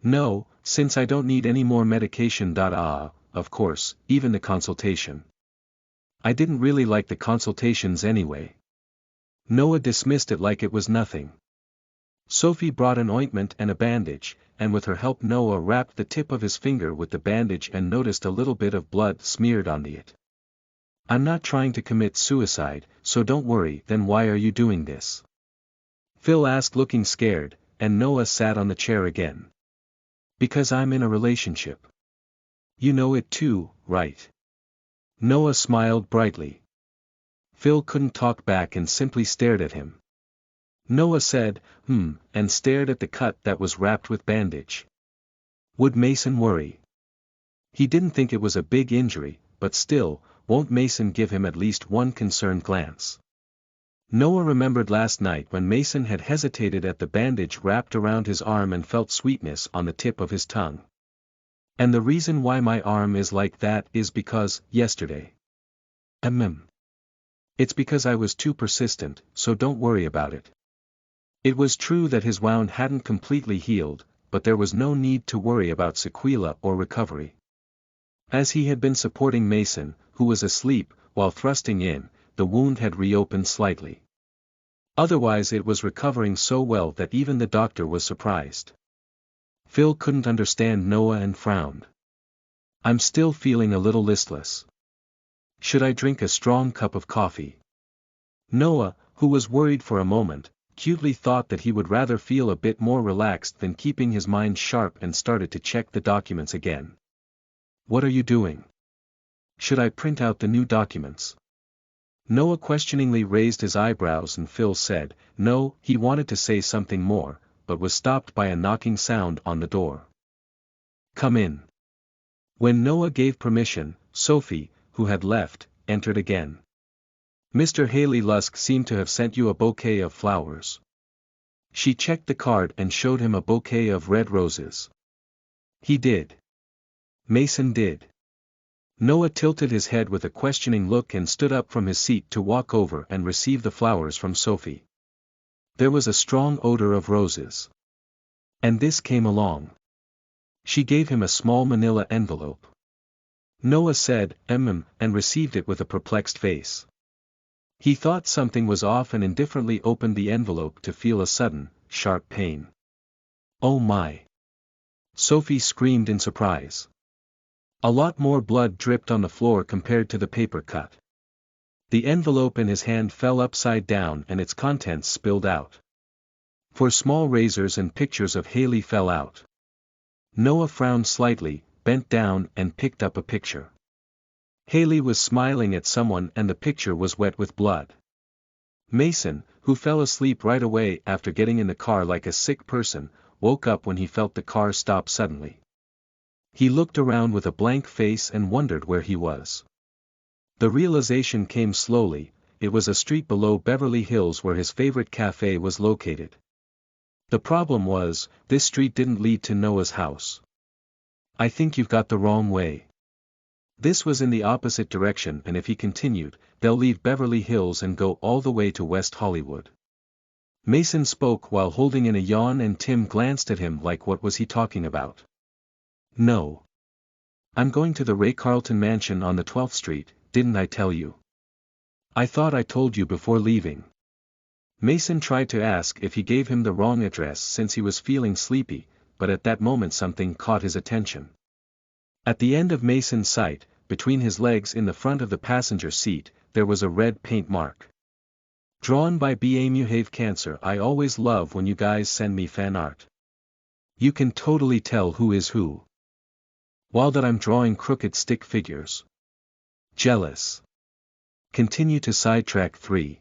No, since I don't need any more medication. Of course, even the consultation. I didn't really like the consultations anyway. Noah dismissed it like it was nothing. Sophie brought an ointment and a bandage, and with her help Noah wrapped the tip of his finger with the bandage and noticed a little bit of blood smeared on it. I'm not trying to commit suicide, so don't worry. Then why are you doing this? Phil asked, looking scared, and Noah sat on the chair again. Because I'm in a relationship. You know it too, right? Noah smiled brightly. Phil couldn't talk back and simply stared at him. Noah said, and stared at the cut that was wrapped with bandage. Would Mason worry? He didn't think it was a big injury, but still, won't Mason give him at least one concerned glance? Noah remembered last night when Mason had hesitated at the bandage wrapped around his arm and felt sweetness on the tip of his tongue. And the reason why my arm is like that is because, yesterday. It's because I was too persistent, so don't worry about it. It was true that his wound hadn't completely healed, but there was no need to worry about sequela or recovery. As he had been supporting Mason, who was asleep, while thrusting in, the wound had reopened slightly. Otherwise it was recovering so well that even the doctor was surprised. Phil couldn't understand Noah and frowned. I'm still feeling a little listless. Should I drink a strong cup of coffee? Noah, who was worried for a moment, cutely thought that he would rather feel a bit more relaxed than keeping his mind sharp and started to check the documents again. What are you doing? Should I print out the new documents? Noah questioningly raised his eyebrows and Phil said, no. He wanted to say something more, but was stopped by a knocking sound on the door. Come in. When Noah gave permission, Sophie, who had left, entered again. Mr. Haley Lusk seemed to have sent you a bouquet of flowers. She checked the card and showed him a bouquet of red roses. He did. Mason did. Noah tilted his head with a questioning look and stood up from his seat to walk over and receive the flowers from Sophie. There was a strong odor of roses. And this came along. She gave him a small manila envelope. Noah said, and received it with a perplexed face. He thought something was off and indifferently opened the envelope to feel a sudden, sharp pain. Oh my! Sophie screamed in surprise. A lot more blood dripped on the floor compared to the paper cut. The envelope in his hand fell upside down and its contents spilled out. 4 small razors and pictures of Haley fell out. Noah frowned slightly, bent down and picked up a picture. Haley was smiling at someone and the picture was wet with blood. Mason, who fell asleep right away after getting in the car like a sick person, woke up when he felt the car stop suddenly. He looked around with a blank face and wondered where he was. The realization came slowly. It was a street below Beverly Hills where his favorite cafe was located. The problem was, this street didn't lead to Noah's house. I think you've got the wrong way. This was in the opposite direction, and if he continued, they'll leave Beverly Hills and go all the way to West Hollywood. Mason spoke while holding in a yawn and Tim glanced at him like what was he talking about. No. I'm going to the Ray Carlton mansion on the 12th Street, didn't I tell you? I thought I told you before leaving. Mason tried to ask if he gave him the wrong address since he was feeling sleepy, but at that moment something caught his attention. At the end of Mason's sight, between his legs in the front of the passenger seat, there was a red paint mark. Drawn by B.A. Muhave Cancer. I always love when you guys send me fan art. You can totally tell who is who. While that I'm drawing crooked stick figures. Jealous. Continue to sidetrack 3.